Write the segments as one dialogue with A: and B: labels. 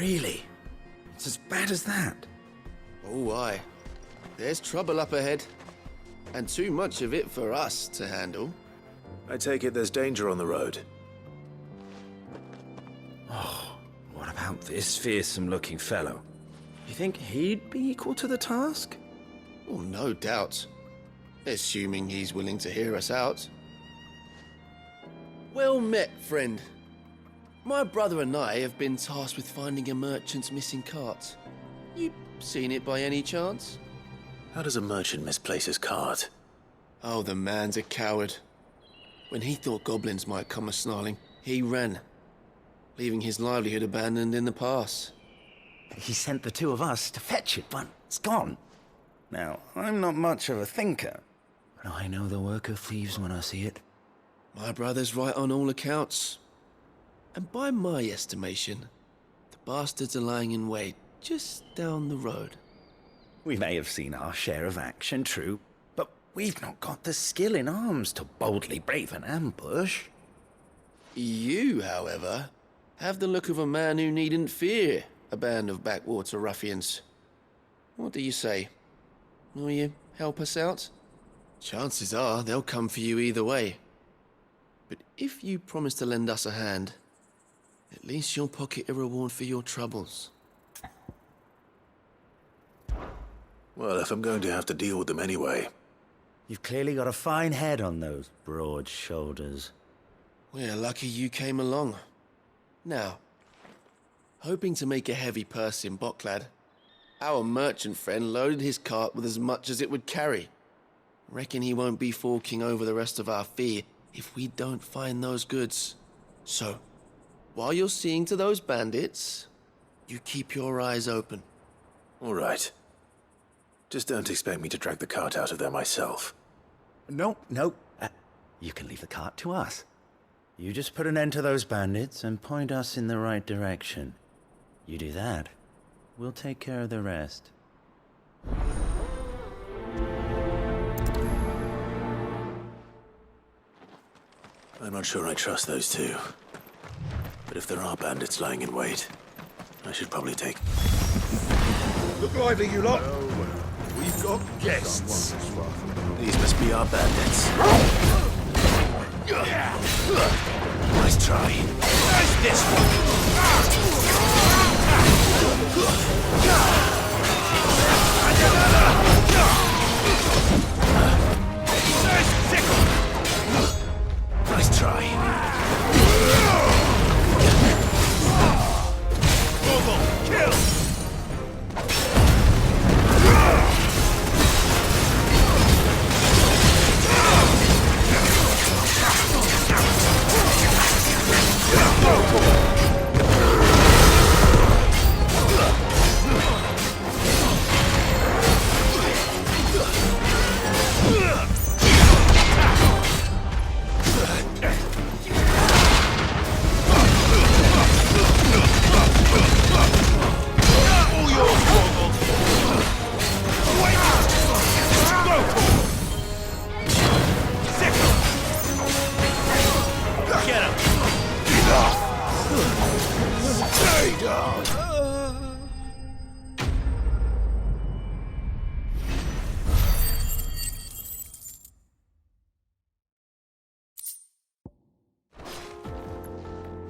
A: Really? It's as bad as that?
B: Oh, aye. There's trouble up ahead. And too much of it for us to handle.
C: I take it there's danger on the road.
A: Oh, what about this fearsome-looking fellow? You think he'd be equal to the task?
B: Well, no doubt. Assuming he's willing to hear us out. Well met, friend. My brother and I have been tasked with finding a merchant's missing cart. You seen it by any chance?
C: How does a merchant misplace his cart?
B: Oh, the man's a coward. When he thought goblins might come a-snarling, he ran, leaving his livelihood abandoned in the pass.
A: He sent the two of us to fetch it, but it's gone. Now, I'm not much of a thinker, but I know the work of thieves when I see it.
B: My brother's right on all accounts. And by my estimation, the bastards are lying in wait just down the road.
A: We may have seen our share of action, true, but we've not got the skill in arms to boldly brave an ambush.
B: You, however, have the look of a man who needn't fear a band of backwater ruffians. What do you say? Will you help us out? Chances are they'll come for you either way. But if you promise to lend us a hand, at least you'll pocket a reward for your troubles.
C: Well, if I'm going to have to deal with them anyway.
A: You've clearly got a fine head on those broad shoulders.
B: We're lucky you came along. Now, hoping to make a heavy purse in Boklad, our merchant friend loaded his cart with as much as it would carry. Reckon he won't be forking over the rest of our fee if we don't find those goods. So, while you're seeing to those bandits, you keep your eyes open.
C: All right. Just don't expect me to drag the cart out of there myself.
A: No. You can leave the cart to us. You just put an end to those bandits and point us in the right direction. You do that, we'll take care of the rest.
C: I'm not sure I trust those two. But if there are bandits lying in wait, I should probably take...
D: Look lively, you lot! We've got guests.
C: These must be our bandits. Nice try.
D: Nice this one! Nice tickle!
C: Nice try.
D: Double kill!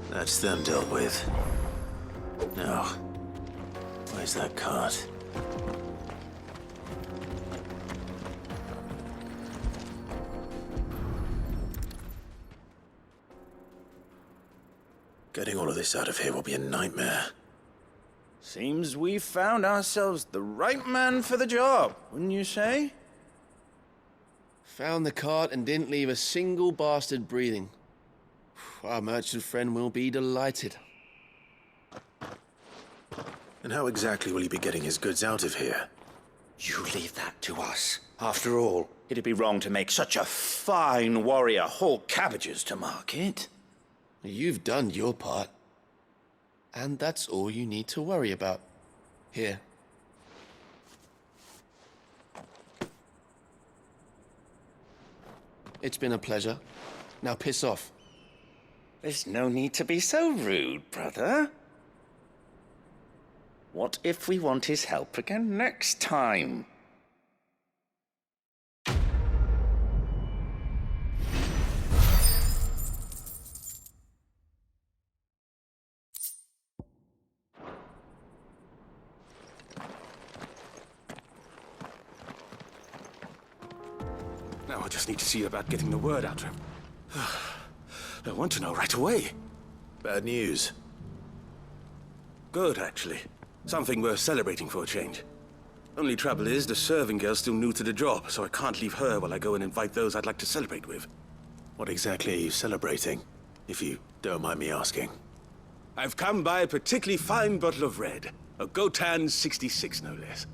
C: That's them dealt with. Now, where's that cart? Getting all of this out of here will be a nightmare.
A: Seems we found ourselves the right man for the job, wouldn't you say?
B: Found the cart and didn't leave a single bastard breathing. Our merchant friend will be delighted.
C: And how exactly will he be getting his goods out of here?
A: You leave that to us. After all, it'd be wrong to make such a fine warrior haul cabbages to market.
B: You've done your part. And that's all you need to worry about. Here. It's been a pleasure. Now piss off.
A: There's no need to be so rude, brother. What if we want his help again next time?
C: Now I just need to see about getting the word out to him. I want to know right away. Bad news. Good, actually. Something worth celebrating for a change. Only trouble is, the serving girl's still new to the job, so I can't leave her while I go and invite those I'd like to celebrate with.
E: What exactly are you celebrating, if you don't mind me asking?
C: I've come by a particularly fine bottle of red. A Gotan 66, no less.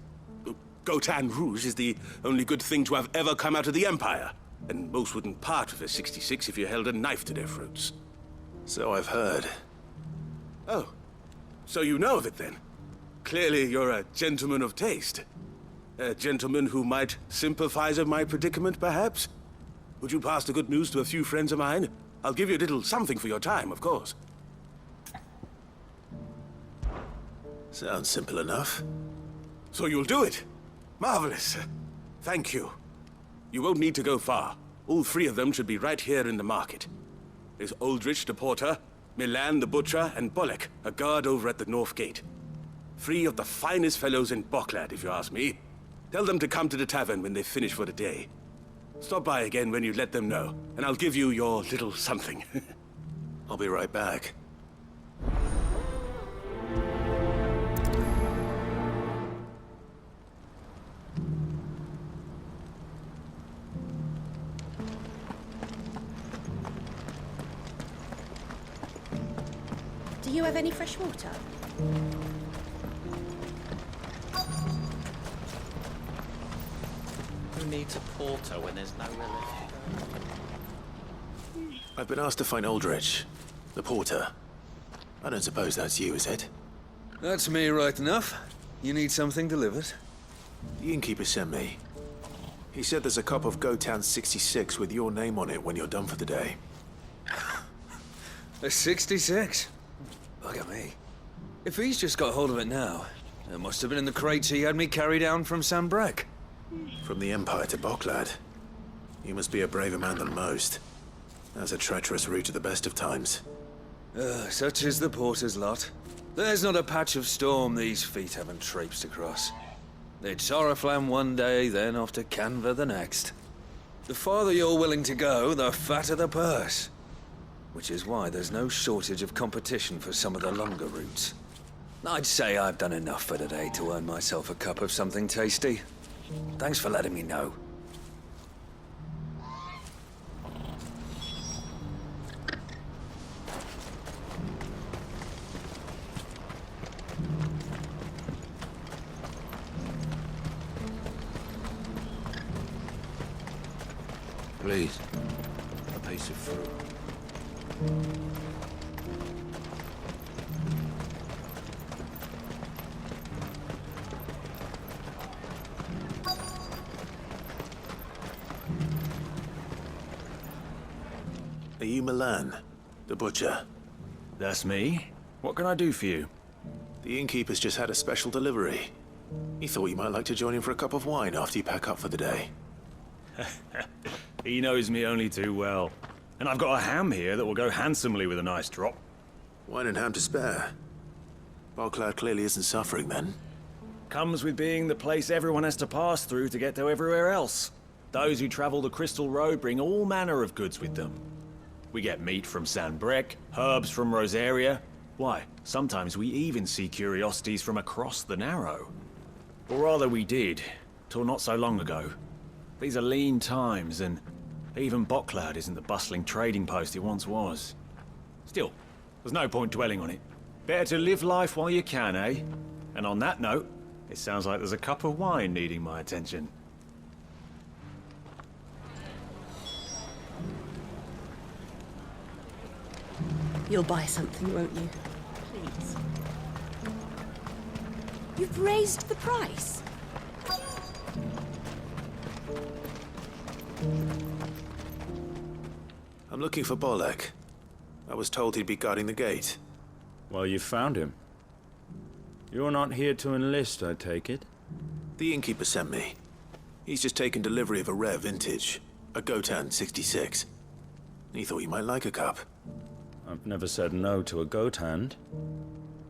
C: Gotan Rouge is the only good thing to have ever come out of the Empire. And most wouldn't part with a 66 if you held a knife to their throats.
E: So I've heard.
C: Oh, so you know of it then? Clearly you're a gentleman of taste. A gentleman who might sympathize with my predicament, perhaps? Would you pass the good news to a few friends of mine? I'll give you a little something for your time, of course.
E: Sounds simple enough.
C: So you'll do it? Marvelous. Thank you. You won't need to go far. All three of them should be right here in the market. There's Aldrich the porter, Milan the butcher, and Bolek, a guard over at the north gate. Three of the finest fellows in Boklad, if you ask me. Tell them to come to the tavern when they finish for the day. Stop by again when you let them know, and I'll give you your little something.
E: I'll be right back.
F: Do you have any fresh water?
G: Who needs a porter when there's nowhere left to go?
E: I've been asked to find Aldrich, the porter. I don't suppose that's you, is it?
H: That's me right enough. You need something delivered?
E: The innkeeper sent me. He said there's a cup of Gotan 66 with your name on it when you're done for the day.
H: A 66? Look at me. If he's just got hold of it now, it must have been in the crates he had me carry down from Sanbrek.
E: From the Empire to Boklad. You must be a braver man than most. That's a treacherous route at the best of times.
H: Such is the porter's lot. There's not a patch of storm these feet haven't traipsed across. It's Oriflamme one day, then off to Canva the next. The farther you're willing to go, the fatter the purse. Which is why there's no shortage of competition for some of the longer routes. I'd say I've done enough for today to earn myself a cup of something tasty. Thanks for letting me know.
E: Please, a piece of fruit. Are you Milan, the butcher?
I: That's me. What can I do for you?
E: The innkeeper's just had a special delivery. He thought you might like to join him for a cup of wine after you pack up for the day.
I: He knows me only too well. And I've got a ham here that will go handsomely with a nice drop.
E: Wine and ham to spare. Boklad clearly isn't suffering then.
I: Comes with being the place everyone has to pass through to get to everywhere else. Those who travel the Crystal Road bring all manner of goods with them. We get meat from Sanbrek, herbs from Rosaria. Why, sometimes we even see curiosities from across the Narrow. Or rather we did, till not so long ago. These are lean times, and even Boklad isn't the bustling trading post it once was. Still, there's no point dwelling on it. Better to live life while you can, eh? And on that note, it sounds like there's a cup of wine needing my attention.
F: You'll buy something, won't you? Please. You've raised the price.
E: I'm looking for Bolek. I was told he'd be guarding the gate.
A: Well, you found him. You're not here to enlist, I take it?
E: The innkeeper sent me. He's just taken delivery of a rare vintage, a Gotan 66. He thought you might like a cup.
A: I've never said no to a goat hand.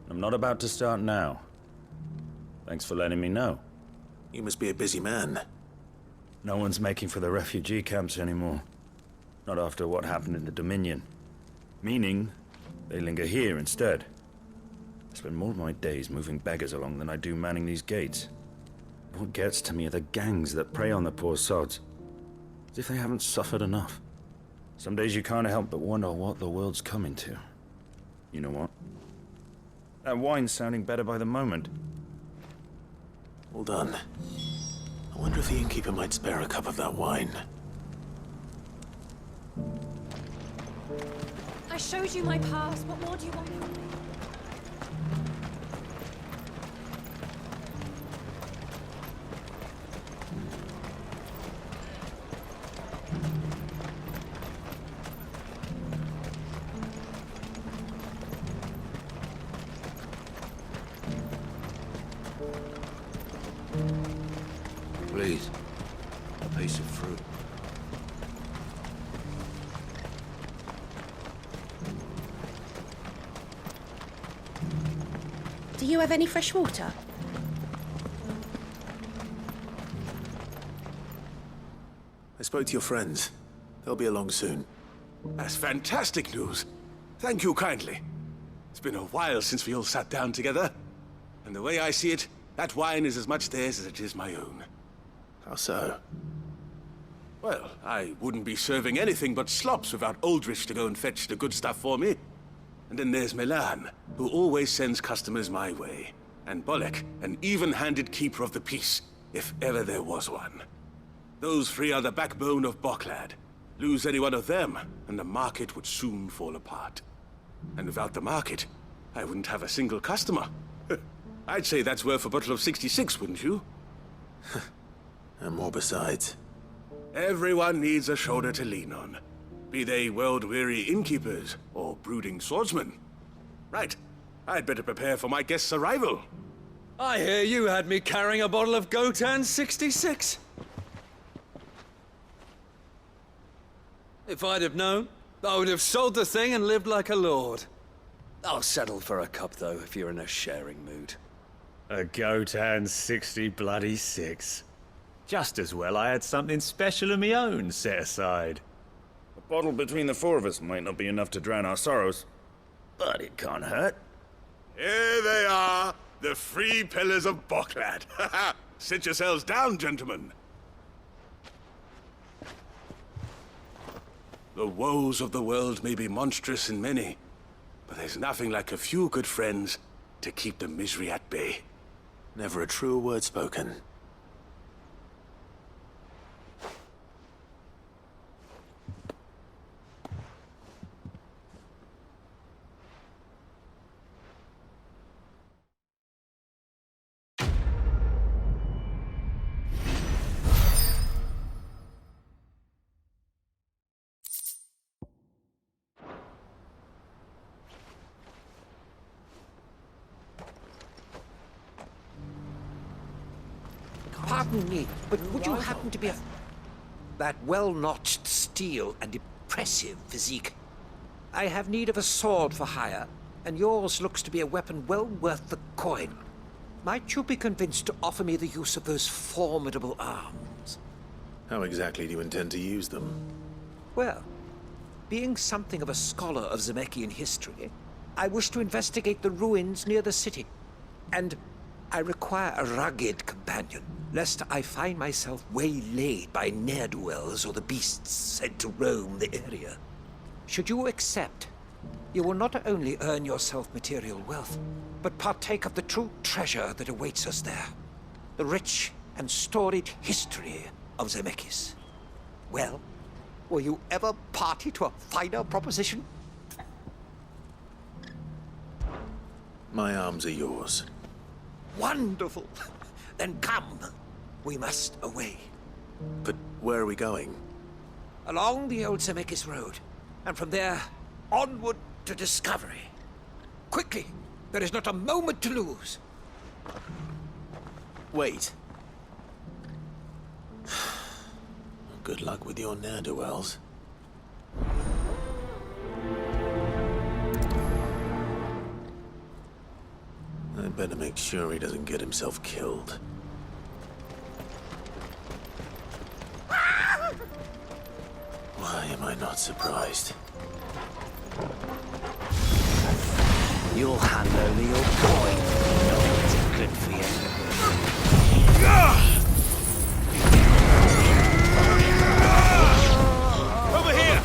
A: I'm not about to start now. Thanks for letting me know.
E: You must be a busy man.
A: No one's making for the refugee camps anymore. Not after what happened in the Dominion. Meaning, they linger here instead. I spend more of my days moving beggars along than I do manning these gates. What gets to me are the gangs that prey on the poor sods. As if they haven't suffered enough. Some days you can't help but wonder what the world's coming to. You know what? That wine's sounding better by the moment.
E: Well done. I wonder if the innkeeper might spare a cup of that wine.
F: I showed you my past. What more do you want from me?
D: Please, a piece of fruit.
F: Do you have any fresh water?
E: I spoke to your friends. They'll be along soon.
C: That's fantastic news. Thank you kindly. It's been a while since we all sat down together. And the way I see it, that wine is as much theirs as it is my own.
E: How so?
C: Well, I wouldn't be serving anything but slops without Aldrich to go and fetch the good stuff for me. And then there's Milan, who always sends customers my way. And Bolek, an even-handed keeper of the peace, if ever there was one. Those three are the backbone of Boklad. Lose any one of them, and the market would soon fall apart. And without the market, I wouldn't have a single customer. I'd say that's worth a bottle of 66, wouldn't you?
E: And more besides.
C: Everyone needs a shoulder to lean on. Be they world-weary innkeepers or brooding swordsmen. Right. I'd better prepare for my guest's arrival.
H: I hear you had me carrying a bottle of Gotan 66. If I'd have known, I would have sold the thing and lived like a lord. I'll settle for a cup, though, if you're in a sharing mood.
I: A Gotan 66. Just as well I had something special of my own set aside.
A: A bottle between the four of us might not be enough to drown our sorrows, but it can't hurt.
C: Here they are, the three pillars of Boklad. Sit yourselves down, gentlemen. The woes of the world may be monstrous in many, but there's nothing like a few good friends to keep the misery at bay.
E: Never a truer word spoken.
J: Pardon me, but would you happen to be that well-notched steel and impressive physique? I have need of a sword for hire, and yours looks to be a weapon well worth the coin. Might you be convinced to offer me the use of those formidable arms?
E: How exactly do you intend to use them?
J: Well, being something of a scholar of Zemekian history, I wish to investigate the ruins near the city, and I require a rugged companion, lest I find myself waylaid by ne'er-do-wells or the beasts sent to roam the area. Should you accept, you will not only earn yourself material wealth, but partake of the true treasure that awaits us there. The rich and storied history of Zemekis. Well, were you ever party to a finer proposition?
E: My arms are yours.
J: Wonderful! Then come. We must away.
E: But where are we going?
J: Along the old Zemekis road, and from there, onward to discovery. Quickly! There is not a moment to lose.
E: Wait. Good luck with your ne'er-do-wells. I'd better make sure he doesn't get himself killed. Why am I not surprised?
J: You'll hand over your coin. It's good for you.
C: Over here!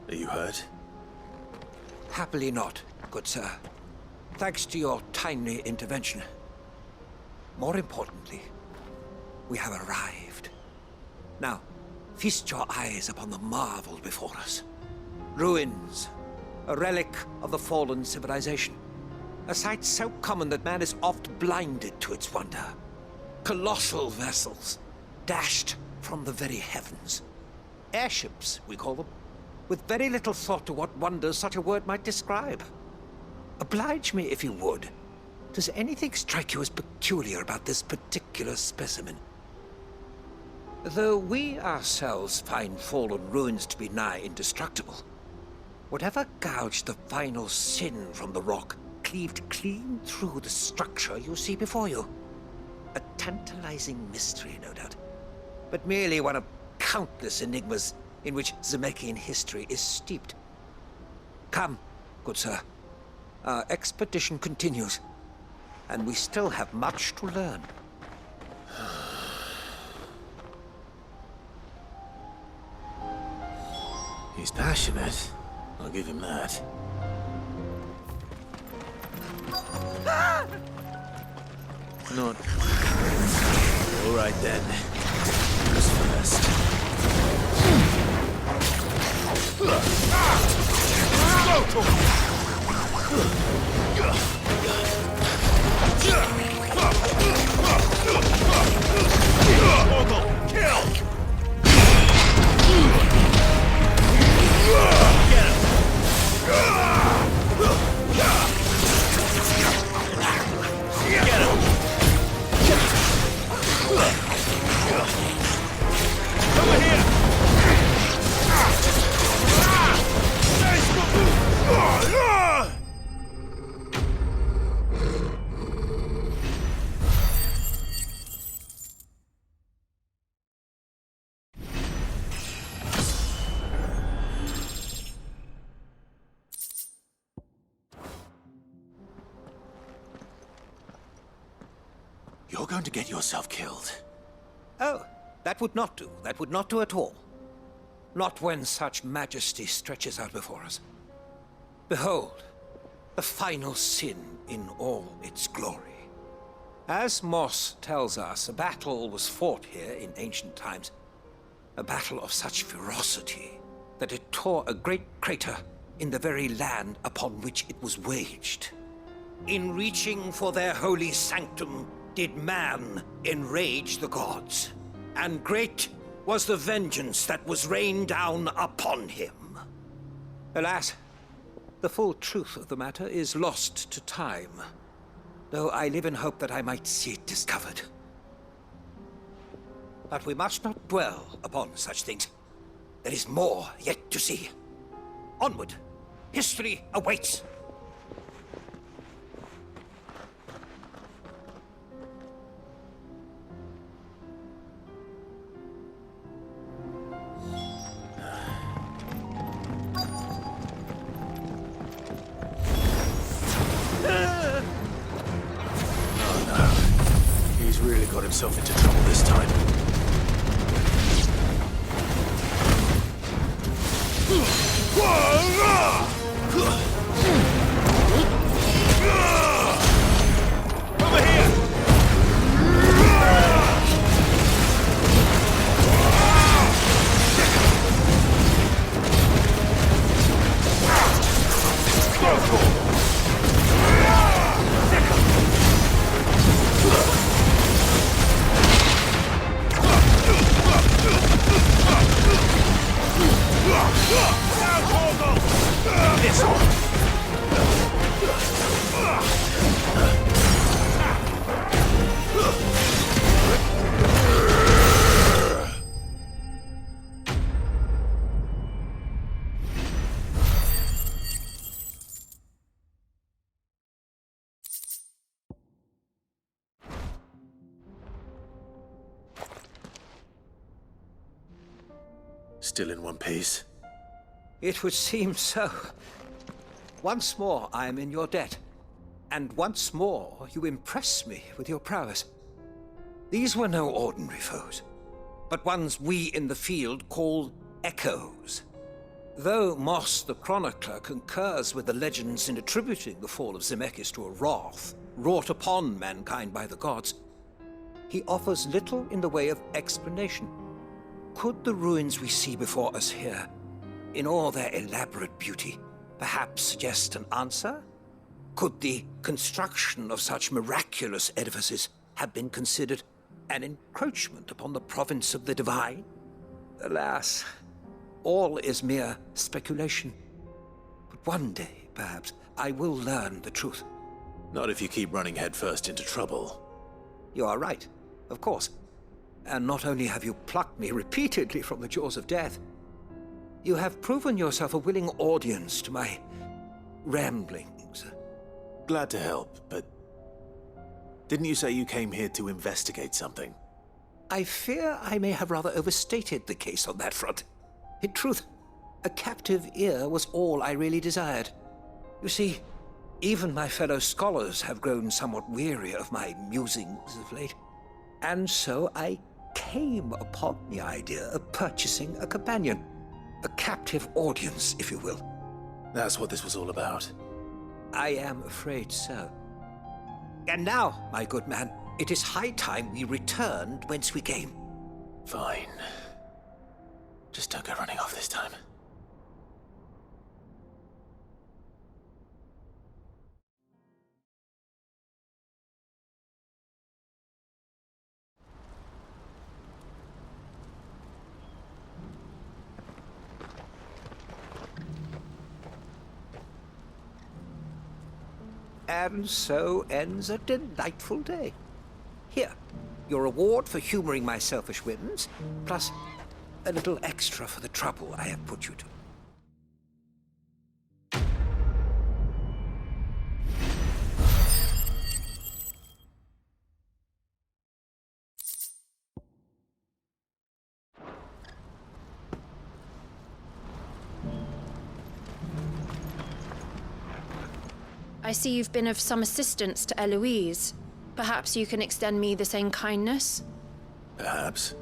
E: Are you hurt?
J: Happily not, good sir. Thanks to your timely intervention. More importantly, we have arrived. Now, feast your eyes upon the marvel before us. Ruins, a relic of the fallen civilization. A sight so common that man is oft blinded to its wonder. Colossal vessels, dashed from the very heavens. Airships, we call them, with very little thought to what wonders such a word might describe. Oblige me if you would. Does anything strike you as peculiar about this particular specimen? Though we ourselves find fallen ruins to be nigh indestructible, whatever gouged the final sin from the rock cleaved clean through the structure you see before you. A tantalizing mystery, no doubt, but merely one of countless enigmas in which Zemekian history is steeped. Come, good sir. Our expedition continues, and we still have much to learn.
E: He's passionate. I'll give him that. Not... All right, then. Who's first? You're going to get yourself killed.
J: Oh, that would not do. That would not do at all. Not when such majesty stretches out before us. Behold, the final sin in all its glory. As Moss tells us, a battle was fought here in ancient times. A battle of such ferocity that it tore a great crater in the very land upon which it was waged. In reaching for their holy sanctum, did man enrage the gods, and great was the vengeance that was rained down upon him. Alas, the full truth of the matter is lost to time, though I live in hope that I might see it discovered. But we must not dwell upon such things. There is more yet to see. Onward! History awaits!
E: Really got himself into trouble this time.
C: Over here!
E: Still in one piece?
J: It would seem so. Once more I am in your debt. And once more you impress me with your prowess. These were no ordinary foes, but ones we in the field call echoes. Though Moss the Chronicler concurs with the legends in attributing the fall of Zemeckis to a wrath wrought upon mankind by the gods, he offers little in the way of explanation. Could the ruins we see before us here, in all their elaborate beauty, perhaps suggest an answer? Could the construction of such miraculous edifices have been considered an encroachment upon the province of the divine? Alas, all is mere speculation. But one day, perhaps, I will learn the truth.
E: Not if you keep running headfirst into trouble.
J: You are right, of course. And not only have you plucked me repeatedly from the jaws of death, you have proven yourself a willing audience to my ramblings.
E: Glad to help, but didn't you say you came here to investigate something?
J: I fear I may have rather overstated the case on that front. In truth, a captive ear was all I really desired. You see, even my fellow scholars have grown somewhat weary of my musings of late. And so I came upon the idea of purchasing a companion. A captive audience, if you will.
E: That's what this was all about.
J: I am afraid so. And now, my good man, it is high time we returned whence we came.
E: Fine. Just don't go running off this time.
J: And so ends a delightful day. Here, your reward for humoring my selfish whims, plus a little extra for the trouble I have put you to.
K: I see you've been of some assistance to Eloise. Perhaps you can extend me the same kindness?
E: Perhaps.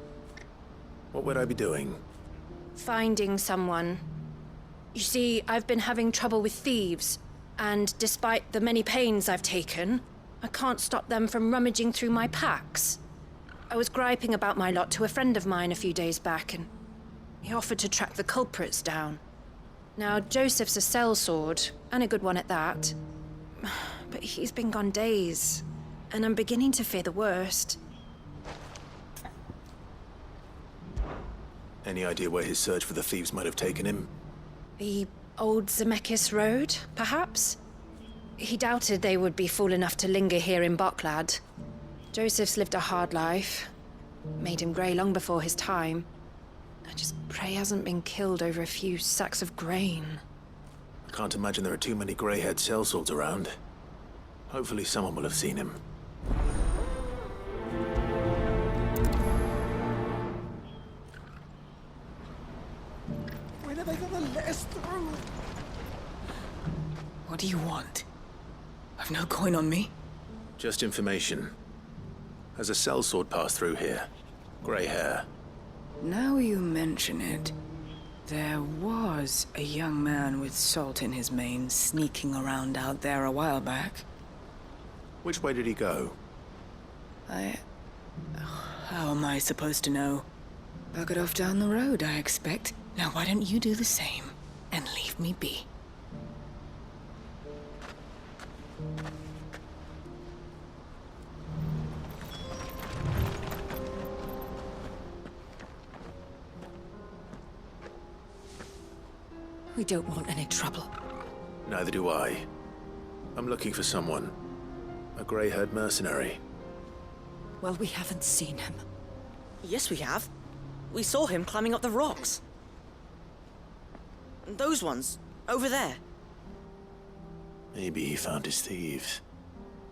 E: What would I be doing?
K: Finding someone. You see, I've been having trouble with thieves, and despite the many pains I've taken, I can't stop them from rummaging through my packs. I was griping about my lot to a friend of mine a few days back, and he offered to track the culprits down. Now, Joseph's a sellsword, and a good one at that. But he's been gone days, and I'm beginning to fear the worst.
E: Any idea where his search for the thieves might have taken him?
K: The old Zemeckis Road, perhaps? He doubted they would be fool enough to linger here in Boklad. Joseph's lived a hard life. Made him grey long before his time. I just pray he hasn't been killed over a few sacks of grain.
E: I can't imagine there are too many grey-haired sellswords around. Hopefully someone will have seen him.
L: When are they gonna let us through?
M: What do you want? I've no coin on me.
E: Just information. Has a sellsword passed through here? Grey hair.
M: Now you mention it, there was a young man with salt in his mane sneaking around out there a while back.
E: Which way did he go?
M: How am I supposed to know? Buggered off down the road, I expect. Now why don't you do the same and leave me be?
F: We don't want any trouble.
E: Neither do I. I'm looking for someone. A grey-haired mercenary.
F: Well, we haven't seen him.
N: Yes, we have. We saw him climbing up the rocks. Those ones, over there.
E: Maybe he found his thieves.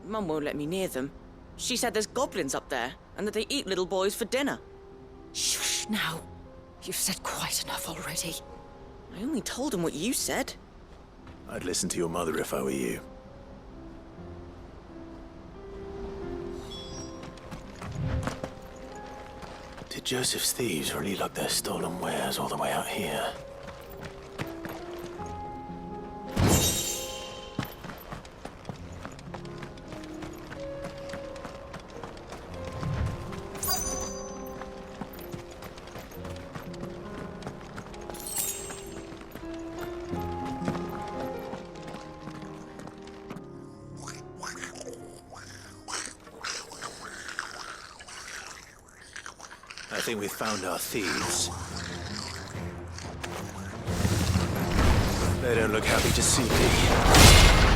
N: Mum won't let me near them. She said there's goblins up there, and that they eat little boys for dinner.
F: Shush now.
N: You've said quite enough already. I only told him what you said.
E: I'd listen to your mother if I were you. Did Joseph's thieves really lug their stolen wares all the way out here? I think we've found our thieves. They don't look happy to see me.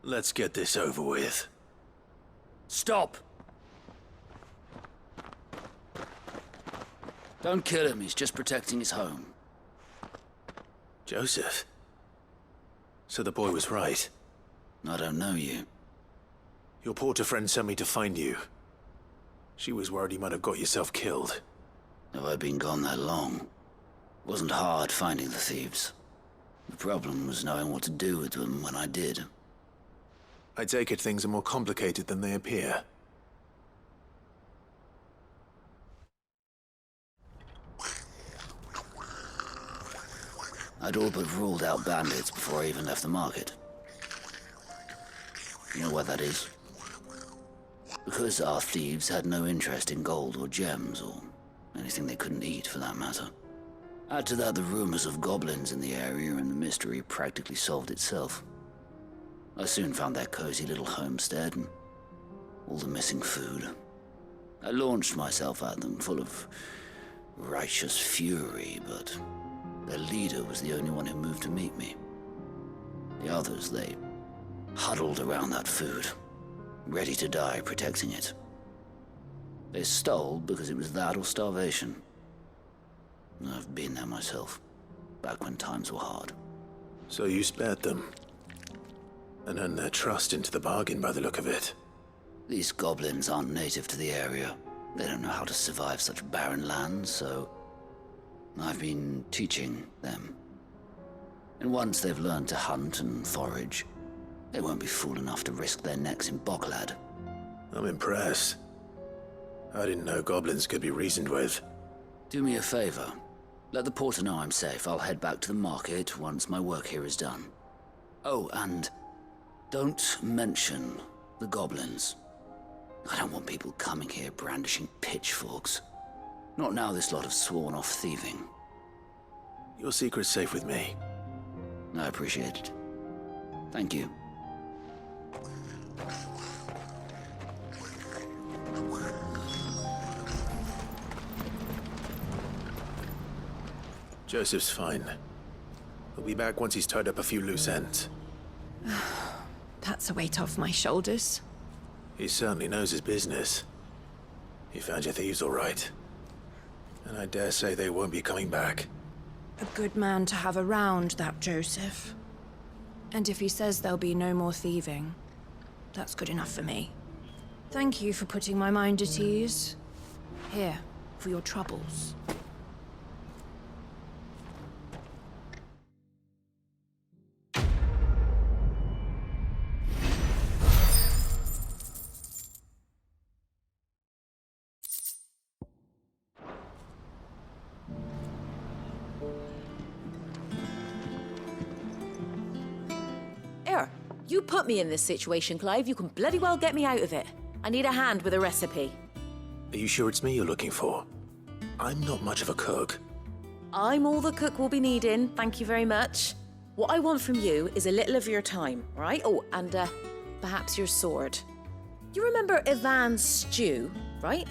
E: Let's get this over with.
D: Stop! Don't kill him, he's just protecting his home.
E: Joseph? So the boy was right.
D: I don't know you.
E: Your porter friend sent me to find you. She was worried you might have got yourself killed.
D: Have I been gone that long? It wasn't hard finding the thieves. The problem was knowing what to do with them when I did.
E: I take it things are more complicated than they appear.
D: I'd all but ruled out bandits before I even left the market. You know why that is? Because our thieves had no interest in gold or gems, or anything they couldn't eat for that matter. Add to that the rumors of goblins in the area, and the mystery practically solved itself. I soon found their cozy little homestead and all the missing food. I launched myself at them, full of righteous fury, but their leader was the only one who moved to meet me. The others, they huddled around that food, ready to die protecting it. They stole because it was that or starvation. I've been there myself, back when times were hard.
E: So you spared them? And earned their trust into the bargain by the look of it.
D: These goblins aren't native to the area. They don't know how to survive such barren lands, so I've been teaching them. And once they've learned to hunt and forage, they won't be fool enough to risk their necks in Boklad.
E: I'm impressed. I didn't know goblins could be reasoned with.
D: Do me a favor. Let the porter know I'm safe. I'll head back to the market once my work here is done. Oh, and don't mention the goblins. I don't want people coming here brandishing pitchforks. Not now this lot have sworn off thieving.
E: Your secret's safe with me.
D: I appreciate it. Thank you.
E: Joseph's fine. He'll be back once he's tied up a few loose ends.
K: That's a weight off my shoulders.
E: He certainly knows his business. He found your thieves all right. And I dare say they won't be coming back.
K: A good man to have around, that Joseph. And if he says there'll be no more thieving, that's good enough for me. Thank you for putting my mind at ease. Here, for your troubles.
O: You put me in this situation, Clive. You can bloody well get me out of it. I need a hand with a recipe.
E: Are you sure it's me you're looking for? I'm not much of a cook.
O: I'm all the cook will be needing, thank you very much. What I want from you is a little of your time, right? Oh, and perhaps your sword. You remember Ivan's stew, right?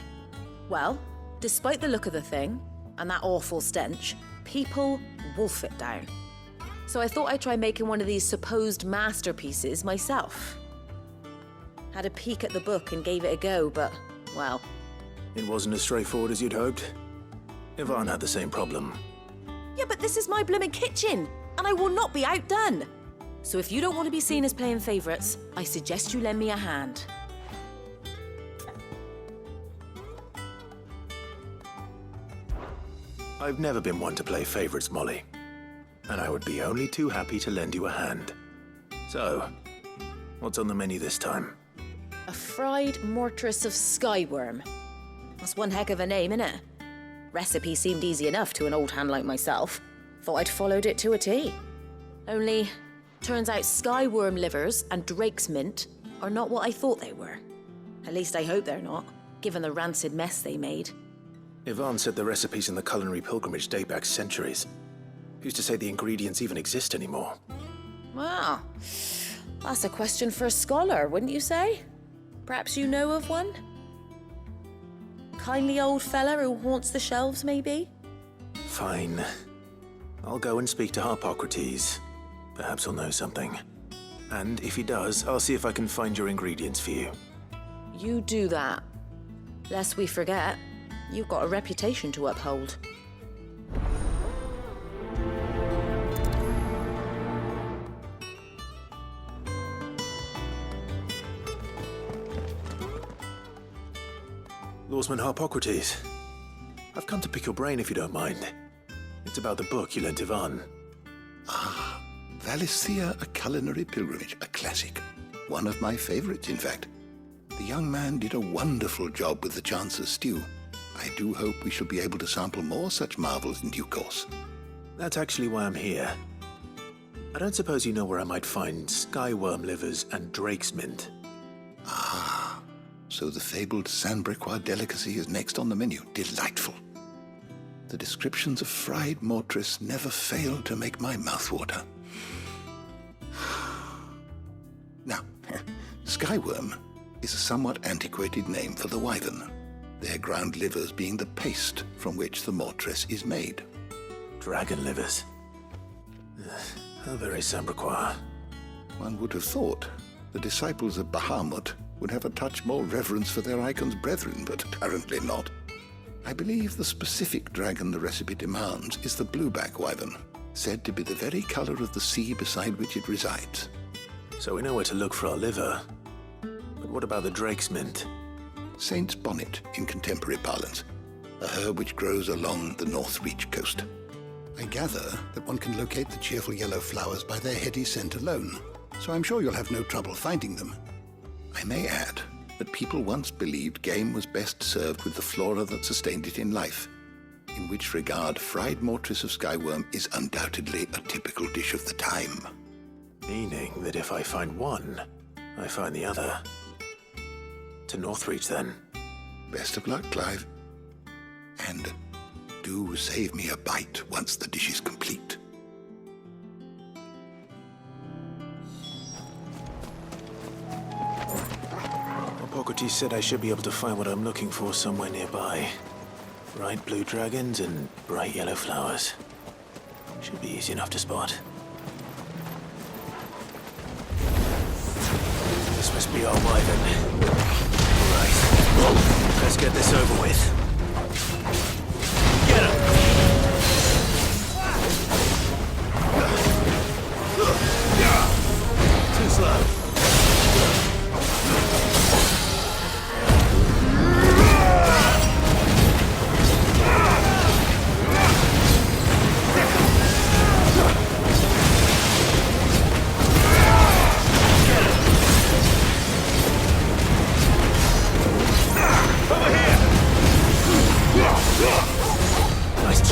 O: Well, despite the look of the thing, and that awful stench, people wolf it down. So I thought I'd try making one of these supposed masterpieces myself. Had a peek at the book and gave it a go, but, well...
E: It wasn't as straightforward as you'd hoped. Ivan had the same problem.
O: Yeah, but this is my blooming kitchen, and I will not be outdone. So if you don't want to be seen as playing favourites, I suggest you lend me a hand.
E: I've never been one to play favourites, Molly. And I would be only too happy to lend you a hand. So, what's on the menu this time?
O: A fried mortress of skyworm. That's one heck of a name, innit? Recipe seemed easy enough to an old hand like myself. Thought I'd followed it to a T. Only, turns out skyworm livers and drake's mint are not what I thought they were. At least I hope they're not, given the rancid mess they made.
E: Ivan said the recipes in the culinary pilgrimage date back centuries. Who's to say the ingredients even exist anymore?
O: Well, that's a question for a scholar, wouldn't you say? Perhaps you know of one? Kindly old fella who haunts the shelves, maybe?
E: Fine. I'll go and speak to Harpocrates. Perhaps he'll know something. And if he does, I'll see if I can find your ingredients for you.
O: You do that. Lest we forget, you've got a reputation to uphold.
E: Lawsman Harpocrates. I've come to pick your brain if you don't mind. It's about the book you lent Ivan.
P: Ah, Valisthea, A Culinary Pilgrimage, a classic. One of my favorites, in fact. The young man did a wonderful job with the Chance's stew. I do hope we shall be able to sample more such marvels in due course.
E: That's actually why I'm here. I don't suppose you know where I might find skyworm livers and drake's mint.
P: Ah, so the fabled Saint-Brecois delicacy is next on the menu. Delightful. The descriptions of fried mortress never fail to make my mouth water. Now, skyworm is a somewhat antiquated name for the wyvern, their ground livers being the paste from which the mortress is made.
E: Dragon livers. How very Saint-Brecois.
P: One would have thought the disciples of Bahamut would have a touch more reverence for their icon's brethren, but apparently not. I believe the specific dragon the recipe demands is the blueback wyvern, said to be the very color of the sea beside which it resides.
E: So we know where to look for our liver. But what about the drake's mint?
P: Saint's bonnet in contemporary parlance, a herb which grows along the North Reach coast. I gather that one can locate the cheerful yellow flowers by their heady scent alone, so I'm sure you'll have no trouble finding them. I may add that people once believed game was best served with the flora that sustained it in life, in which regard fried mortress of skyworm is undoubtedly a typical dish of the time.
E: Meaning that if I find one, I find the other. To Northreach, then.
P: Best of luck, Clive. And do save me a bite once the dish is complete.
E: Hippocrates said I should be able to find what I'm looking for somewhere nearby. Bright blue dragons and bright yellow flowers. Should be easy enough to spot. This must be our wyvern. Right, let's get this over with. Get him! Too slow. Nice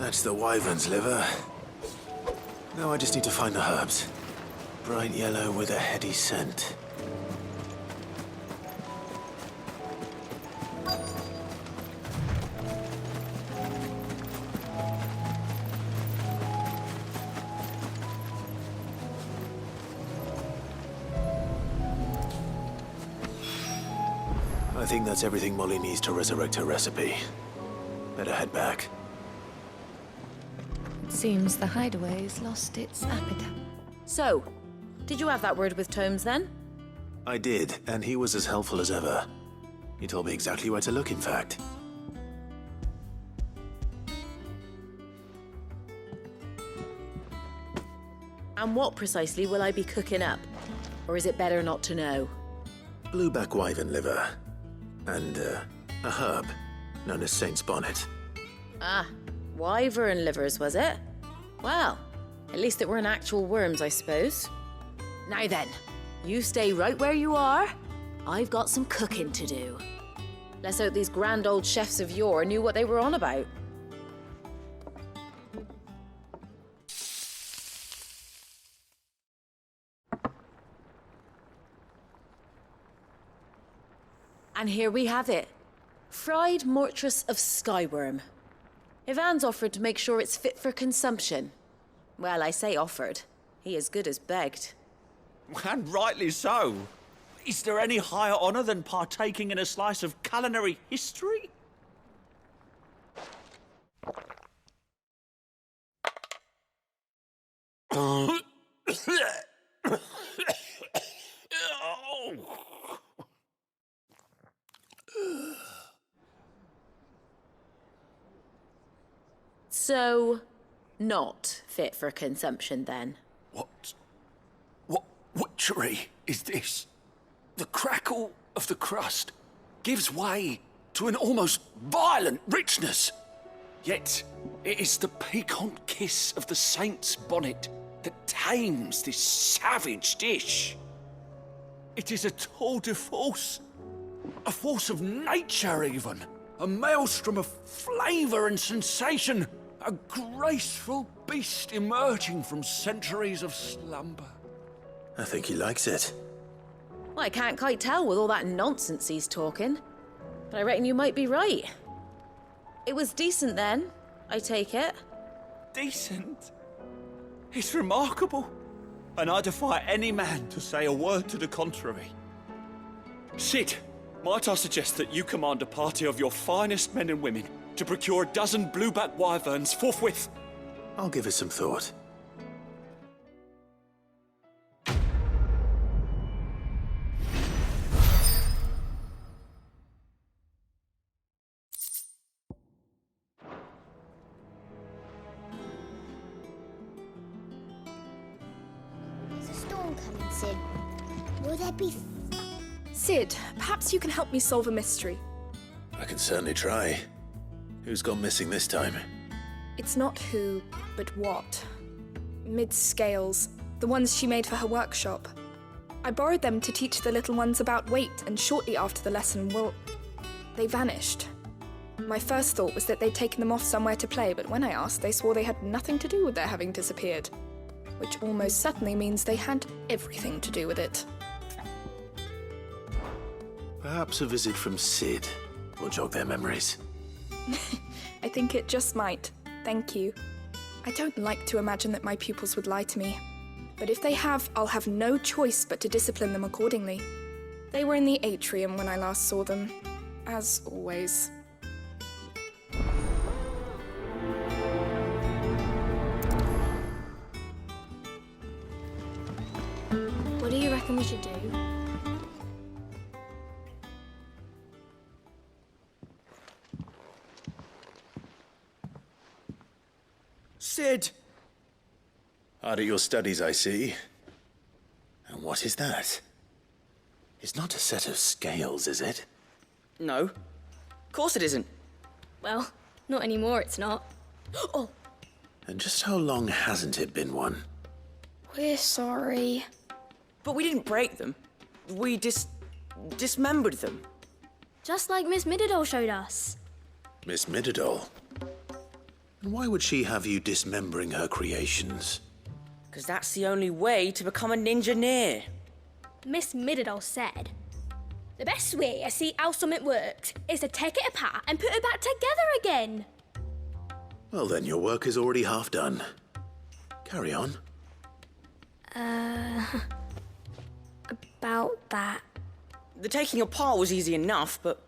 E: That's the wyvern's liver. Now I just need to find the herbs. Bright yellow with a heady scent. I think that's everything Molly needs to resurrect her recipe. Better head back.
Q: It seems the hideaway's lost its appetite.
O: So, did you have that word with Tomes then?
E: I did, and he was as helpful as ever. He told me exactly where to look, in fact.
O: And what precisely will I be cooking up? Or is it better not to know?
E: Blueback wyvern liver. And, a herb known as Saint's Bonnet.
O: Ah, wyvern livers, was it? Well, at least it weren't actual worms, I suppose. Now then, you stay right where you are. I've got some cooking to do. Let's hope these grand old chefs of yore knew what they were on about. And here we have it. Fried mortress of skyworm. Ivan's offered to make sure it's fit for consumption. Well, I say offered. He as good as begged.
G: And rightly so. Is there any higher honor than partaking in a slice of culinary history?
O: So, not fit for consumption then?
R: What witchery is this? The crackle of the crust gives way to an almost violent richness. Yet, it is the piquant kiss of the saint's bonnet that tames this savage dish. It is a tour de force, a force of nature even, a maelstrom of flavour and sensation, a graceful beast emerging from centuries of slumber.
E: I think he likes it.
O: Well, I can't quite tell with all that nonsense he's talking. But I reckon you might be right. It was decent then, I take it.
G: Decent? It's remarkable. And I defy any man to say a word to the contrary. Sid, might I suggest that you command a party of your finest men and women to procure a dozen blueback wyverns forthwith?
E: I'll give it some thought.
S: There's a storm coming, Sid. Will there be...
T: Sid, perhaps you can help me solve a mystery.
E: I can certainly try. Who's gone missing this time?
T: It's not who, but what. Mid's scales, the ones she made for her workshop. I borrowed them to teach the little ones about weight, and shortly after the lesson, well, they vanished. My first thought was that they'd taken them off somewhere to play, but when I asked, they swore they had nothing to do with their having disappeared. Which almost certainly means they had everything to do with it.
E: Perhaps a visit from Sid will jog their memories.
T: I think it just might. Thank you. I don't like to imagine that my pupils would lie to me. But if they have, I'll have no choice but to discipline them accordingly. They were in the atrium when I last saw them, as always.
S: What do you reckon we should do?
G: Sid!
E: Hard at your studies, I see. And what is that? It's not a set of scales, is it?
N: No. Of course it isn't.
S: Well, not anymore, it's not. Oh!
E: And just how long hasn't it been one?
S: We're sorry.
N: But we didn't break them. We dismembered them.
S: Just like Miss Mididol showed us.
E: Miss Mididol? Why would she have you dismembering her creations?
N: Because that's the only way to become a ninja-neer.
U: Miss Middledore said, the best way to see how something works is to take it apart and put it back together again.
E: Well then, your work is already half done. Carry on.
U: About that.
N: The taking apart was easy enough, but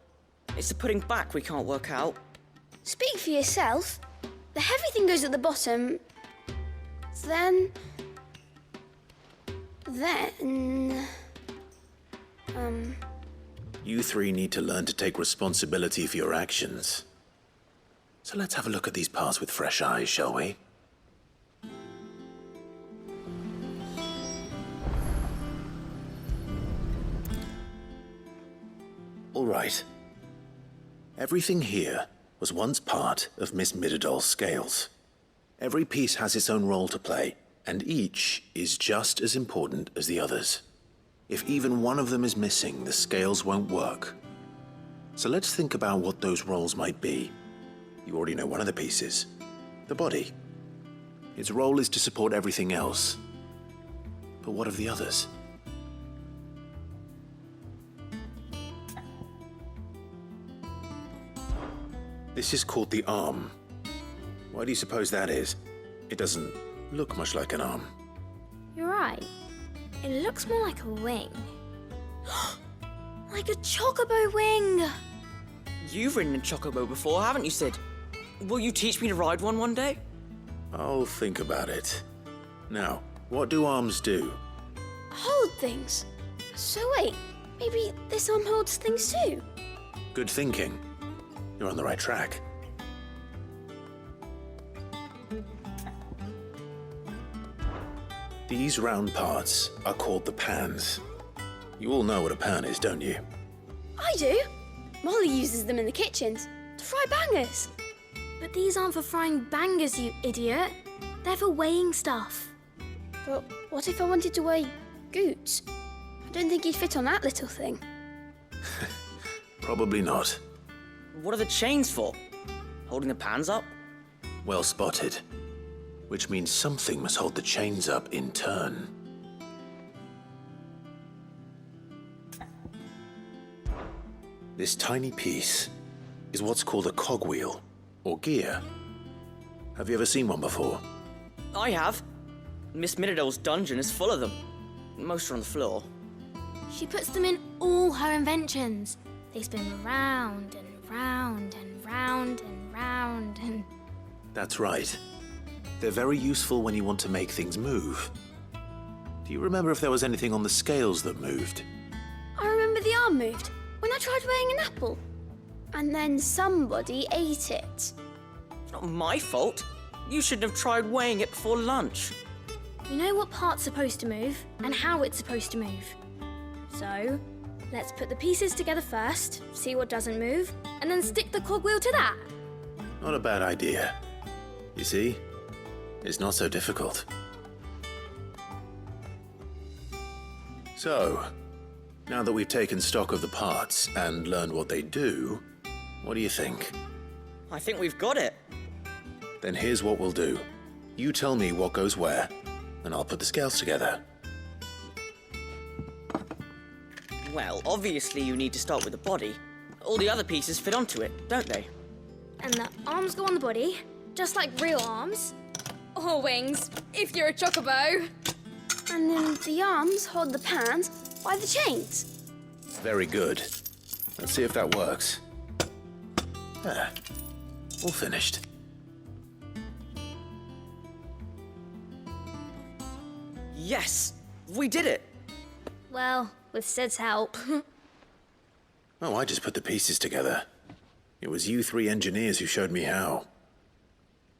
N: it's the putting back we can't work out.
S: Speak for yourself. The heavy thing goes at the bottom. Then...
E: You three need to learn to take responsibility for your actions. So let's have a look at these parts with fresh eyes, shall we? All right. Everything here was once part of Miss Middledor's scales. Every piece has its own role to play, and each is just as important as the others. If even one of them is missing, the scales won't work. So let's think about what those roles might be. You already know one of the pieces, the body. Its role is to support everything else. But what of the others? This is called the arm. Why do you suppose that is? It doesn't look much like an arm.
U: You're right. It looks more like a wing. Like a chocobo wing!
N: You've ridden a chocobo before, haven't you, Sid? Will you teach me to ride one day?
E: I'll think about it. Now, what do arms do?
S: Hold things. So wait, maybe this arm holds things too?
E: Good thinking. You're on the right track. These round parts are called the pans. You all know what a pan is, don't you?
S: I do. Molly uses them in the kitchens to fry bangers.
U: But these aren't for frying bangers, you idiot. They're for weighing stuff.
S: But what if I wanted to weigh goods? I don't think he'd fit on that little thing.
E: Probably not.
N: What are the chains for? Holding the pans up?
E: Well spotted. Which means something must hold the chains up in turn. This tiny piece is what's called a cogwheel, or gear. Have you ever seen one before?
N: I have. Miss Middledore's dungeon is full of them. Most are on the floor.
U: She puts them in all her inventions. They spin round and round and round and round and...
E: That's right. They're very useful when you want to make things move. Do you remember if there was anything on the scales that moved?
S: I remember the arm moved when I tried weighing an apple. And then somebody ate it.
N: It's not my fault. You shouldn't have tried weighing it before lunch.
U: You know what part's supposed to move and how it's supposed to move. So, let's put the pieces together first, see what doesn't move, and then stick the cogwheel to that.
E: Not a bad idea. You see? It's not so difficult. So, now that we've taken stock of the parts and learned what they do, what do you think?
N: I think we've got it.
E: Then here's what we'll do. You tell me what goes where, and I'll put the scales together.
N: Well, obviously you need to start with the body. All the other pieces fit onto it, don't they?
U: And the arms go on the body, just like real arms. Or wings, if you're a chocobo.
S: And then the arms hold the pans by the chains.
E: Very good. Let's see if that works. There. All finished.
N: Yes! We did it!
U: Well, with Sid's help.
E: Oh, I just put the pieces together. It was you three engineers who showed me how.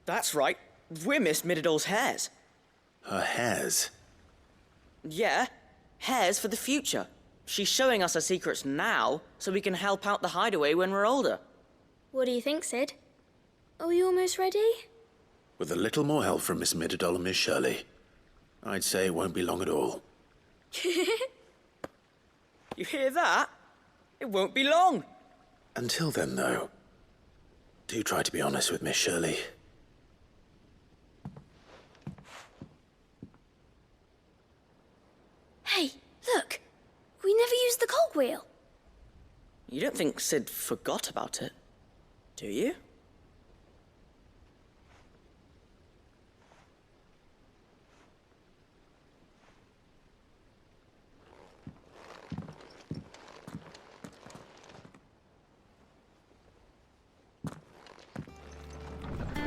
N: That's right. We're Miss Middledore's hairs.
E: Her hairs?
N: Yeah, hairs for the future. She's showing us her secrets now, so we can help out the hideaway when we're older.
U: What do you think, Sid? Are we almost ready?
E: With a little more help from Miss Middledore and Miss Shirley, I'd say it won't be long at all.
N: You hear that? It won't be long.
E: Until then, though, do try to be honest with Miss Shirley.
U: Look, we never used the cogwheel.
N: You don't think Sid forgot about it, do you?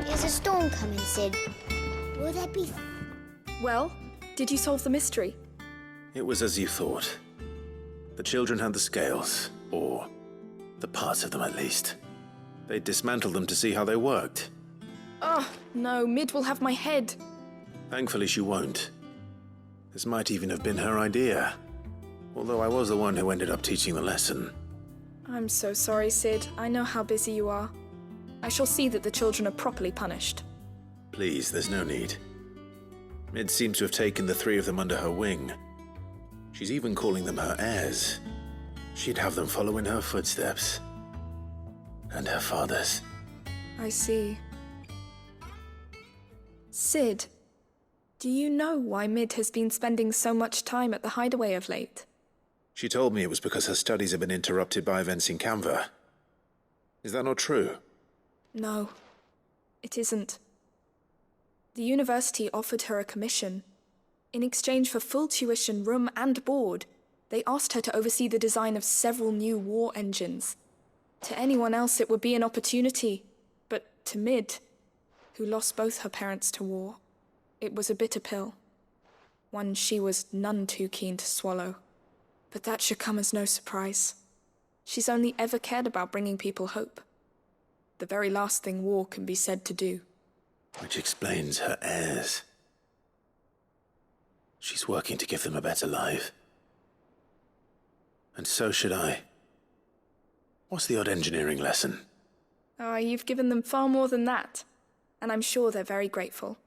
U: There's a storm coming, Sid. Will there be...
T: Well, did you solve the mystery?
E: It was as you thought. The children had the scales, or the parts of them at least. They dismantled them to see how they worked.
T: Oh, no, Mid will have my head.
E: Thankfully she won't. This might even have been her idea. Although I was the one who ended up teaching the lesson.
T: I'm so sorry, Sid. I know how busy you are. I shall see that the children are properly punished.
E: Please, there's no need. Mid seems to have taken the three of them under her wing. She's even calling them her heirs. She'd have them follow in her footsteps. And her father's.
T: I see. Sid, do you know why Mid has been spending so much time at the hideaway of late?
E: She told me it was because her studies have been interrupted by events in Canva. Is that not true?
T: No, it isn't. The university offered her a commission. In exchange for full tuition, room and board, they asked her to oversee the design of several new war engines. To anyone else it would be an opportunity, but to Mid, who lost both her parents to war, it was a bitter pill. One she was none too keen to swallow. But that should come as no surprise. She's only ever cared about bringing people hope. The very last thing war can be said to do.
E: Which explains her heirs. She's working to give them a better life. And so should I. What's the odd engineering lesson?
T: Oh, you've given them far more than that. And I'm sure they're very grateful.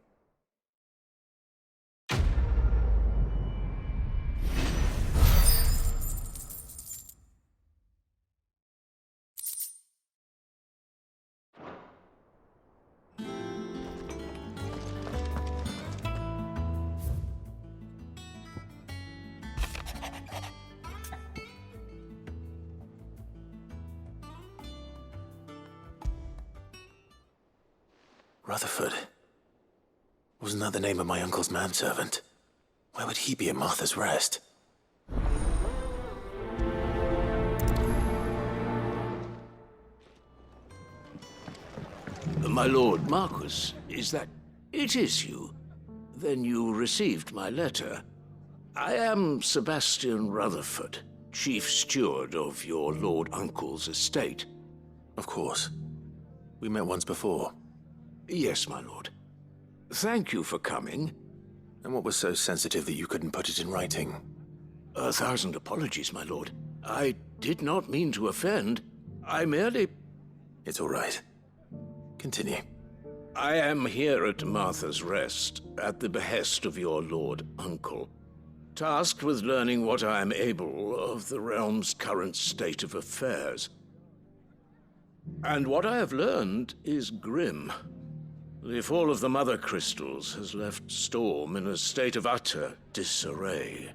E: Rutherford. Wasn't that the name of my uncle's manservant? Where would he be at Martha's Rest?
R: My lord Marquis, is that... It is you. Then you received my letter. I am Sebastian Rutherford, chief steward of your lord uncle's estate.
E: Of course. We met once before.
R: Yes, my lord. Thank you for coming.
E: And what was so sensitive that you couldn't put it in writing?
R: 1,000 apologies, my lord. I did not mean to offend. I merely...
E: It's all right. Continue.
R: I am here at Martha's Rest, at the behest of your lord uncle, tasked with learning what I am able of the realm's current state of affairs. And what I have learned is grim. The fall of the Mother Crystals has left Storm in a state of utter disarray.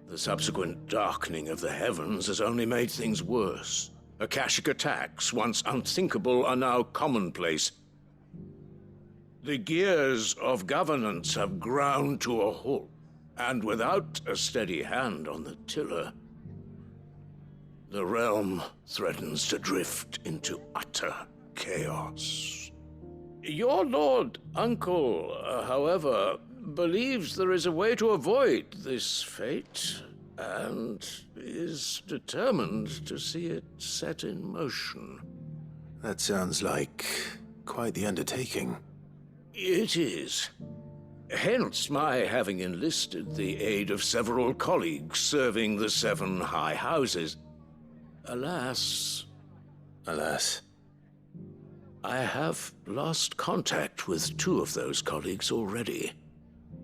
R: The subsequent darkening of the heavens has only made things worse. Akashic attacks, once unthinkable, are now commonplace. The gears of governance have ground to a halt, and without a steady hand on the tiller, the realm threatens to drift into utter chaos. Your lord uncle, however, believes there is a way to avoid this fate, and is determined to see it set in motion.
E: That sounds like quite the undertaking.
R: It is. Hence my having enlisted the aid of several colleagues serving the 7 high houses. Alas...
E: Alas.
R: I have lost contact with 2 of those colleagues already.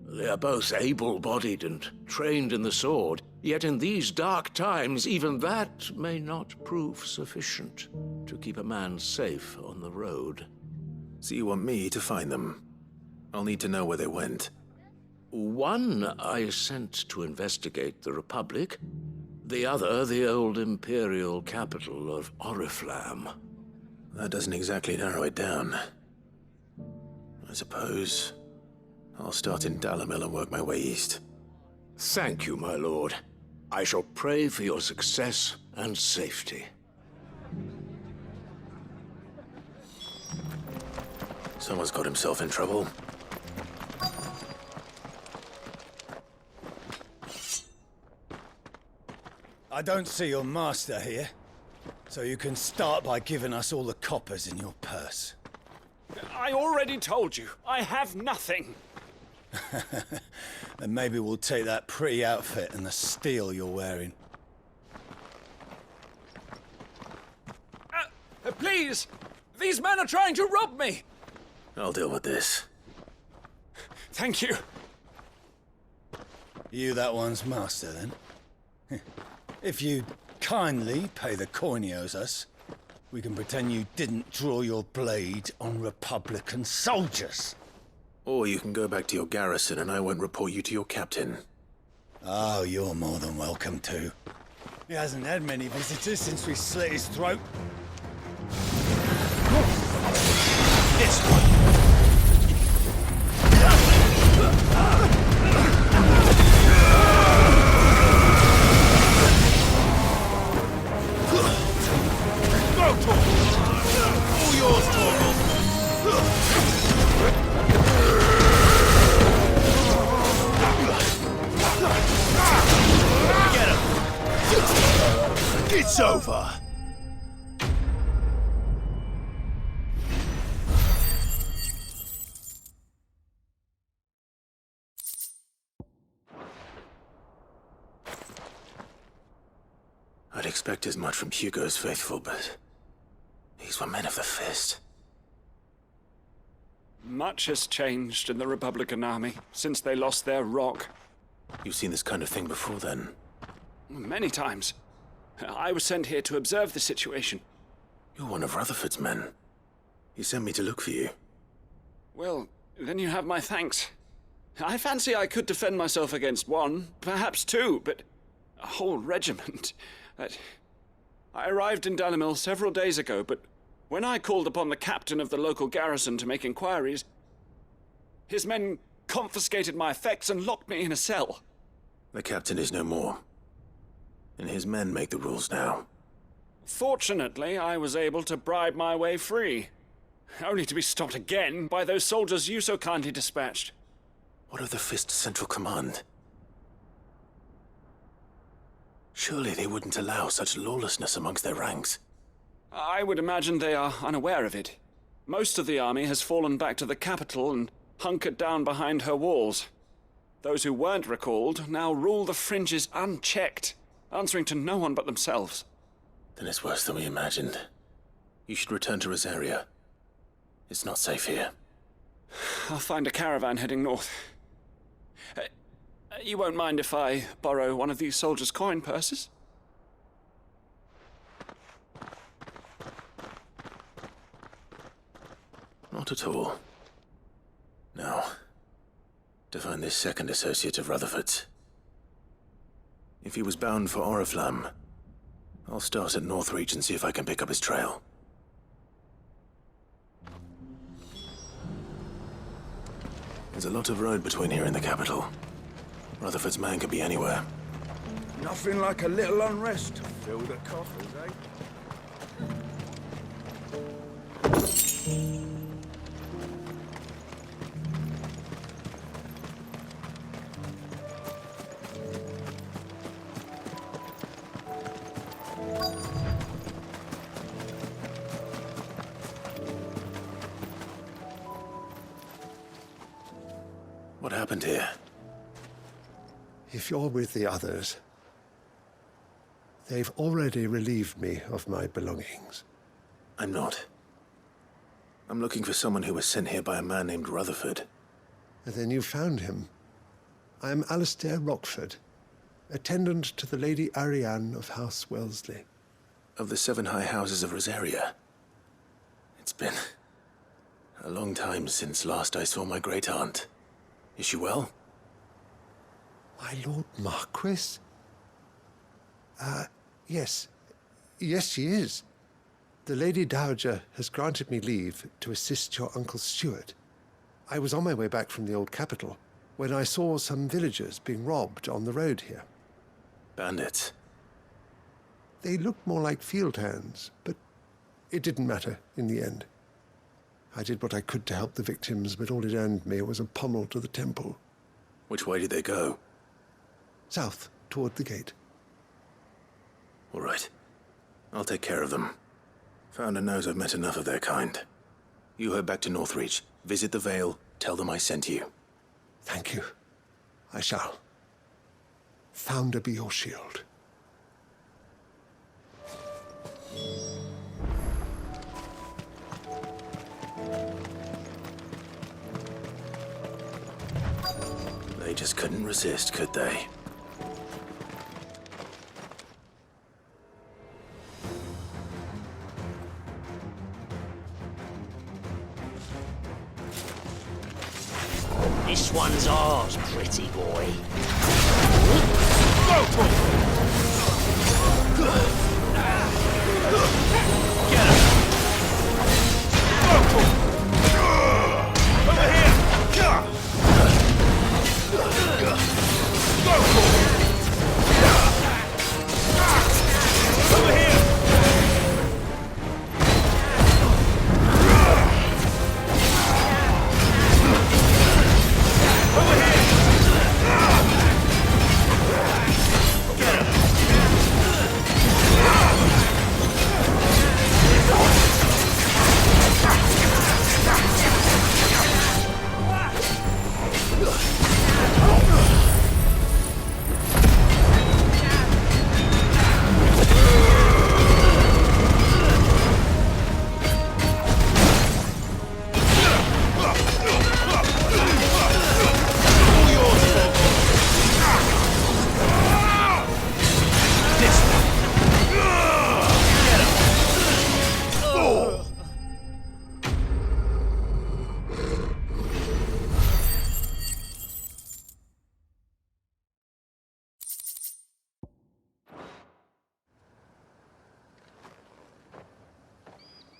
R: They are both able-bodied and trained in the sword, yet in these dark times, even that may not prove sufficient to keep a man safe on the road.
E: So you want me to find them? I'll need to know where they went.
B: One I sent to investigate the Republic, the other the old Imperial capital of Oriflamme.
E: That doesn't exactly narrow it down. I suppose I'll start in Dalamil and work my way east.
B: Thank you, my lord. I shall pray for your success and safety.
E: Someone's got himself in trouble.
L: I don't see your master here, so you can start by giving us all the coppers in your purse.
G: I already told you, I have nothing.
L: Then maybe we'll take that pretty outfit and the steel you're wearing.
I: Please! These men are trying to rob me!
E: I'll deal with this.
G: Thank you.
L: You that one's master, then? If you kindly pay the coin he owes us, we can pretend you didn't draw your blade on Republican soldiers.
E: Or you can go back to your garrison and I won't report you to your captain.
L: Oh, you're more than welcome to. He hasn't had many visitors since we slit his throat. This one!
E: All yours, Torgal! Get him! It's over! I'd expect as much from Hugo's faithful, but these were men of the fist.
G: Much has changed in the Republican army since they lost their rock.
E: You've seen this kind of thing before, then?
G: Many times. I was sent here to observe the situation.
E: You're one of Rutherford's men. He sent me to look for you.
G: Well, then you have my thanks. I fancy I could defend myself against one, perhaps two, but a whole regiment. I arrived in Dalamil several days ago, but when I called upon the captain of the local garrison to make inquiries, his men confiscated my effects and locked me in a cell.
E: The captain is no more, and his men make the rules now.
G: Fortunately, I was able to bribe my way free, only to be stopped again by those soldiers you so kindly dispatched.
E: What of the Fist's Central Command? Surely they wouldn't allow such lawlessness amongst their ranks.
G: I would imagine they are unaware of it. Most of the army has fallen back to the capital and hunkered down behind her walls. Those who weren't recalled now rule the fringes unchecked, answering to no one but themselves.
E: Then it's worse than we imagined. You should return to Rosaria. It's not safe here.
G: I'll find a caravan heading north. You won't mind if I borrow one of these soldiers' coin purses?
E: Not at all. Now, to find this second associate of Rutherford's. If he was bound for Oriflamme, I'll start at Northreach and see if I can pick up his trail. There's a lot of road between here and the capital. Rutherford's man could be anywhere.
L: Nothing like a little unrest to fill the coffers, eh?
E: What happened here?
V: If you're with the others, they've already relieved me of my belongings.
E: I'm not. I'm looking for someone who was sent here by a man named Rutherford.
V: And then you found him. I am Alistair Rockford, attendant to the Lady Ariane of House Wellesley.
E: Of the 7 high houses of Rosaria. It's been a long time since last I saw my great-aunt. Is she well?
V: My Lord Marquis? Yes. Yes, she is. The Lady Dowager has granted me leave to assist your Uncle Stuart. I was on my way back from the old capital when I saw some villagers being robbed on the road here.
E: Bandits?
V: They looked more like field hands, but it didn't matter in the end. I did what I could to help the victims, but all it earned me was a pommel to the temple.
E: Which way did they go?
V: South, toward the gate.
E: All right. I'll take care of them. Founder knows I've met enough of their kind. You head back to Northreach, visit the Vale, tell them I sent you.
V: Thank you. I shall. Founder be your shield.
E: They just couldn't resist, could they?
J: This one's ours, pretty boy. Get him! Over here! Over here!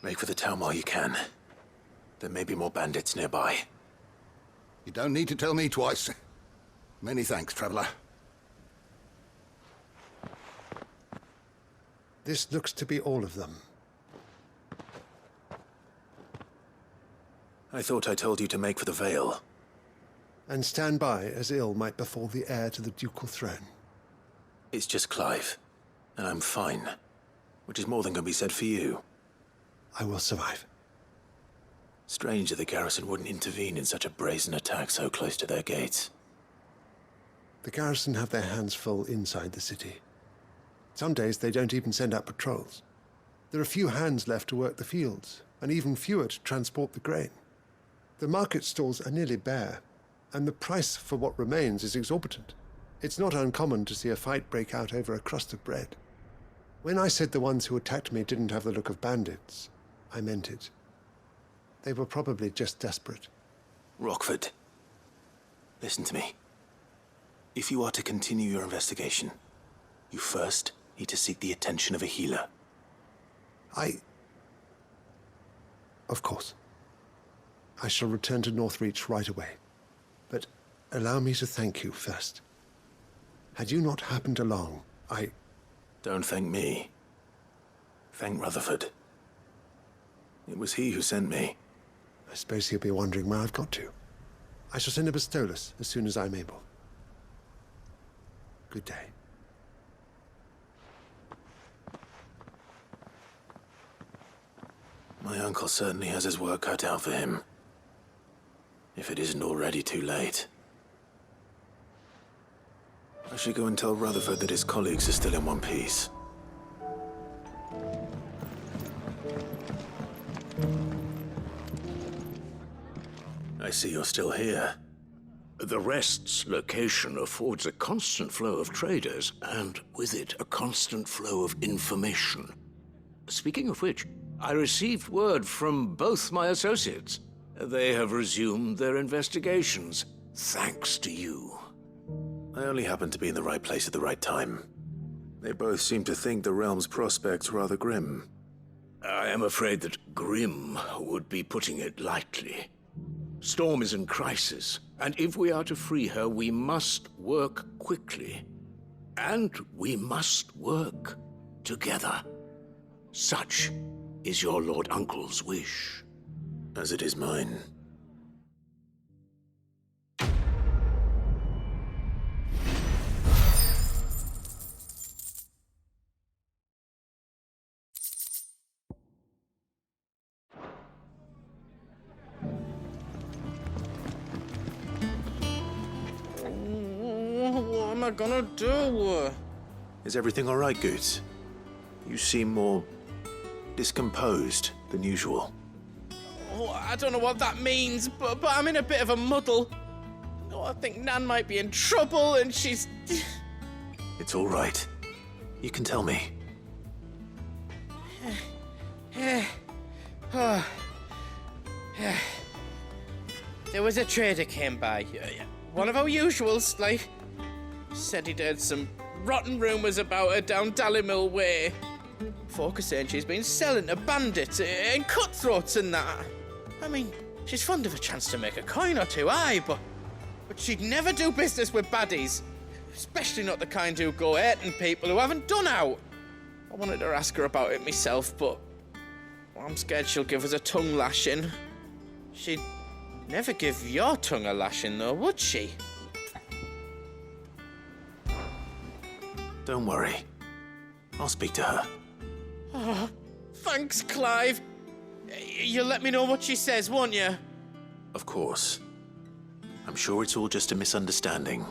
E: Make for the town while you can. There may be more bandits nearby.
P: You don't need to tell me twice. Many thanks, traveler.
V: This looks to be all of them.
E: I thought I told you to make for the Vale.
V: And stand by as ill might befall the heir to the ducal throne.
E: It's just Clive, and I'm fine. Which is more than can be said for you.
V: I will survive.
E: Strange that the garrison wouldn't intervene in such a brazen attack so close to their gates.
V: The garrison have their hands full inside the city. Some days they don't even send out patrols. There are few hands left to work the fields, and even fewer to transport the grain. The market stalls are nearly bare, and the price for what remains is exorbitant. It's not uncommon to see a fight break out over a crust of bread. When I said the ones who attacked me didn't have the look of bandits, I meant it. They were probably just desperate.
E: Rockford, listen to me. If you are to continue your investigation, you first need to seek the attention of a healer.
V: Of course. I shall return to Northreach right away. But allow me to thank you first. Had you not happened along,
E: Don't thank me. Thank Rutherford. It was he who sent me.
V: I suppose he'll be wondering where I've got to. I shall send a Bistolus as soon as I'm able. Good day.
E: My uncle certainly has his work cut out for him. If it isn't already too late. I should go and tell Rutherford that his colleagues are still in one piece. I see you're still here.
B: The Rest's location affords a constant flow of traders, and with it, a constant flow of information. Speaking of which, I received word from both my associates. They have resumed their investigations, thanks to you.
E: I only happened to be in the right place at the right time. They both seem to think the realm's prospects rather grim.
B: I am afraid that grim would be putting it lightly. Storm is in crisis, and if we are to free her, we must work quickly. And we must work together. Such is your Lord Uncle's wish.
E: As it is mine.
N: What am I gonna do?
E: Is everything all right, Goots? You seem more discomposed than usual.
A: Oh, I don't know what that means, but I'm in a bit of a muddle. Oh, I think Nan might be in trouble and she's...
E: It's all right. You can tell me.
A: There was a trader came by. One of our usuals, like... Said he'd heard some rotten rumours about her down Dallimil Way. Folk are saying she's been selling to bandits and cutthroats and that. I mean, she's fond of a chance to make a coin or two, aye, but she'd never do business with baddies. Especially not the kind who go hurting people who haven't done out. I wanted to ask her about it myself, but I'm scared she'll give us a tongue lashing. She'd never give your tongue a lashing, though, would she?
E: Don't worry. I'll speak to her.
A: Oh, thanks, Clive. You'll let me know what she says, won't you?
E: Of course. I'm sure it's all just a misunderstanding.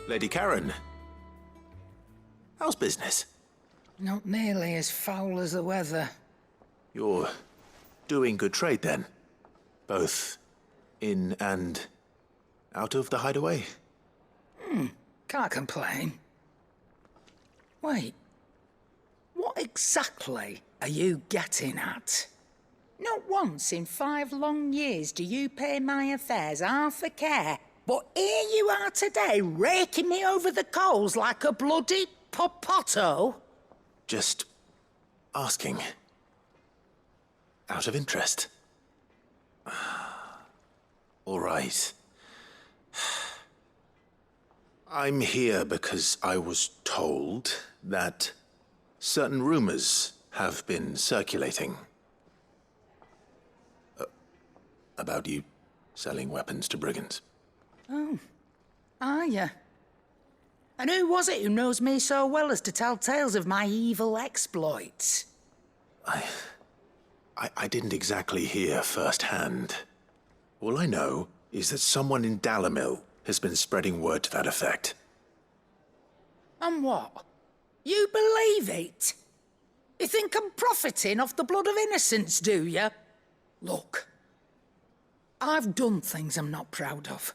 E: Lady Karen, how's business?
J: Not nearly as foul as the weather.
E: You're doing good trade, then? Both in and out of the hideaway?
J: Can't complain. Wait, what exactly are you getting at? Not once in 5 long years do you pay my affairs half a care, but here you are today, raking me over the coals like a bloody popoto?
E: Just asking. Out of interest. All right. I'm here because I was told that certain rumors have been circulating. About you selling weapons to brigands.
J: Oh, are you? And who was it who knows me so well as to tell tales of my evil exploits?
E: I didn't exactly hear firsthand. All I know is that someone in Dallimil has been spreading word to that effect.
J: And what? You believe it? You think I'm profiting off the blood of innocents, do you? Look, I've done things I'm not proud of.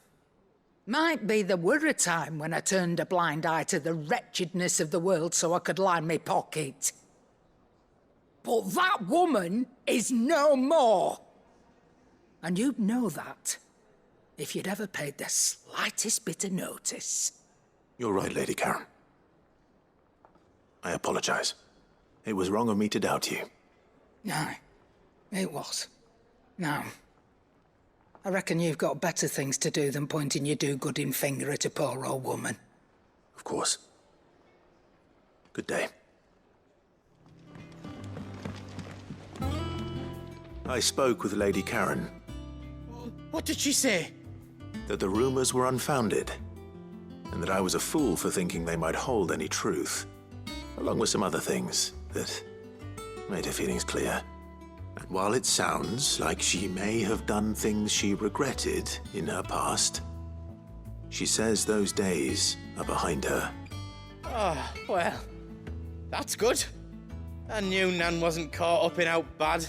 J: Might be there were a time when I turned a blind eye to the wretchedness of the world so I could line my pocket. But that woman is no more. And you'd know that if you'd ever paid the slightest bit of notice.
E: You're right, Lady Karen. I apologize. It was wrong of me to doubt you.
J: No, it was. No. I reckon you've got better things to do than pointing your do-gooding finger at a poor old woman.
E: Of course. Good day. I spoke with Lady Karen.
A: What did she say?
E: That the rumors were unfounded, and that I was a fool for thinking they might hold any truth, along with some other things that made her feelings clear. And while it sounds like she may have done things she regretted in her past, she says those days are behind her.
A: Oh, well, that's good. I knew Nan wasn't caught up in out bad.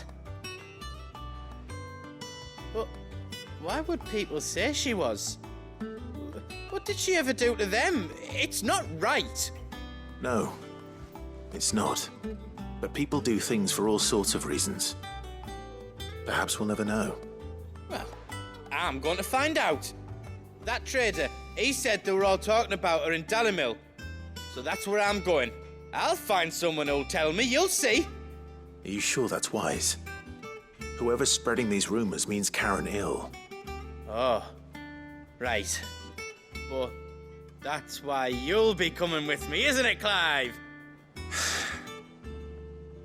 A: But why would people say she was? What did she ever do to them? It's not right.
E: No, it's not. But people do things for all sorts of reasons. Perhaps we'll never know.
A: Well, I'm going to find out. That trader, he said they were all talking about her in Dalimil. So that's where I'm going. I'll find someone who'll tell me, you'll see.
E: Are you sure that's wise? Whoever's spreading these rumors means Karen ill.
A: Oh, right. But that's why you'll be coming with me, isn't it, Clive?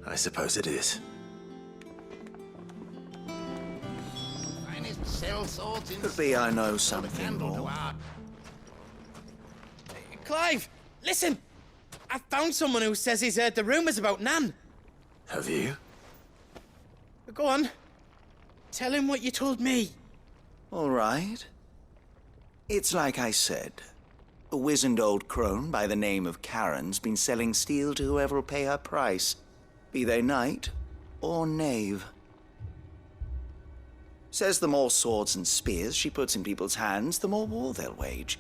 E: I suppose it is.
J: Could be I know something more.
A: Clive, listen! I found someone who says he's heard the rumors about Nan.
E: Have you?
A: Go on. Tell him what you told me.
J: All right. It's like I said. A wizened old crone by the name of Karen's been selling steel to whoever will pay her price, be they knight or knave. Says the more swords and spears she puts in people's hands, the more war they'll wage.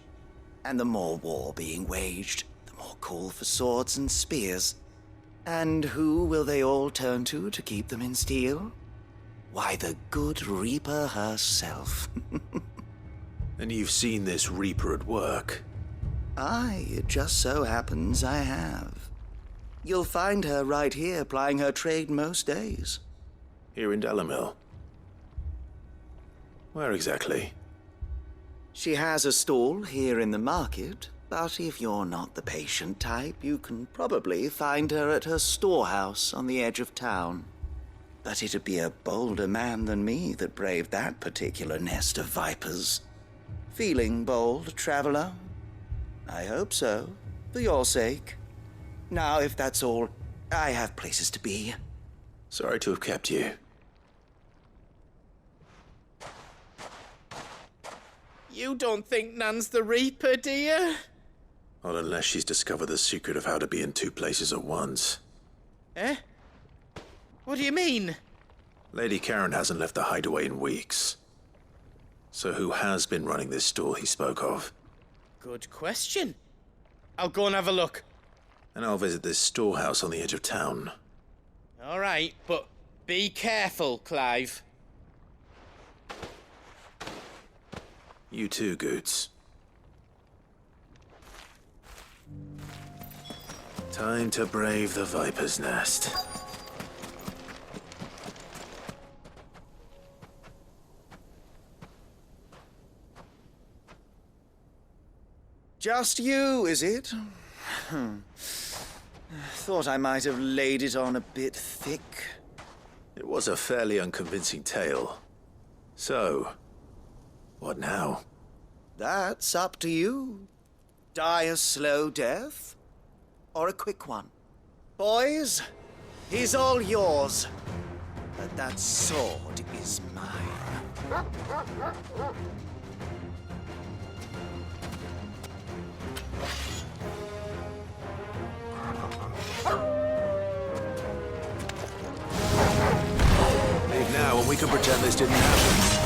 J: And the more war being waged, the more call for swords and spears. And who will they all turn to keep them in steel? Why, the good Reaper herself.
E: And you've seen this Reaper at work?
J: Aye, it just so happens I have. You'll find her right here plying her trade most days.
E: Here in Dalimil? Where exactly?
J: She has a stall here in the market, but if you're not the patient type, you can probably find her at her storehouse on the edge of town. But it'd be a bolder man than me that braved that particular nest of vipers. Feeling bold, traveler? I hope so, for your sake. Now, if that's all, I have places to be.
E: Sorry to have kept you.
A: You don't think Nan's the Reaper, do you?
E: Not unless she's discovered the secret of how to be in two places at once.
A: Eh? What do you mean?
E: Lady Karen hasn't left the hideaway in weeks. So who has been running this stall he spoke of?
A: Good question. I'll go and have a look.
E: And I'll visit this storehouse on the edge of town.
A: All right, but be careful, Clive.
E: You too, Goots. Time to brave the Viper's Nest.
J: Just you, is it? Thought I might have laid it on a bit thick.
E: It was a fairly unconvincing tale. So, what now?
J: That's up to you. Die a slow death, or a quick one. Boys, he's all yours. But that sword is mine.
E: Leave now and we can pretend this didn't happen.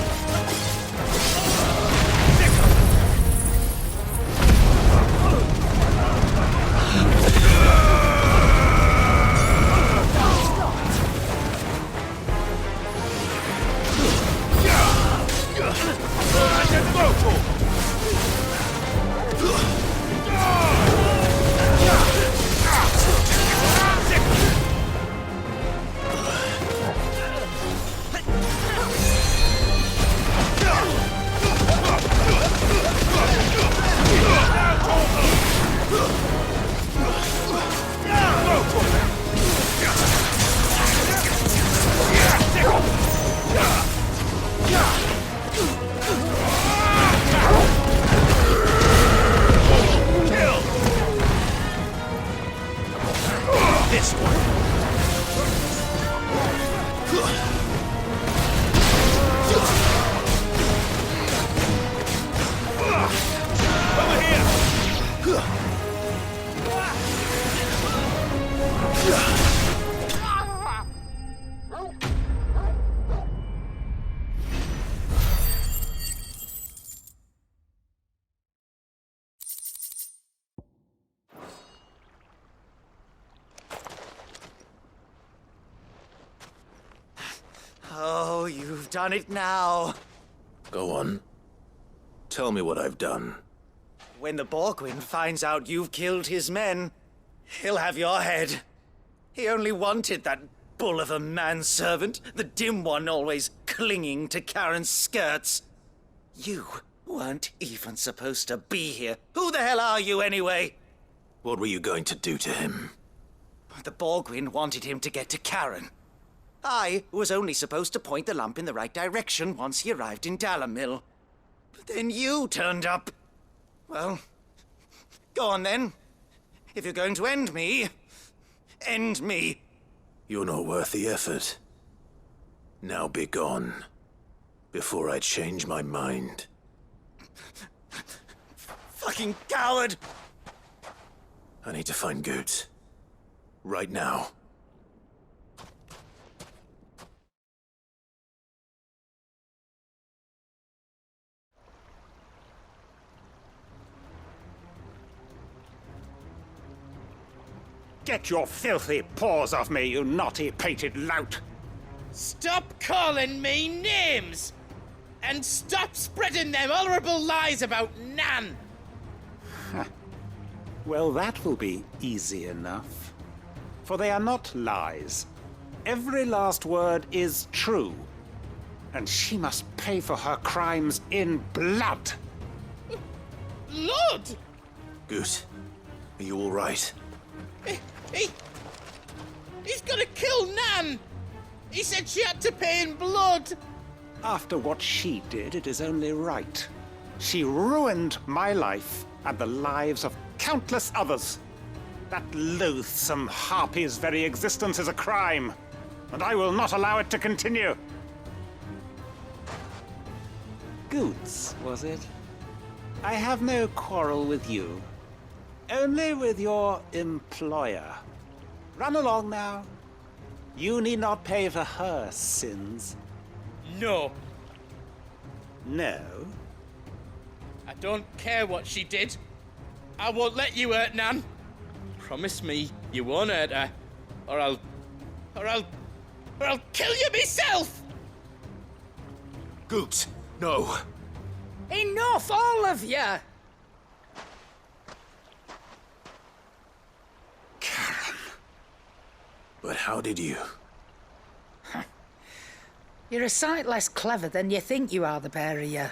J: You've done it now.
E: Go on. Tell me what I've done.
J: When the Borgwyn finds out you've killed his men, he'll have your head. He only wanted that bull of a manservant, the dim one always clinging to Karen's skirts. You weren't even supposed to be here. Who the hell are you, anyway?
E: What were you going to do to him?
J: The Borgwyn wanted him to get to Karen. I was only supposed to point the lamp in the right direction once he arrived in Dalamil. But then you turned up. Well, go on then. If you're going to end me, end me.
E: You're not worth the effort. Now be gone, before I change my mind.
J: Fucking coward!
E: I need to find Goots. Right now.
C: Get your filthy paws off me, you naughty-pated lout!
A: Stop calling me names! And stop spreading them horrible lies about Nan!
C: Well, that will be easy enough. For they are not lies. Every last word is true. And she must pay for her crimes in blood.
A: Blood?
E: Goot, are you all right?
A: He's gonna kill Nan! He said she had to pay in blood!
C: After what she did, it is only right. She ruined my life and the lives of countless others. That loathsome harpy's very existence is a crime, and I will not allow it to continue. Goots, was it? I have no quarrel with you. Only with your employer. Run along now. You need not pay for her sins.
A: No.
C: No?
A: I don't care what she did. I won't let you hurt Nan. Promise me you won't hurt her, or I'll kill you myself!
E: Goots, no.
J: Enough, all of you!
E: But how did you?
J: You're a sight less clever than you think you are, the pair of you.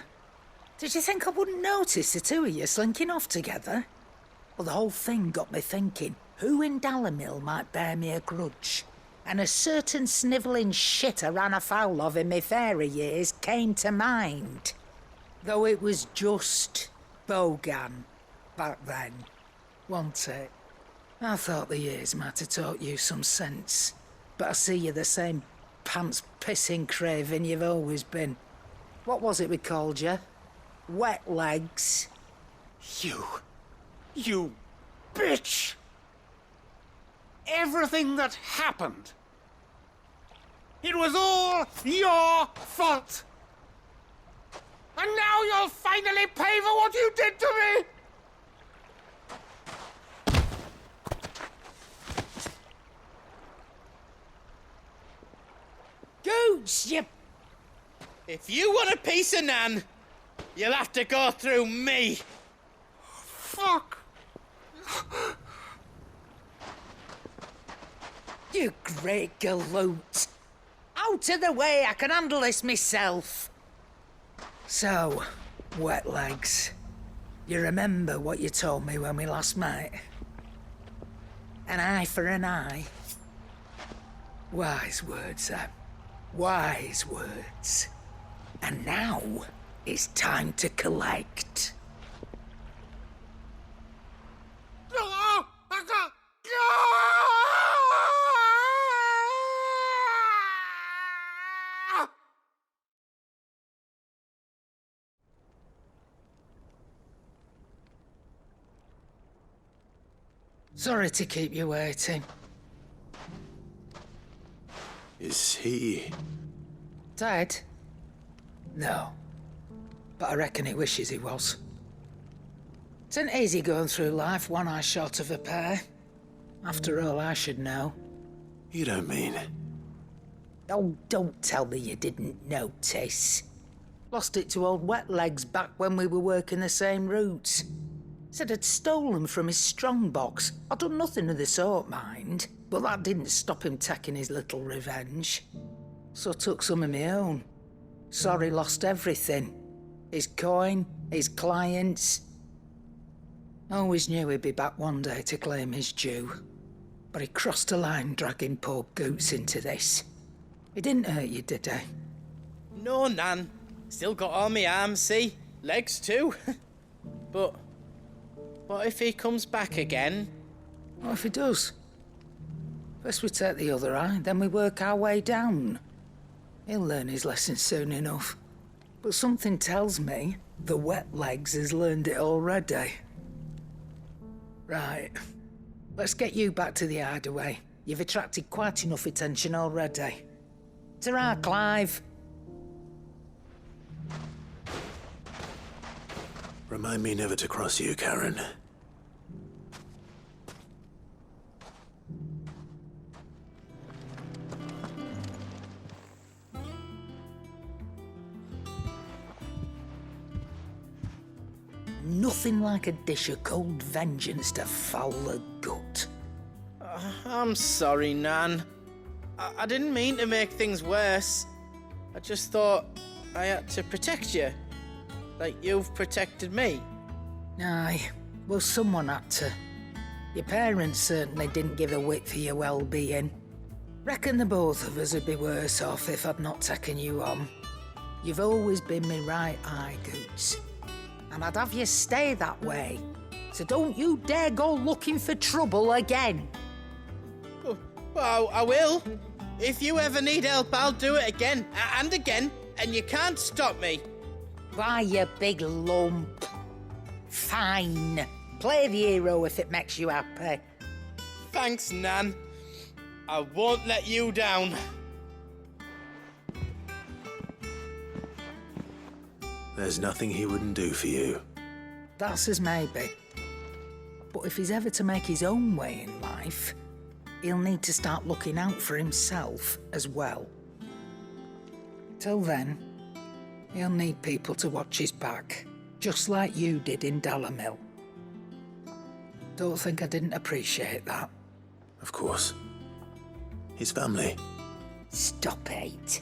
J: Did you think I wouldn't notice the two of you slinking off together? Well, the whole thing got me thinking, who in Dalamil might bear me a grudge? And a certain snivelling shit I ran afoul of in my fairy years came to mind. Though it was just Bogan back then, wasn't it? I thought the years might have taught you some sense, but I see you're the same pants-pissing craven you've always been. What was it we called you? Wet legs?
C: You bitch! Everything that happened, it was all your fault! And now you'll finally pay for what you did to me!
A: Goots, you... If you want a piece of Nan, you'll have to go through me.
C: Fuck!
J: You great galoot! Out of the way, I can handle this myself. So, wet legs, you remember what you told me when we last met? An eye for an eye. Wise words, Sam. Wise words. And now, it's time to collect. Sorry to keep you waiting.
E: Is he...
J: Dead? No. But I reckon he wishes he was. It ain't easy going through life one eye short of a pair. After all, I should know.
E: You don't mean...
H: Oh, don't tell me you didn't notice. Lost it to old Wet Legs back when we were working the same routes. Said I'd stolen from his strongbox. I'd done nothing of the sort, mind, but that didn't stop him taking his little revenge. So I took some of my own. Sorry, lost everything. His coin, his clients. Always knew he'd be back one day to claim his due. But he crossed a line dragging poor Goots into this. He didn't hurt you, did he?
A: No, Nan. Still got all my arms, see? Legs too. But what if he comes back again?
H: What if he does? First we take the other eye, then we work our way down. He'll learn his lesson soon enough. But something tells me the Wet Legs has learned it already. Right. Let's get you back to the hideaway. You've attracted quite enough attention already. Ta-ra, Clive.
E: Remind me never to cross you, Karen.
H: Nothing like a dish of cold vengeance to foul the gut.
A: I'm sorry, Nan. I didn't mean to make things worse. I just thought I had to protect you. Like you've protected me.
H: Aye, well, someone had to. Your parents certainly didn't give a whit for your well-being. Reckon the both of us would be worse off if I'd not taken you on. You've always been my right eye, Goots. And I'd have you stay that way. So don't you dare go looking for trouble again.
A: Well, I will. If you ever need help, I'll do it again and again, and you can't stop me.
H: Why, you big lump. Fine. Play the hero if it makes you happy.
A: Thanks, Nan. I won't let you down.
E: There's nothing he wouldn't do for you.
H: That's as maybe. But if he's ever to make his own way in life, he'll need to start looking out for himself as well. Till then, he'll need people to watch his back, just like you did in Dalamil. Don't think I didn't appreciate that.
E: Of course. His family.
H: Stop it.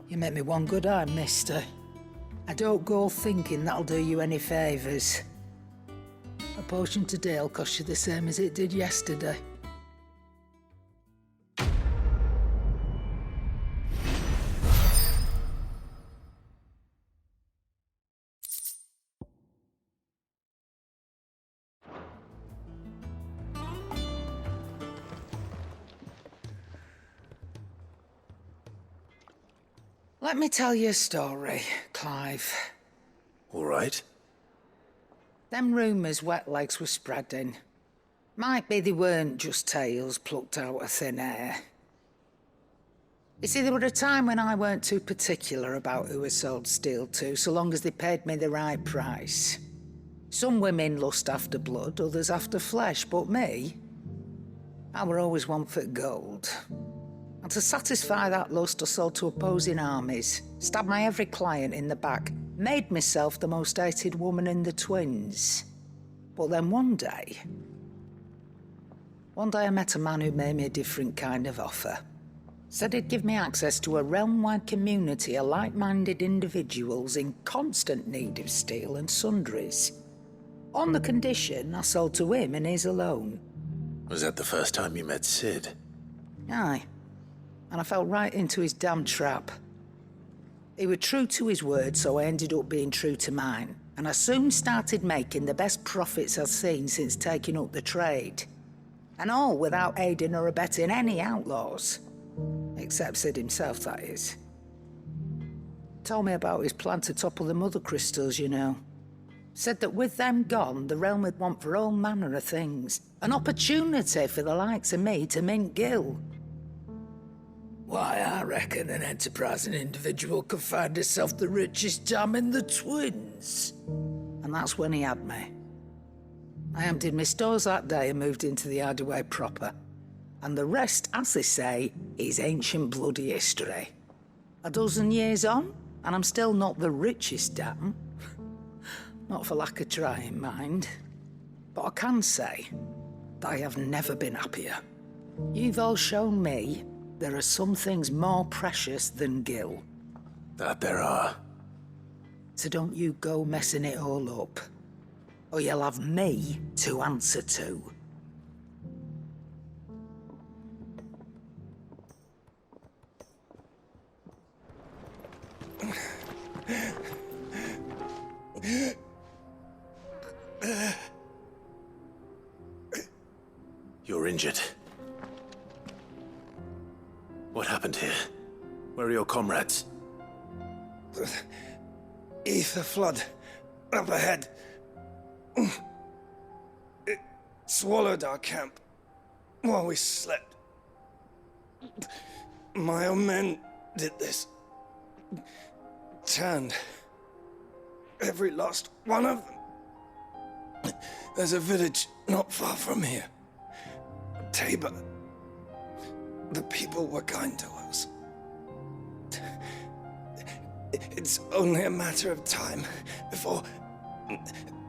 H: You make me one good eye, mister. I don't go thinking that'll do you any favours. A potion today'll cost you the same as it did yesterday. Let me tell you a story, Clive.
E: All right.
H: Them rumours Wet Legs were spreading. Might be they weren't just tales plucked out of thin air. You see, there were a time when I weren't too particular about who I sold steel to, so long as they paid me the right price. Some women lust after blood, others after flesh, but me, I were always one for gold. And to satisfy that lust, I sold to opposing armies, stabbed my every client in the back, made myself the most hated woman in the twins. But then one day I met a man who made me a different kind of offer. Said he'd give me access to a realm-wide community of like-minded individuals in constant need of steel and sundries. On the condition I sold to him and his alone.
E: Was that the first time you met Sid?
H: Aye. And I fell right into his damn trap. He was true to his word, so I ended up being true to mine. And I soon started making the best profits I've seen since taking up the trade. And all without aiding or abetting any outlaws. Except Sid himself, that is. Told me about his plan to topple the mother crystals, you know. Said that with them gone, the realm would want for all manner of things. An opportunity for the likes of me to mint gil. Why, I reckon an enterprising individual could find himself the richest dam in the twins. And that's when he had me. I emptied my stores that day and moved into the hideaway proper. And the rest, as they say, is ancient bloody history. A dozen years on, and I'm still not the richest dam. Not for lack of trying, mind. But I can say that I have never been happier. You've all shown me there are some things more precious than gil.
E: That there are.
H: So don't you go messing it all up, or you'll have me to answer to.
E: You're injured. What happened here? Where are your comrades?
F: Ether flood up ahead. It swallowed our camp while we slept. My own men did this. Turned every last one of them. There's a village not far from here. Tabor. The people were kind to us. It's only a matter of time before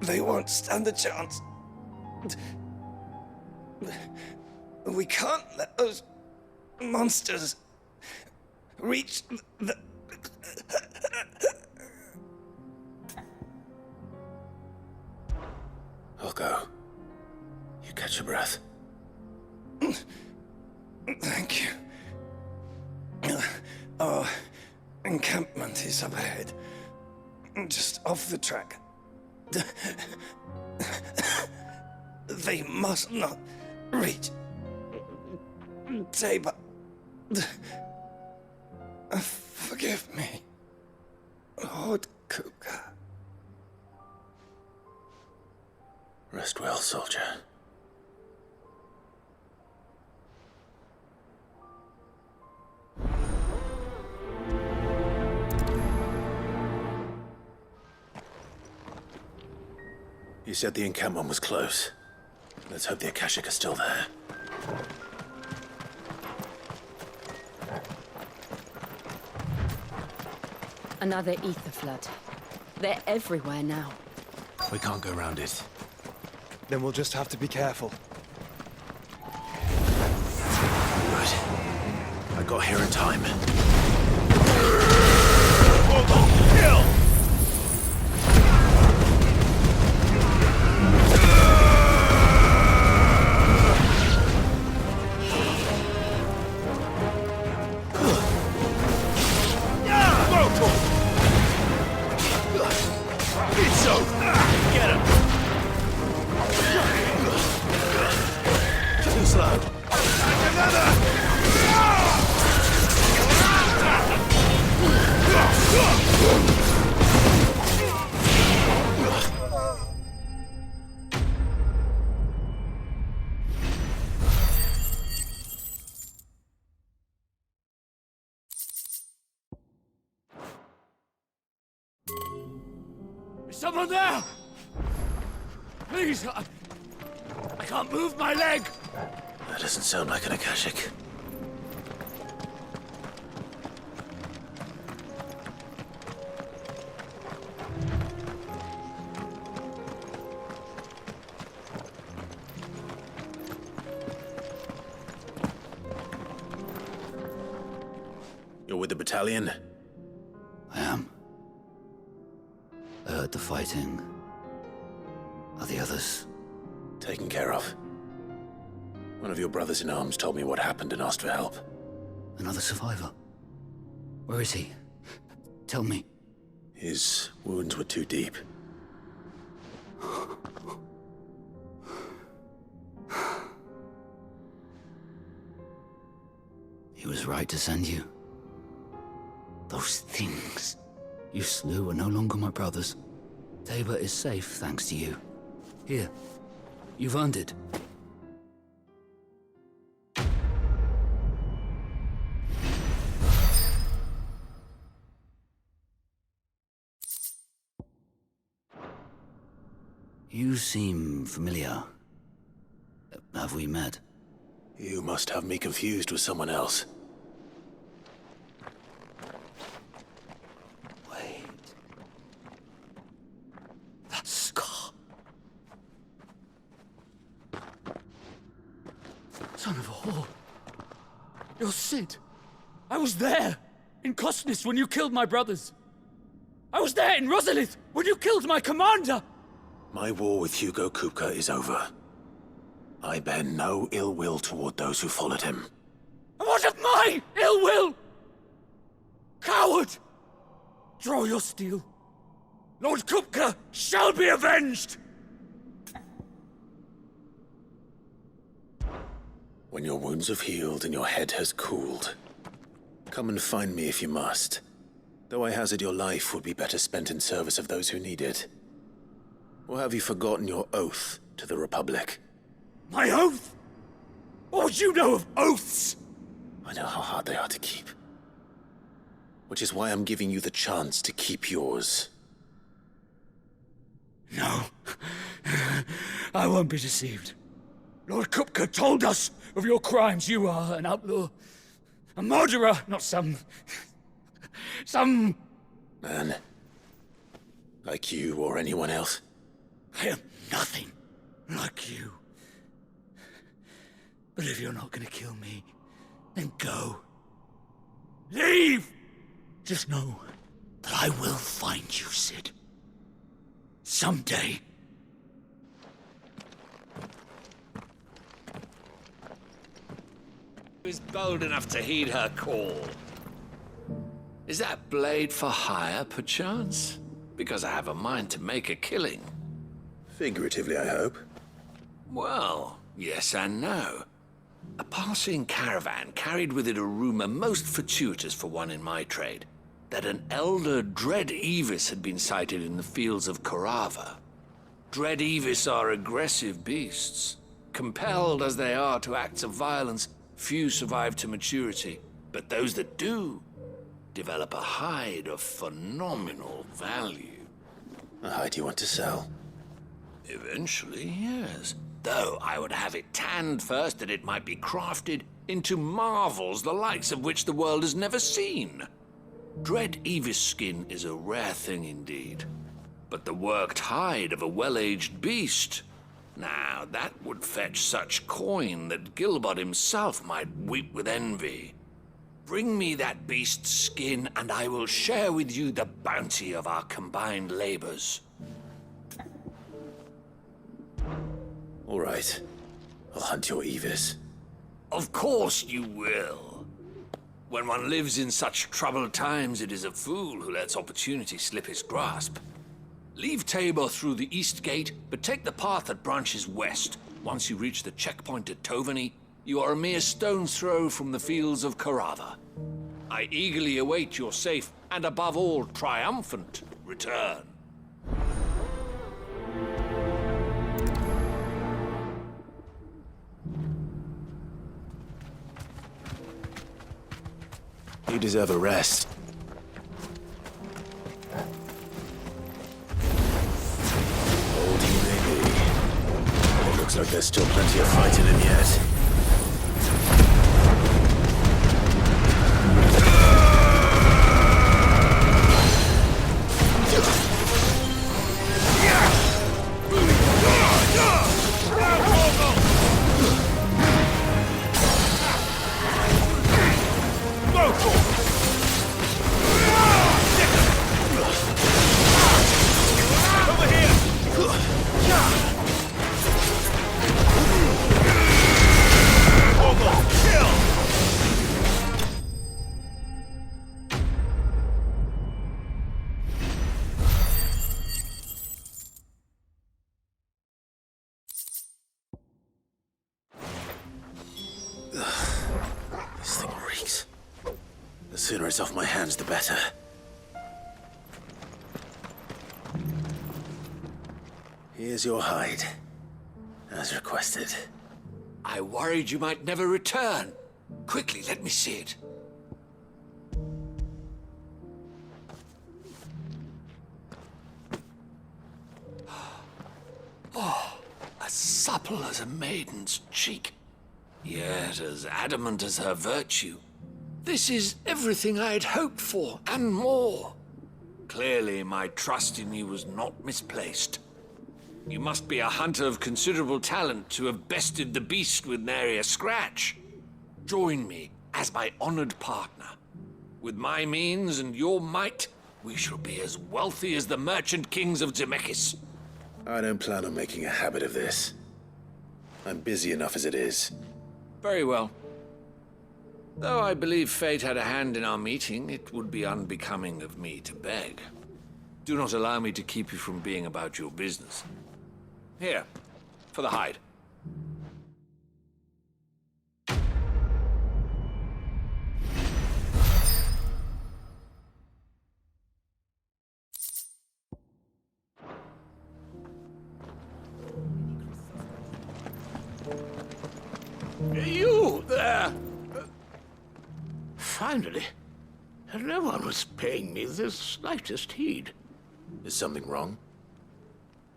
F: they won't stand a chance. We can't let those monsters reach the...
E: I'll go. You catch your breath.
F: Thank you. Our encampment is up ahead. Just off the track. They must not reach Tabor. Forgive me, Lord Kuka.
E: Rest well, soldier. You said the encampment was close. Let's hope the Akashic are still there.
M: Another ether flood. They're everywhere now.
E: We can't go around it.
F: Then we'll just have to be careful.
E: Right. I got here in time.
F: Kill!
R: Is someone there? Please, I can't move my leg.
E: That doesn't sound like an Akashic. You're with the battalion?
D: I am. I heard the fighting. Are the others?
E: Taken care of. One of your brothers in arms told me what happened and asked for help.
D: Another survivor? Where is he? Tell me.
E: His wounds were too deep.
D: He was right to send you. Those things you slew are no longer my brothers. Tabor is safe thanks to you. Here, you've earned it. You seem familiar. Have we met?
E: You must have me confused with someone else.
R: Wait. That scar. Son of a whore. You're Sid. I was there in Cosnis when you killed my brothers. I was there in Rosalith when you killed my commander.
E: My war with Hugo Kupka is over. I bear no ill will toward those who followed him.
R: And what of my ill will? Coward! Draw your steel. Lord Kupka shall be avenged!
E: When your wounds have healed and your head has cooled, come and find me if you must. Though I hazard your life would be better spent in service of those who need it. Or have you forgotten your oath to the Republic?
R: My oath? What would you know of oaths?
E: I know how hard they are to keep. Which is why I'm giving you the chance to keep yours.
R: No. I won't be deceived. Lord Kupka told us of your crimes. You are an outlaw. A murderer, not some
E: man. Like you or anyone else.
R: I am nothing like you. But if you're not gonna kill me, then go. Leave! Just know that I will find you, Sid. Someday.
B: Who's bold enough to heed her call? Is that blade for hire, perchance? Because I have a mind to make a killing.
E: Figuratively, I hope.
B: Well, yes and no. A passing caravan carried with it a rumor most fortuitous for one in my trade, that an elder Dread Evis had been sighted in the fields of Korava. Dread Evis are aggressive beasts. Compelled as they are to acts of violence, few survive to maturity, but those that do develop a hide of phenomenal value.
E: A hide you want to sell?
B: Eventually, yes. Though I would have it tanned first that it might be crafted into marvels the likes of which the world has never seen. Dread Evis skin is a rare thing indeed. But the worked hide of a well-aged beast, now that would fetch such coin that Gilbert himself might weep with envy. Bring me that beast's skin, and I will share with you the bounty of our combined labors.
E: All right. I'll hunt your Evis.
B: Of course you will. When one lives in such troubled times, it is a fool who lets opportunity slip his grasp. Leave Tabor through the east gate, but take the path that branches west. Once you reach the checkpoint at Tovany, you are a mere stone's throw from the fields of Korava. I eagerly await your safe, and above all, triumphant return.
E: You deserve a rest. Old he may be. It looks like there's still plenty of fight in him yet. This thing reeks. The sooner it's off my hands, the better. Here's your hide, as requested.
B: I worried you might never return. Quickly, let me see it. Oh, as supple as a maiden's cheek. yet as adamant as her virtue. This is everything I had hoped for, and more. Clearly, my trust in you was not misplaced. You must be a hunter of considerable talent to have bested the beast with nary a scratch. Join me as my honored partner. With my means and your might, we shall be as wealthy as the merchant kings of Zemekis.
E: I don't plan on making a habit of this. I'm busy enough as it is.
B: Very well. Though I believe fate had a hand in our meeting, it would be unbecoming of me to beg. Do not allow me to keep you from being about your business. Here, for the hide. You there! Finally, no one was paying me the slightest heed.
E: Is something wrong?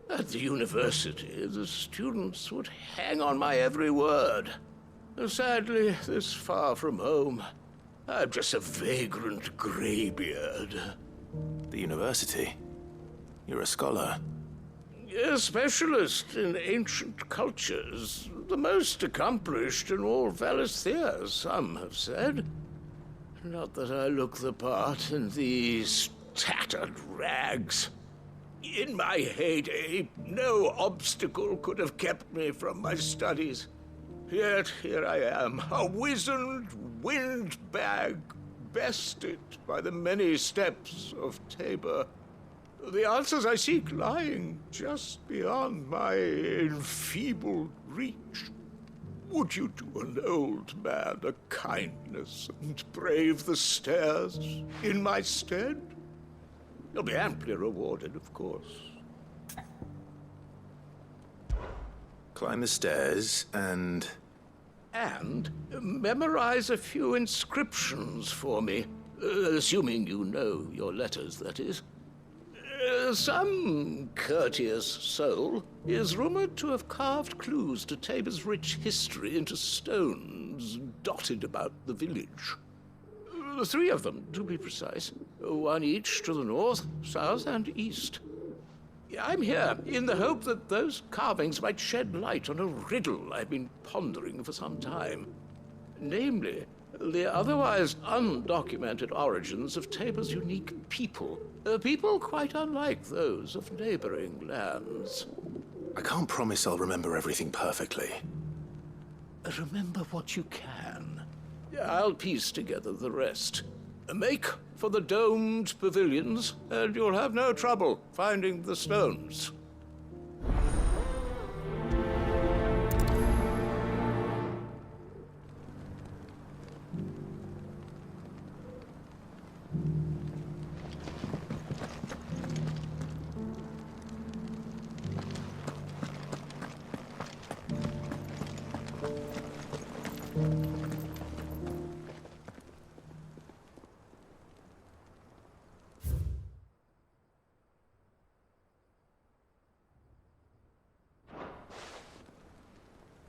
B: At the university, the students would hang on my every word. Sadly, this far from home, I'm just a vagrant greybeard.
E: The university? You're a scholar.
B: A specialist in ancient cultures. The most accomplished in all Valisthea, some have said. Not that I look the part in these tattered rags. In my heyday, no obstacle could have kept me from my studies. Yet here I am, a wizened windbag, bested by the many steps of Tabor. The answers I seek lying just beyond my enfeebled reach. Would you do an old man a kindness and brave the stairs in my stead? You'll be amply rewarded, of course.
E: Climb the stairs and
B: memorize a few inscriptions for me, assuming you know your letters, that is. Some courteous soul is rumored to have carved clues to Tabor's rich history into stones dotted about the village. 3 of them, to be precise. 1 each to the north, south, and east. I'm here in the hope that those carvings might shed light on a riddle I've been pondering for some time. Namely, the otherwise undocumented origins of Tabor's unique people. People quite unlike those of neighboring lands.
E: I can't promise I'll remember everything perfectly.
B: Remember what you can. I'll piece together the rest. Make for the domed pavilions, and you'll have no trouble finding the stones.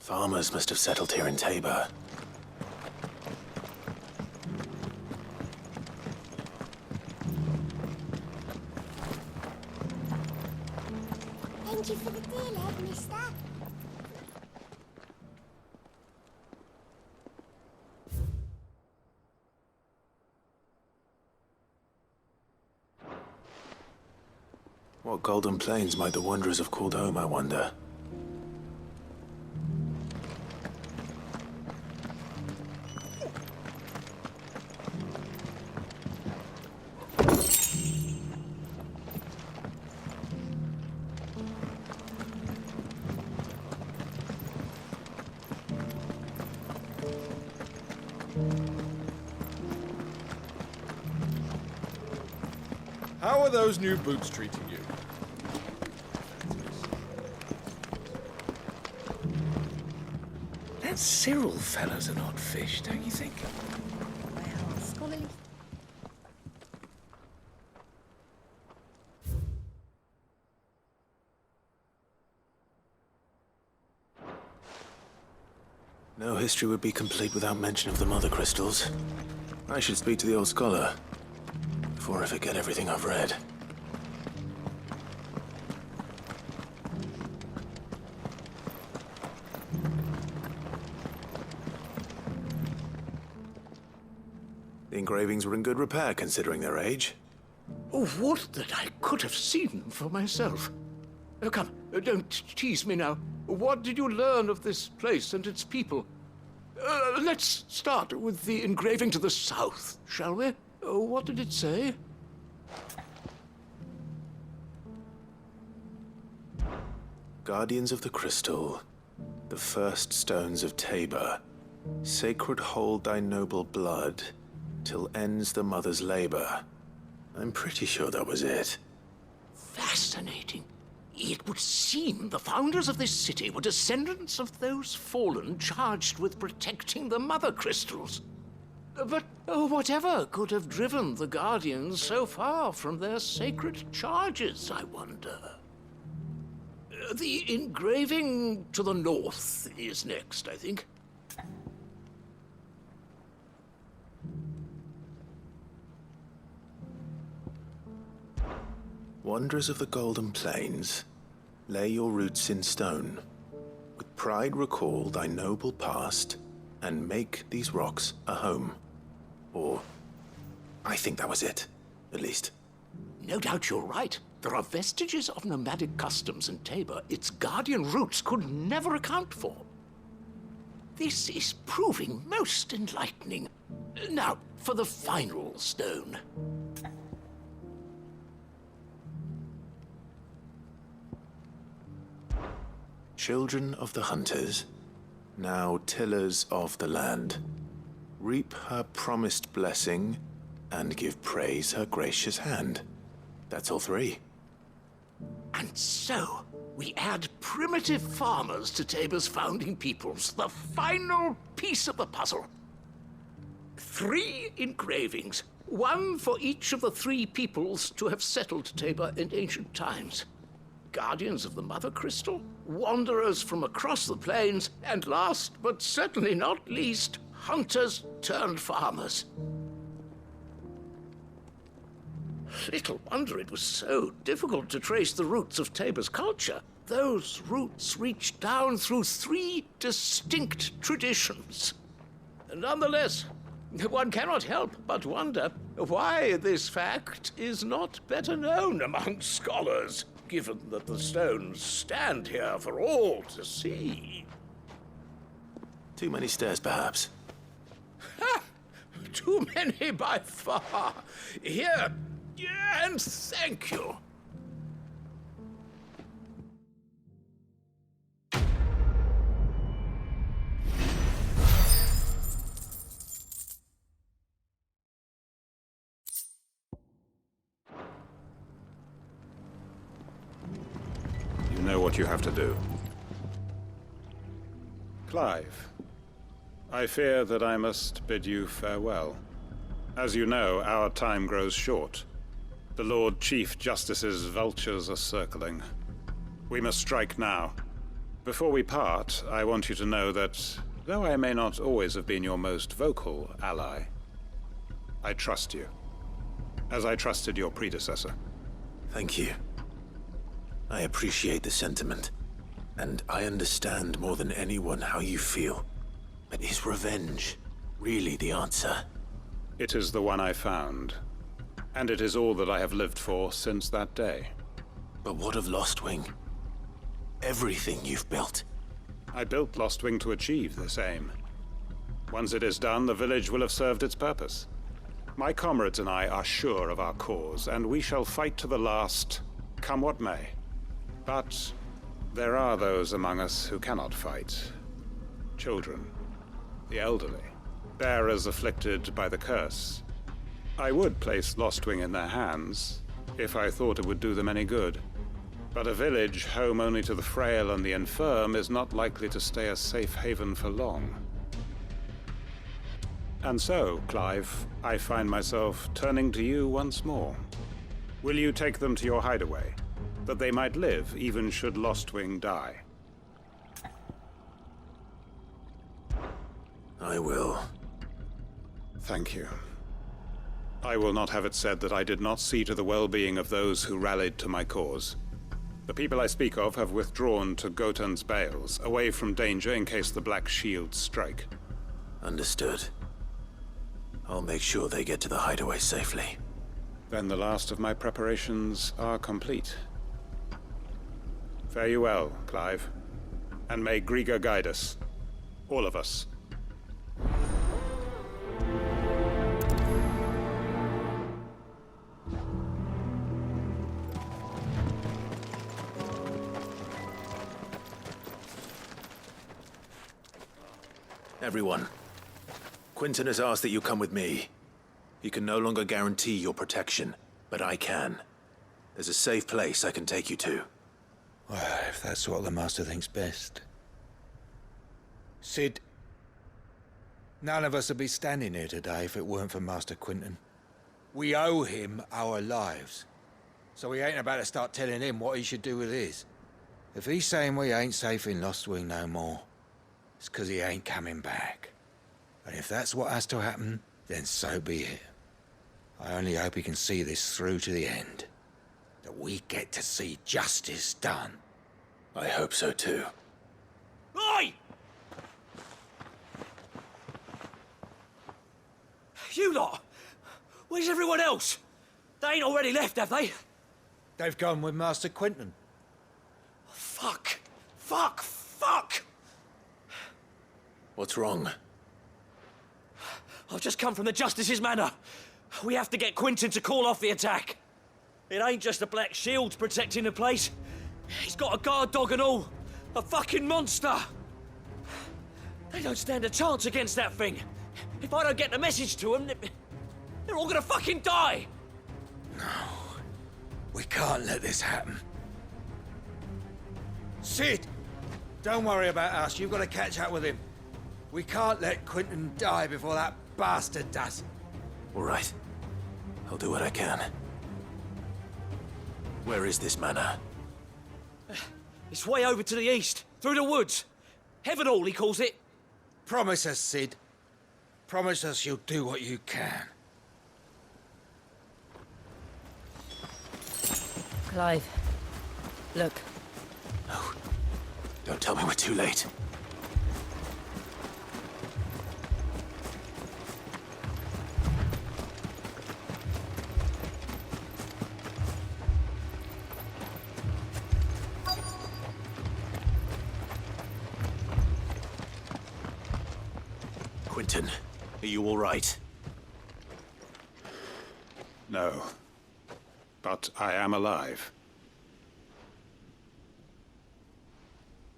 E: Farmers must have settled here in Tabor.
K: Thank you for the deal, mister.
E: What golden plains might the wanderers have called home, I wonder?
Q: How are those new boots treating you?
B: That Cyril fellow's an odd fish, don't you think?
O: Well, scholarly.
E: No history would be complete without mention of the mother crystals. I should speak to the old scholar before I forget everything I've read. The engravings were in good repair considering their age.
B: Oh, would that I could have seen them for myself. Come, don't tease me now. What did you learn of this place and its people? Let's start with the engraving to the south, shall we? What did it say?
E: Guardians of the Crystal, the first stones of Tabor, sacred hold thy noble blood, till ends the mother's labor. I'm pretty sure that was it.
B: Fascinating. It would seem the founders of this city were descendants of those fallen charged with protecting the mother crystals. But whatever could have driven the Guardians so far from their sacred charges, I wonder? The engraving to the north is next, I think.
E: Wanderers of the Golden Plains, lay your roots in stone. With pride recall thy noble past, and make these rocks a home. Or, I think that was it, at least.
B: No doubt you're right. There are vestiges of nomadic customs in Tabor its guardian roots could never account for. This is proving most enlightening. Now, for the final stone.
E: Children of the hunters, now tillers of the land, reap her promised blessing and give praise her gracious hand. That's all three.
B: And so, we add primitive farmers to Tabor's founding peoples, the final piece of the puzzle. 3 engravings, one for each of the 3 peoples to have settled Tabor in ancient times. Guardians of the Mother Crystal, wanderers from across the plains, and last, but certainly not least, hunters turned farmers. Little wonder it was so difficult to trace the roots of Tabor's culture. Those roots reached down through 3 distinct traditions. Nonetheless, one cannot help but wonder why this fact is not better known among scholars, given that the stones stand here for all to see.
E: Too many stairs, perhaps.
B: Ha! Too many by far. Here, and thank you.
S: You know what you have to do. Clive, I fear that I must bid you farewell. As you know, our time grows short. The Lord Chief Justice's vultures are circling. We must strike now. Before we part, I want you to know that, though I may not always have been your most vocal ally, I trust you, as I trusted your predecessor.
E: Thank you. I appreciate the sentiment, and I understand more than anyone how you feel. But is revenge really the answer?
S: It is the one I found, and it is all that I have lived for since that day.
E: But what of Lostwing? Everything you've built.
S: I built Lostwing to achieve this aim. Once it is done, the village will have served its purpose. My comrades and I are sure of our cause, and we shall fight to the last, come what may. But there are those among us who cannot fight. Children, the elderly, bearers afflicted by the curse. I would place Lostwing in their hands, if I thought it would do them any good. But a village home only to the frail and the infirm is not likely to stay a safe haven for long. And so, Clive, I find myself turning to you once more. Will you take them to your hideaway, that they might live even should Lostwing die?
E: I will.
S: Thank you. I will not have it said that I did not see to the well-being of those who rallied to my cause. The people I speak of have withdrawn to Gotan's Bales, away from danger in case the Black Shields strike.
E: Understood. I'll make sure they get to the hideaway safely.
S: Then the last of my preparations are complete. Fare you well, Clive. And may Griga guide us. All of us.
E: Everyone, Quinton has asked that you come with me. He can no longer guarantee your protection, but I can. There's a safe place I can take you to.
L: Well, if that's what the Master thinks best. Sid, none of us would be standing here today if it weren't for Master Quinton. We owe him our lives. So we ain't about to start telling him what he should do with his. If he's saying we ain't safe in Lostwing no more, it's 'cause he ain't coming back. And if that's what has to happen, then so be it. I only hope he can see this through to the end. That we get to see justice done.
E: I hope so too.
G: Oi! You lot! Where's everyone else? They ain't already left, have they?
L: They've gone with Master Quinton.
G: Fuck! Fuck! Fuck!
E: What's wrong?
G: I've just come from the Justice's Manor. We have to get Quinton to call off the attack. It ain't just the Black Shields protecting the place. He's got a guard dog and all. A fucking monster. They don't stand a chance against that thing. If I don't get the message to them, they're all gonna fucking die.
L: No. We can't let this happen. Sid! Don't worry about us. You've got to catch up with him. We can't let Quinton die before that bastard does.
E: All right. I'll do what I can. Where is this manor?
G: It's way over to the east, through the woods. Heaven Hall, he calls it.
L: Promise us, Sid. Promise us you'll do what you can.
M: Clive, look.
E: No. Don't tell me we're too late. Quinton, are you all right?
S: No. But I am alive.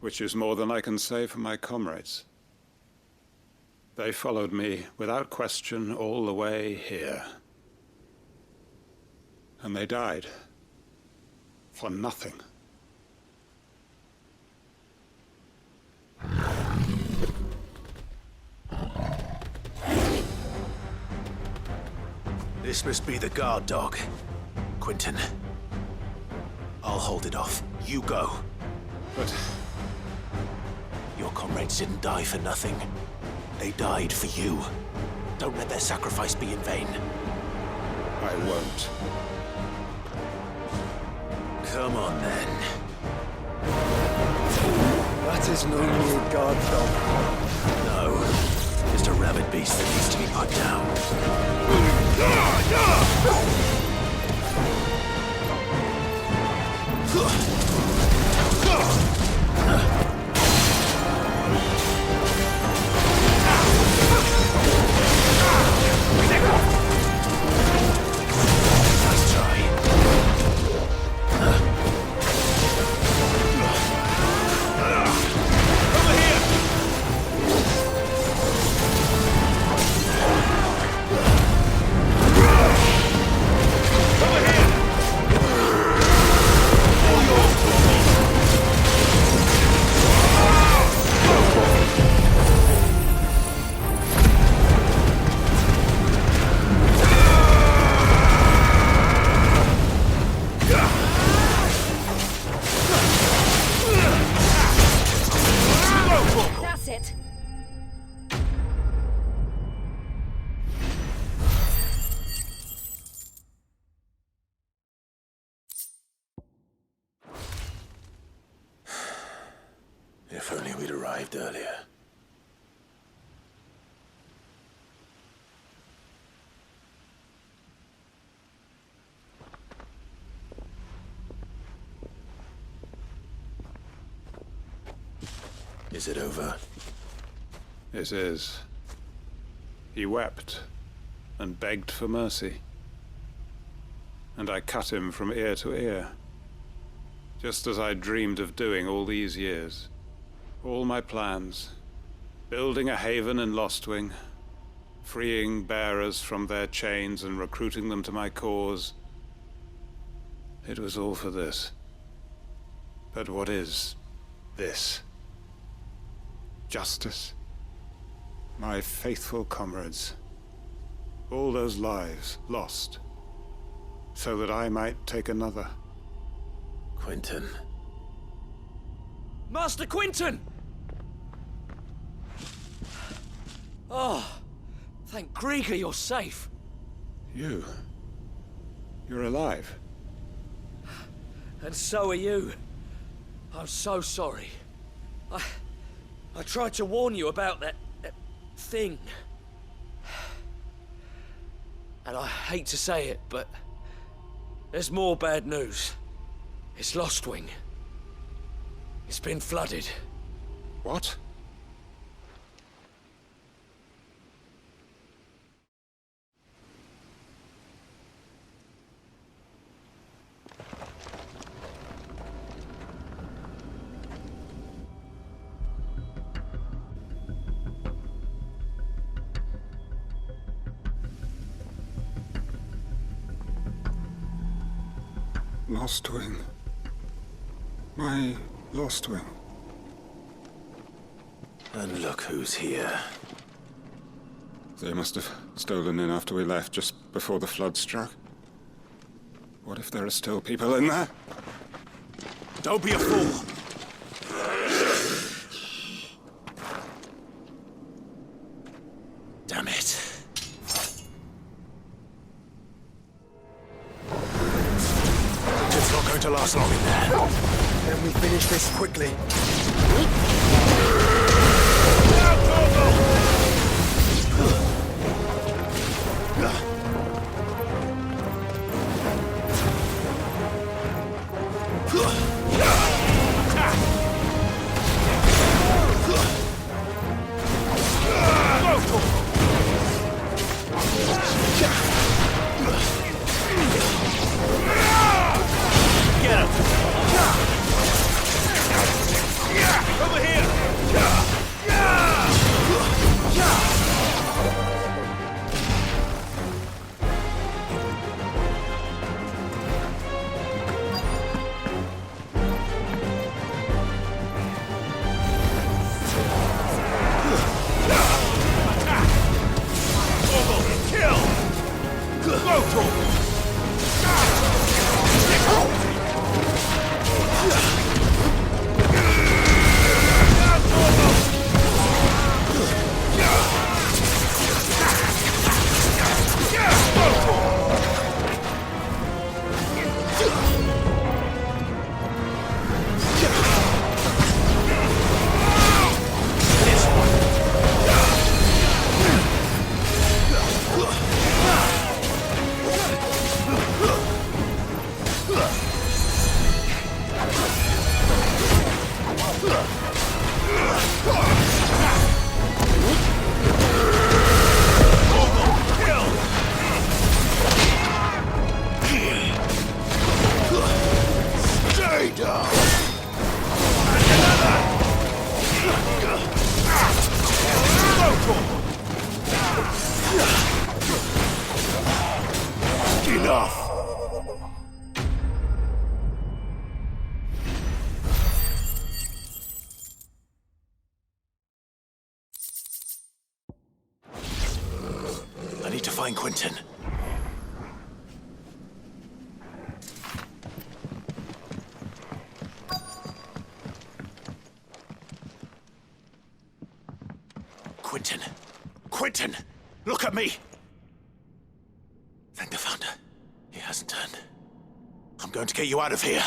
S: Which is more than I can say for my comrades. They followed me without question all the way here. And they died. For nothing.
E: This must be the guard dog. Quinton. I'll hold it off. You go.
S: But...
E: your comrades didn't die for nothing. They died for you. Don't let their sacrifice be in vain.
S: I won't.
E: Come on, then.
L: That isn't only a guard dog.
E: No. Just a rabid beast that needs to be put down. Nice try. Over here! Over here! we'd arrived earlier. Is it over?
S: It is. He wept and begged for mercy. And I cut him from ear to ear. Just as I dreamed of doing all these years. All my plans. Building a haven in Lostwing. Freeing bearers from their chains and recruiting them to my cause. It was all for this. But what is this? Justice? My faithful comrades. All those lives lost. So that I might take another.
E: Quentin.
G: Master Quentin! Oh, thank Grieger you're safe.
S: You? You're alive?
G: And so are you. I'm so sorry. I tried to warn you about that thing. And I hate to say it, but there's more bad news. It's Lostwing. It's been flooded.
S: What? Lostwing. My Lostwing.
E: And look who's here.
S: They must have stolen in after we left, just before the flood struck. What if there are still people in there?
E: Don't be a fool! Damn it. It's not going to last long in there.
F: Can we finish this quickly?
E: I need to find Quentin. Quentin! Quentin! Look at me! Thank the Founder. He hasn't turned. I'm going to get you out of here.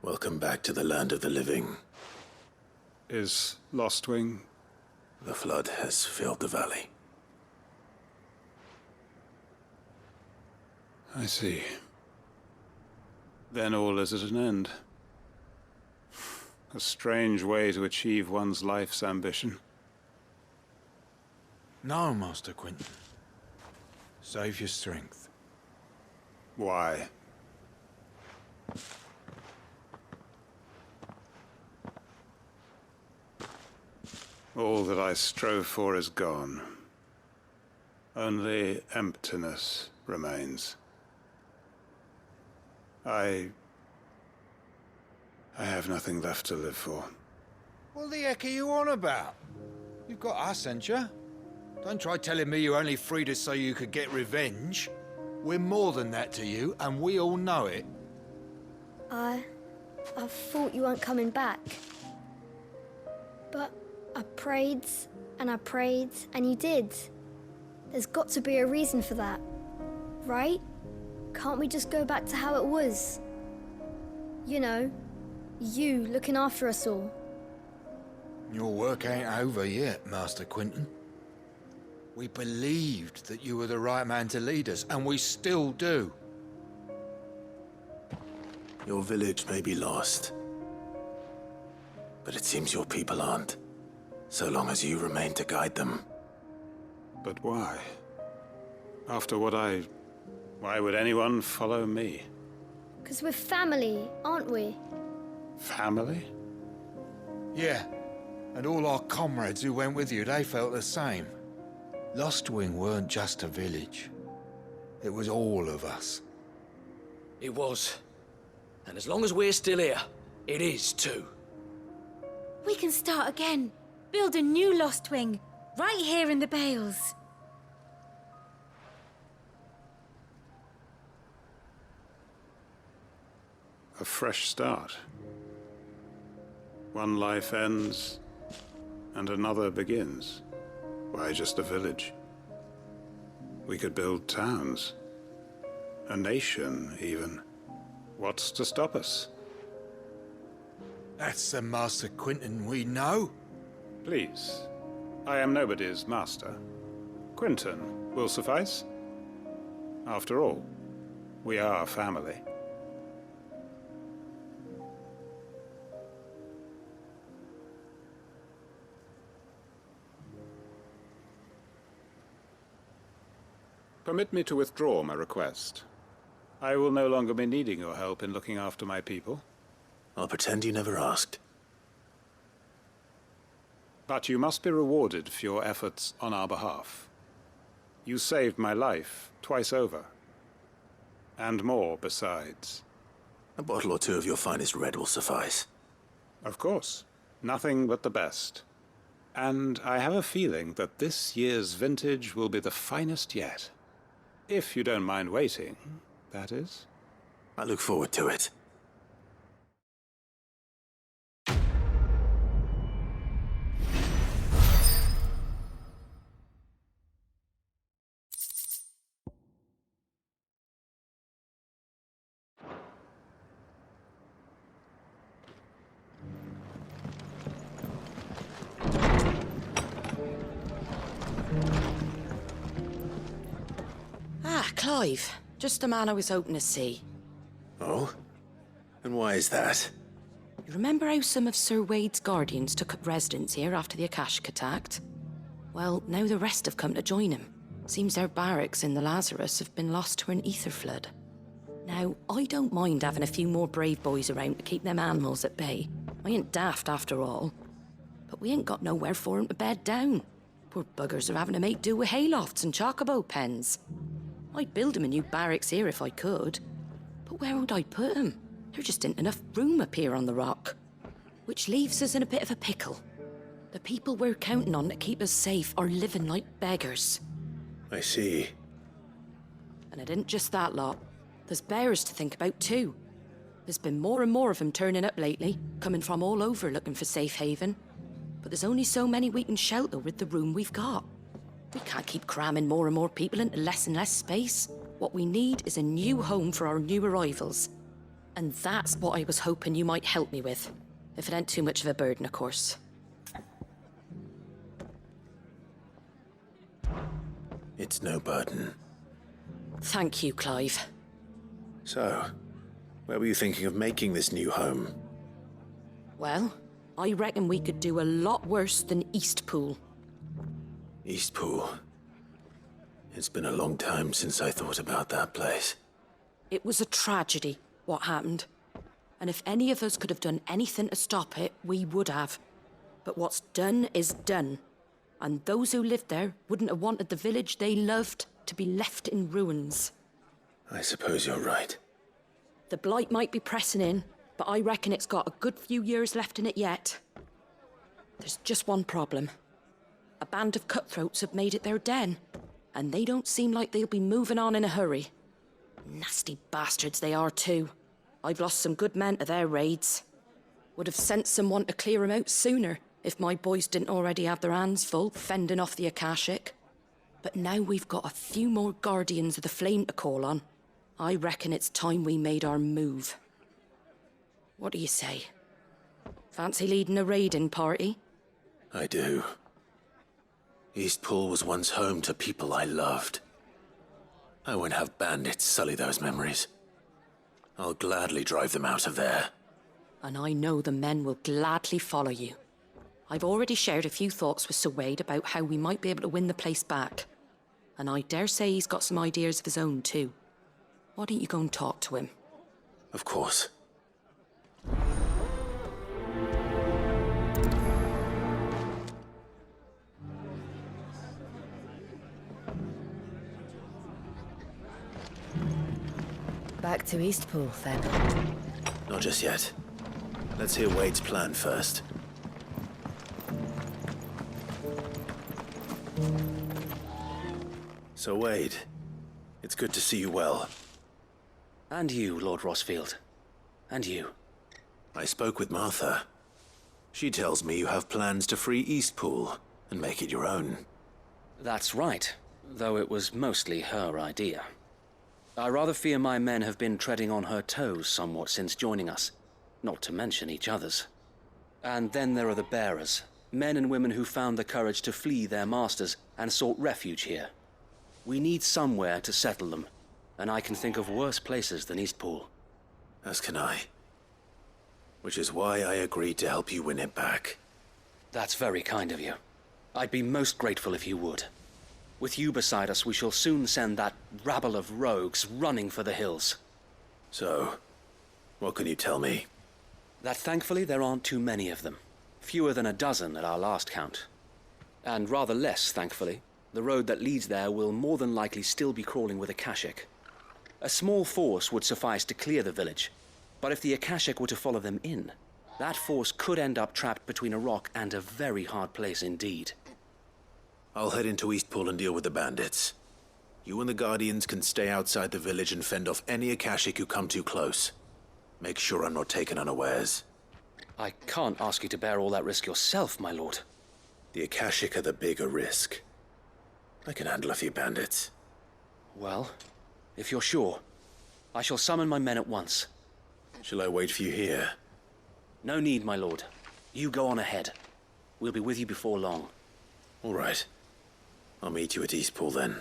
E: Welcome back to the land of the living.
S: Is Lostwing?
E: The flood has filled the valley.
S: I see. Then all is at an end. A strange way to achieve one's life's ambition.
L: No, Master Quentin. Save your strength.
S: Why? All that I strove for is gone. Only emptiness remains. I have nothing left to live for.
L: What the heck are you on about? You've got us, ain't you? Don't try telling me you only freed us so you could get revenge. We're more than that to you, and we all know it.
K: I thought you weren't coming back. But I prayed, and you did. There's got to be a reason for that, right? Can't we just go back to how it was? You know, you looking after us all.
L: Your work ain't over yet, Master Quentin. We believed that you were the right man to lead us, and we still do.
E: Your village may be lost, but it seems your people aren't, so long as you remain to guide them.
S: But why? After what why would anyone follow me?
K: 'Cause we're family, aren't we?
S: Family?
L: Yeah, and all our comrades who went with you, they felt the same. Lostwing weren't just a village. It was all of us.
T: It was. And as long as we're still here, it is too.
U: We can start again. Build a new Lostwing, right here in the Bales.
S: A fresh start. One life ends, and another begins. Why just a village? We could build towns. A nation, even. What's to stop us?
L: That's the Master Quentin we know.
S: Please. I am nobody's master. Quentin will suffice. After all, we are family. Permit me to withdraw my request. I will no longer be needing your help in looking after my people.
E: I'll pretend you never asked.
S: But you must be rewarded for your efforts on our behalf. You saved my life twice over. And more besides.
E: A bottle or two of your finest red will suffice.
S: Of course. Nothing but the best. And I have a feeling that this year's vintage will be the finest yet. If you don't mind waiting, that is.
E: I look forward to it.
O: Clive, just the man I was hoping to see.
E: Oh? And why is that?
O: You remember how some of Sir Wade's guardians took up residence here after the Akashic attacked? Well, now the rest have come to join him. Seems their barracks in the Lazarus have been lost to an ether flood. Now, I don't mind having a few more brave boys around to keep them animals at bay. I ain't daft after all. But we ain't got nowhere for 'em to bed down. Poor buggers are having to make do with haylofts and chocobo pens. I'd build 'em a new barracks here if I could. But where would I put 'em? There just ain't enough room up here on the rock. Which leaves us in a bit of a pickle. The people we're counting on to keep us safe are living like beggars.
E: I see.
O: And it ain't just that lot. There's bears to think about too. There's been more and more of them turning up lately, coming from all over looking for safe haven. But there's only so many we can shelter with the room we've got. We can't keep cramming more and more people into less and less space. What we need is a new home for our new arrivals. And that's what I was hoping you might help me with. If it ain't too much of a burden, of course.
E: It's no burden.
O: Thank you, Clive.
E: So, where were you thinking of making this new home?
O: Well, I reckon we could do a lot worse than Eastpool.
E: Eastpool. It's been a long time since I thought about that place.
O: It was a tragedy, what happened. And if any of us could have done anything to stop it, we would have. But what's done is done. And those who lived there wouldn't have wanted the village they loved to be left in ruins.
E: I suppose you're right.
O: The blight might be pressing in, but I reckon it's got a good few years left in it yet. There's just one problem. A band of cutthroats have made it their den, and they don't seem like they'll be moving on in a hurry. Nasty bastards they are too. I've lost some good men to their raids. Would have sent someone to clear 'em out sooner if my boys didn't already have their hands full fending off the Akashic. But now we've got a few more Guardians of the Flame to call on. I reckon it's time we made our move. What do you say? Fancy leading a raiding party?
E: I do. Eastpool was once home to people I loved. I won't have bandits sully those memories. I'll gladly drive them out of there.
O: And I know the men will gladly follow you. I've already shared a few thoughts with Sir Wade about how we might be able to win the place back. And I dare say he's got some ideas of his own too. Why don't you go and talk to him?
E: Of course.
M: Back to Eastpool, then.
E: Not just yet. Let's hear Wade's plan first. So, Wade, it's good to see you well.
T: And you, Lord Rossfield. And you.
E: I spoke with Martha. She tells me you have plans to free Eastpool and make it your own.
T: That's right, though it was mostly her idea. I rather fear my men have been treading on her toes somewhat since joining us, not to mention each other's. And then there are the bearers, men and women who found the courage to flee their masters and sought refuge here. We need somewhere to settle them, and I can think of worse places than Eastpool.
E: As can I. Which is why I agreed to help you win it back.
T: That's very kind of you. I'd be most grateful if you would. With you beside us, we shall soon send that rabble of rogues running for the hills.
E: So, what can you tell me?
T: That thankfully there aren't too many of them. Fewer than a dozen at our last count. And rather less, thankfully. The road that leads there will more than likely still be crawling with Akashic. A small force would suffice to clear the village, but if the Akashic were to follow them in, that force could end up trapped between a rock and a very hard place indeed.
E: I'll head into Eastpool and deal with the bandits. You and the Guardians can stay outside the village and fend off any Akashic who come too close. Make sure I'm not taken unawares.
T: I can't ask you to bear all that risk yourself, my lord.
E: The Akashic are the bigger risk. I can handle a few bandits.
T: Well, if you're sure, I shall summon my men at once.
E: Shall I wait for you here?
T: No need, my lord. You go on ahead. We'll be with you before long.
E: All right. I'll meet you at Eastpool then.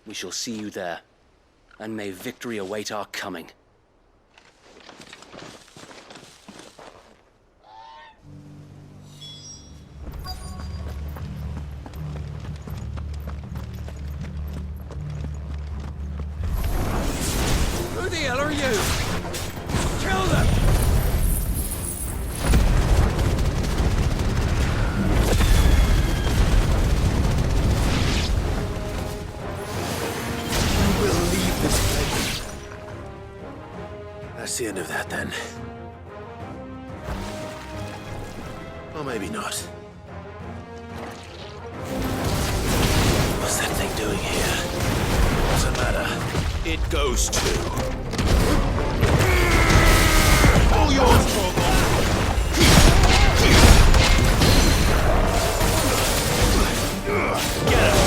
T: We shall see you there. And may victory await our coming.
A: Who the hell are you? Kill them!
E: That's the end of that, then. Or maybe not. What's that thing doing here? Doesn't matter. It goes to... All yours, Torgal! Get him!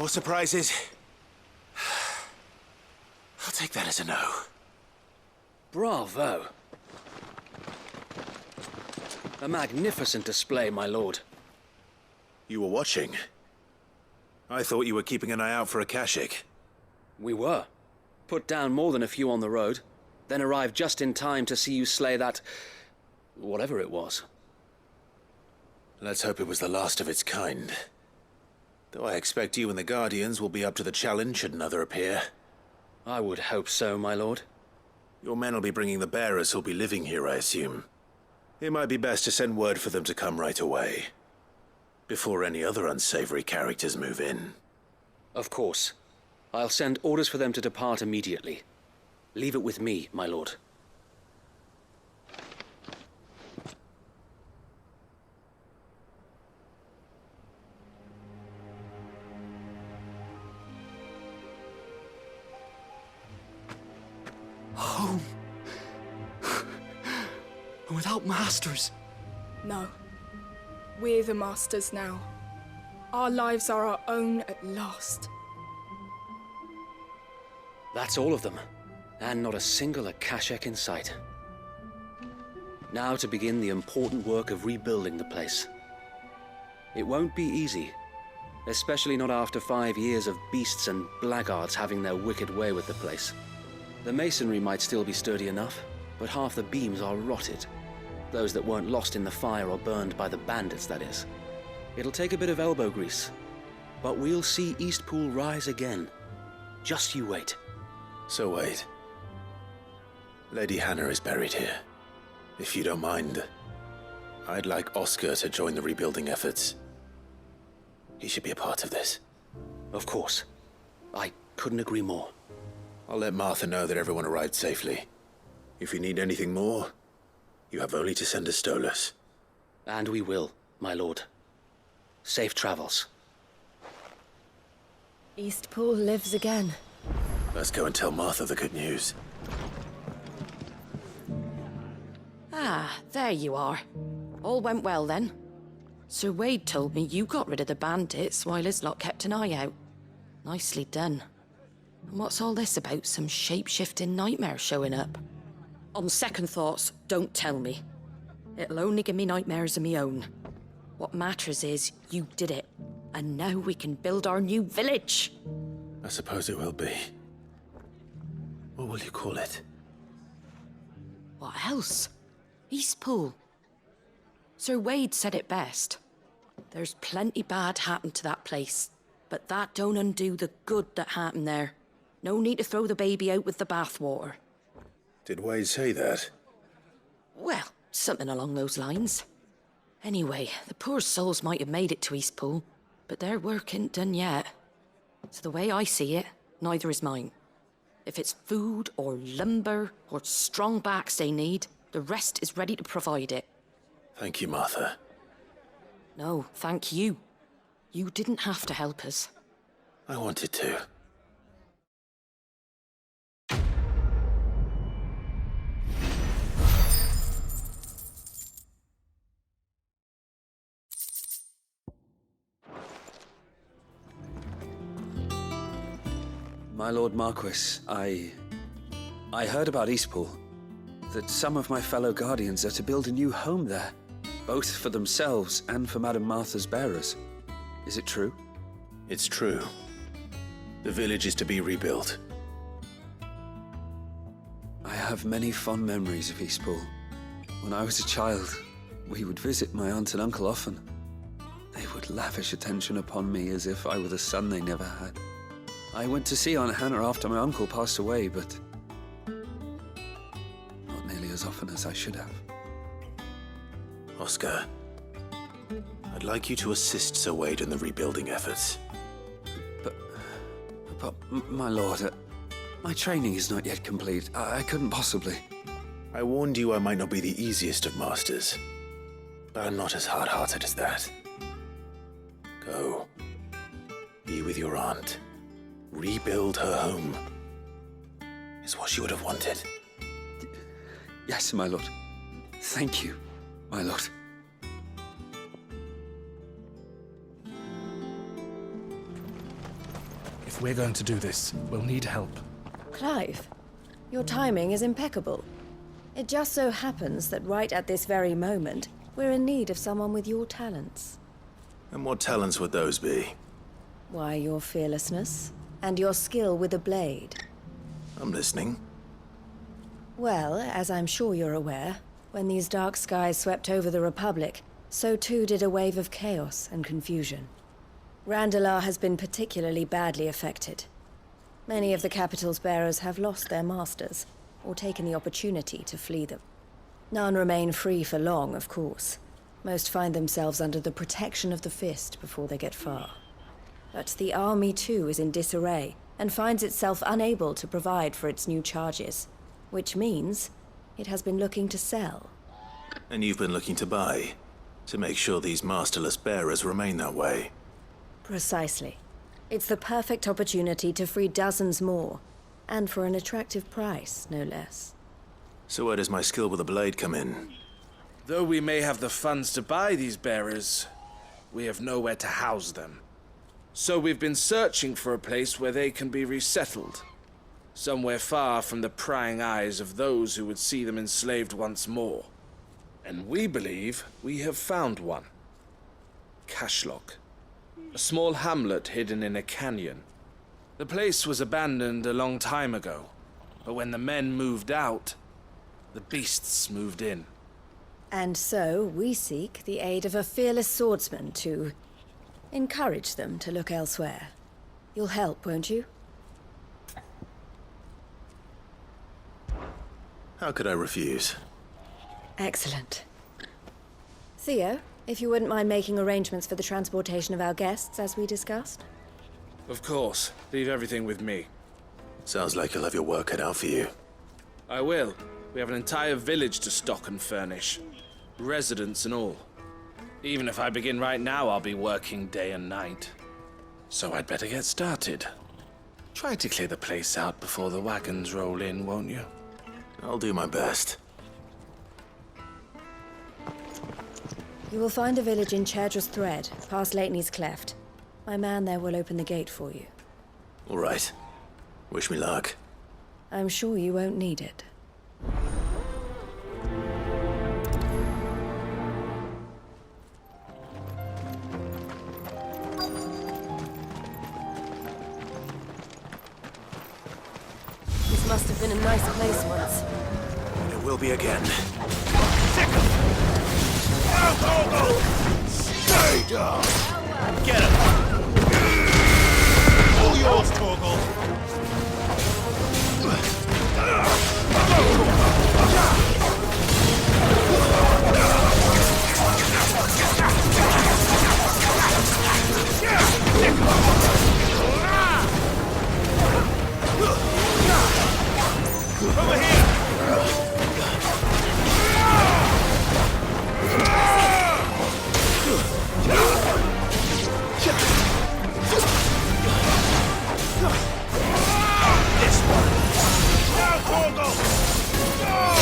E: More surprises? I'll take that as a no.
T: Bravo. A magnificent display, my lord.
E: You were watching? I thought you were keeping an eye out for a Kashik.
T: We were. Put down more than a few on the road, then arrived just in time to see you slay that... whatever it was.
E: Let's hope it was the last of its kind. Though I expect you and the Guardians will be up to the challenge should another appear.
T: I would hope so, my lord.
E: Your men will be bringing the bearers who'll be living here, I assume. It might be best to send word for them to come right away, before any other unsavory characters move in.
T: Of course. I'll send orders for them to depart immediately. Leave it with me, my lord.
R: Home. Without masters.
I: No. We're the masters now. Our lives are our own at last.
T: That's all of them, and not a single Akashek in sight. Now to begin the important work of rebuilding the place. It won't be easy, especially not after 5 years of beasts and blackguards having their wicked way with the place. The masonry might still be sturdy enough, but half the beams are rotted. Those that weren't lost in the fire or burned by the bandits, that is. It'll take a bit of elbow grease, but we'll see Eastpool rise again. Just you wait.
E: So wait. Lady Hannah is buried here. If you don't mind, I'd like Oscar to join the rebuilding efforts. He should be a part of this.
T: Of course. I couldn't agree more.
E: I'll let Martha know that everyone arrived safely. If you need anything more, you have only to send a Stolas.
T: And we will, my lord. Safe travels.
M: Eastpool lives again.
E: Let's go and tell Martha the good news.
O: Ah, there you are. All went well then. Sir Wade told me you got rid of the bandits while his lot kept an eye out. Nicely done. And what's all this about some shape-shifting nightmare showing up? On second thoughts, don't tell me. It'll only give me nightmares of me own. What matters is you did it, and now we can build our new village.
E: I suppose it will be. What will you call it?
O: What else? Eastpool. Sir Wade said it best. There's plenty bad happened to that place, but that don't undo the good that happened there. No need to throw the baby out with the bathwater.
E: Did Wade say that?
O: Well, something along those lines. Anyway, the poor souls might have made it to Eastpool, but their work ain't done yet. So the way I see it, neither is mine. If it's food or lumber or strong backs they need, the rest is ready to provide it.
E: Thank you, Martha.
O: No, thank you. You didn't have to help us.
E: I wanted to.
T: My Lord Marquis, I heard about Eastpool. That some of my fellow Guardians are to build a new home there, both for themselves and for Madame Martha's bearers. Is it true?
E: It's true. The village is to be rebuilt.
T: I have many fond memories of Eastpool. When I was a child, we would visit my aunt and uncle often. They would lavish attention upon me as if I were the son they never had. I went to see Aunt Hannah after my uncle passed away, but not nearly as often as I should have.
E: Oscar, I'd like you to assist Sir Wade in the rebuilding efforts.
T: But my lord, my training is not yet complete. I couldn't possibly.
E: I warned you I might not be the easiest of masters, but I'm not as hard-hearted as that. Go. Be with your aunt. Rebuild her home. Is what she would have wanted.
T: Yes, my lord. Thank you, my lord.
A: If we're going to do this, we'll need help.
M: Clive, your timing is impeccable. It just so happens that right at this very moment, we're in need of someone with your talents.
E: And what talents would those be?
M: Why, your fearlessness and your skill with a blade.
E: I'm listening.
M: Well, as I'm sure you're aware, when these dark skies swept over the Republic, so too did a wave of chaos and confusion. Randalar has been particularly badly affected. Many of the capital's bearers have lost their masters, or taken the opportunity to flee them. None remain free for long, of course. Most find themselves under the protection of the Fist before they get far. But the army too is in disarray, and finds itself unable to provide for its new charges. Which means it has been looking to sell.
E: And you've been looking to buy, to make sure these masterless bearers remain that way.
M: Precisely. It's the perfect opportunity to free dozens more, and for an attractive price, no less.
E: So where does my skill with a blade come in?
A: Though we may have the funds to buy these bearers, we have nowhere to house them. So we've been searching for a place where they can be resettled. Somewhere far from the prying eyes of those who would see them enslaved once more. And we believe we have found one. Cashlock. A small hamlet hidden in a canyon. The place was abandoned a long time ago, but when the men moved out, the beasts moved in.
M: And so we seek the aid of a fearless swordsman to encourage them to look elsewhere. You'll help, won't you?
E: How could I refuse?
M: Excellent. Theo, if you wouldn't mind making arrangements for the transportation of our guests, as we discussed.
A: Of course. Leave everything with me.
E: Sounds like you'll have your work cut out for you.
A: I will. We have an entire village to stock and furnish. Residents and all. Even if I begin right now, I'll be working day and night. So I'd better get started. Try to clear the place out before the wagons roll in, won't you?
E: I'll do my best.
M: You will find a village in Chairdra's Thread, past Lateney's Cleft. My man there will open the gate for you.
E: All right. Wish me luck.
M: I'm sure you won't need it. This must have been a nice place once.
E: It will be again.
F: Stay down! Get him! All yours, Torgal! Over here! This one! Now, Torgal! Over here!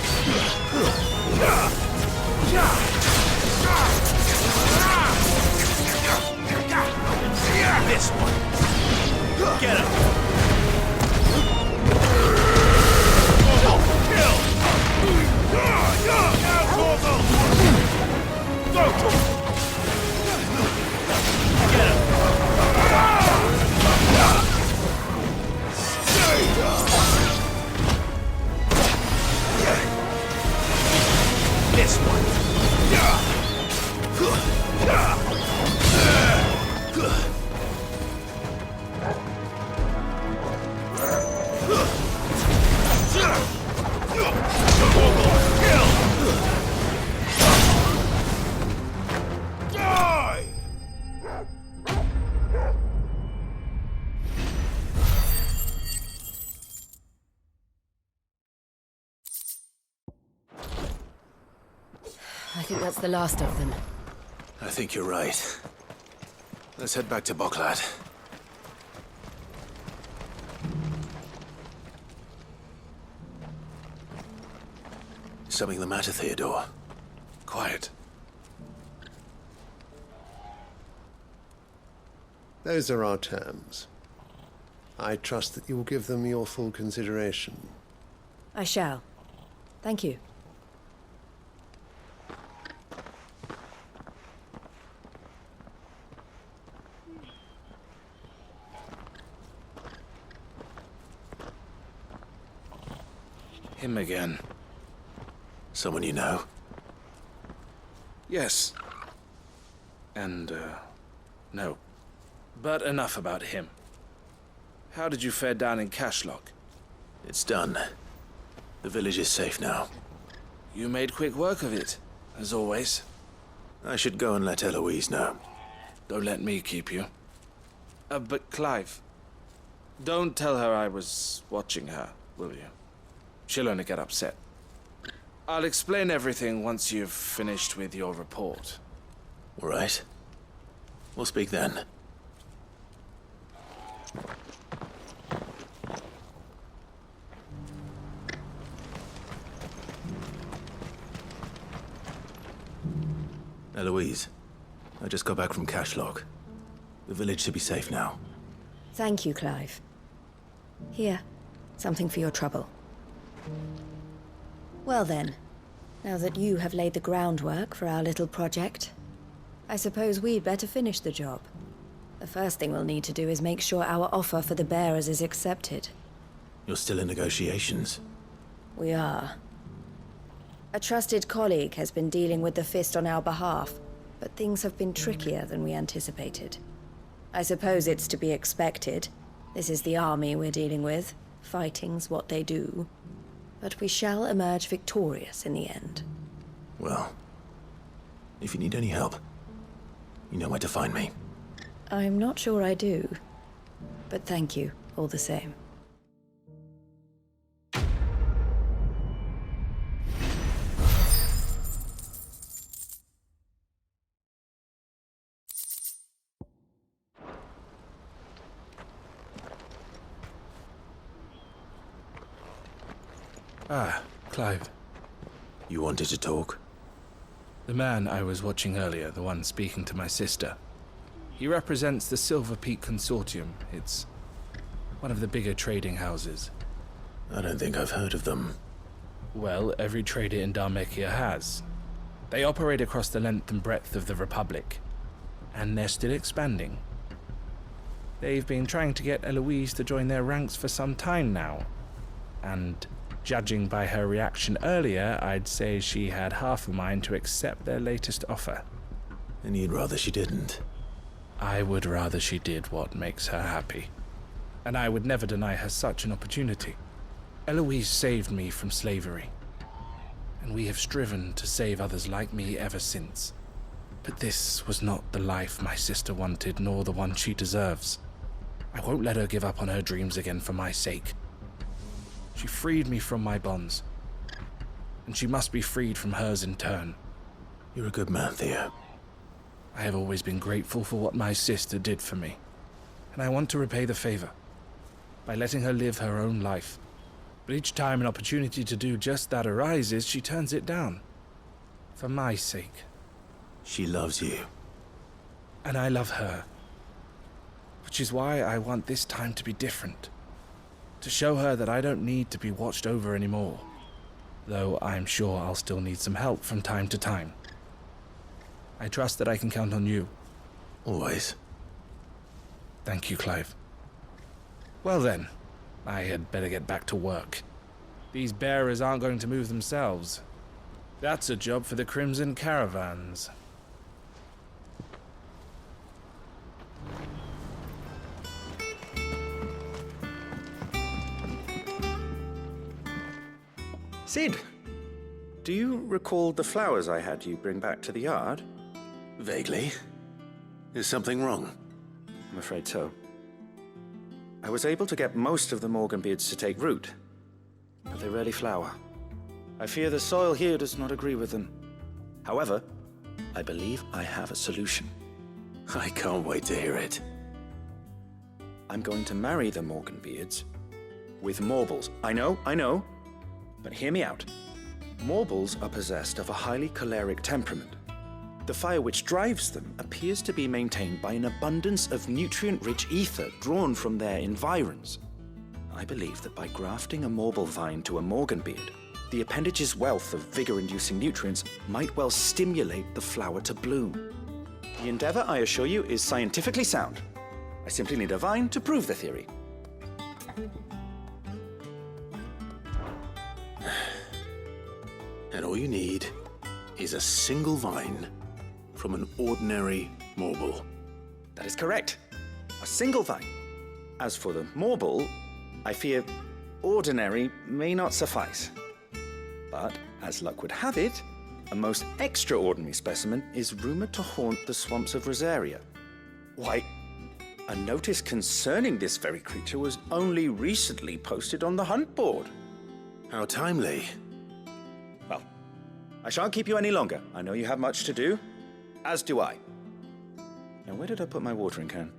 F: Get him! This one. Get him. Kill. Now, Torgal. Go. Get him. Stay down. This one.
M: think that's the last of them.
E: I think you're right. Let's head back to Boklad. Something the matter, Theodore?
P: Quiet.
V: Those are our terms. I trust that you will give them your full consideration.
M: I shall. Thank you.
P: Him again.
E: Someone you know?
P: Yes. And, no. But enough about him. How did you fare down in Cashlock?
E: It's done. The village is safe now.
P: You made quick work of it, as always.
E: I should go and let Eloise know.
P: Don't let me keep you. But Clive, don't tell her I was watching her, will you? She'll only get upset. I'll explain everything once you've finished with your report.
E: All right. We'll speak then. Eloise, I just got back from Cashlock. The village should be safe now.
M: Thank you, Clive. Here, something for your trouble. Well then, now that you have laid the groundwork for our little project, I suppose we'd better finish the job. The first thing we'll need to do is make sure our offer for the bearers is accepted.
E: You're still in negotiations?
M: We are. A trusted colleague has been dealing with the Fist on our behalf, but things have been trickier than we anticipated. I suppose it's to be expected. This is the army we're dealing with. Fighting's what they do. But we shall emerge victorious in the end.
E: Well, if you need any help, you know where to find me.
M: I'm not sure I do, but thank you all the same.
P: Ah, Clive.
E: You wanted to talk?
P: The man I was watching earlier, the one speaking to my sister. He represents the Silver Peak Consortium. It's one of the bigger trading houses.
E: I don't think I've heard of them.
P: Well, every trader in Dharmekia has. They operate across the length and breadth of the Republic. And they're still expanding. They've been trying to get Eloise to join their ranks for some time now. And judging by her reaction earlier, I'd say she had half a mind to accept their latest offer.
E: And you'd rather she didn't?
P: I would rather she did what makes her happy. And I would never deny her such an opportunity. Eloise saved me from slavery. And we have striven to save others like me ever since. But this was not the life my sister wanted, nor the one she deserves. I won't let her give up on her dreams again for my sake. She freed me from my bonds, and she must be freed from hers in turn.
E: You're a good man, Theo.
P: I have always been grateful for what my sister did for me, and I want to repay the favor by letting her live her own life. But each time an opportunity to do just that arises, she turns it down. For my sake.
E: She loves you.
P: And I love her. Which is why I want this time to be different. To show her that I don't need to be watched over anymore. Though I'm sure I'll still need some help from time to time. I trust that I can count on you.
E: Always.
P: Thank you, Clive. Well then, I had better get back to work. These bearers aren't going to move themselves. That's a job for the Crimson Caravans.
W: Sid, do you recall the flowers I had you bring back to the yard?
E: Vaguely. Is something wrong?
W: I'm afraid so. I was able to get most of the Morganbeards to take root, but they rarely flower. I fear the soil here does not agree with them. However, I believe I have a solution.
E: I can't wait to hear it.
W: I'm going to marry the Morganbeards with Morbles. I know, but hear me out. Morbles are possessed of a highly choleric temperament. The fire which drives them appears to be maintained by an abundance of nutrient-rich ether drawn from their environs. I believe that by grafting a Morble vine to a Morganbeard, the appendage's wealth of vigor-inducing nutrients might well stimulate the flower to bloom. The endeavor, I assure you, is scientifically sound. I simply need a vine to prove the theory.
E: And all you need is a single vine from an ordinary Morble.
W: That is correct. A single vine. As for the Morble, I fear ordinary may not suffice. But, as luck would have it, a most extraordinary specimen is rumored to haunt the swamps of Rosaria. Why, a notice concerning this very creature was only recently posted on the hunt board.
E: How timely.
W: Well, I shan't keep you any longer. I know you have much to do, as do I. Now, where did I put my watering can?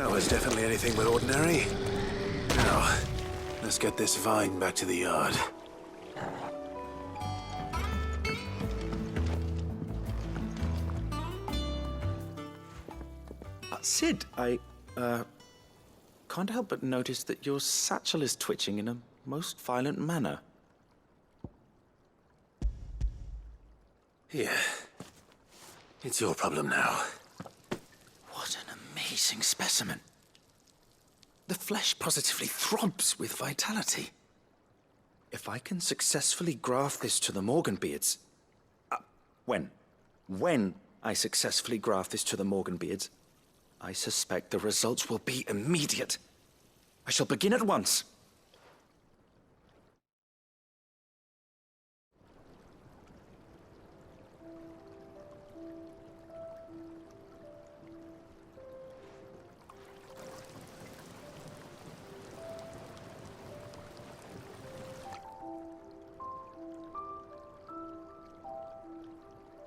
E: That was definitely anything but ordinary. Now, let's get this vine back to the yard.
W: Sid, I can't help but notice that your satchel is twitching in a most violent manner.
E: Here. It's your problem now.
W: What an amazing specimen. The flesh positively throbs with vitality. If I can successfully graft this to the Morganbeards... When I successfully graft this to the Morganbeards, I suspect the results will be immediate. I shall begin at once.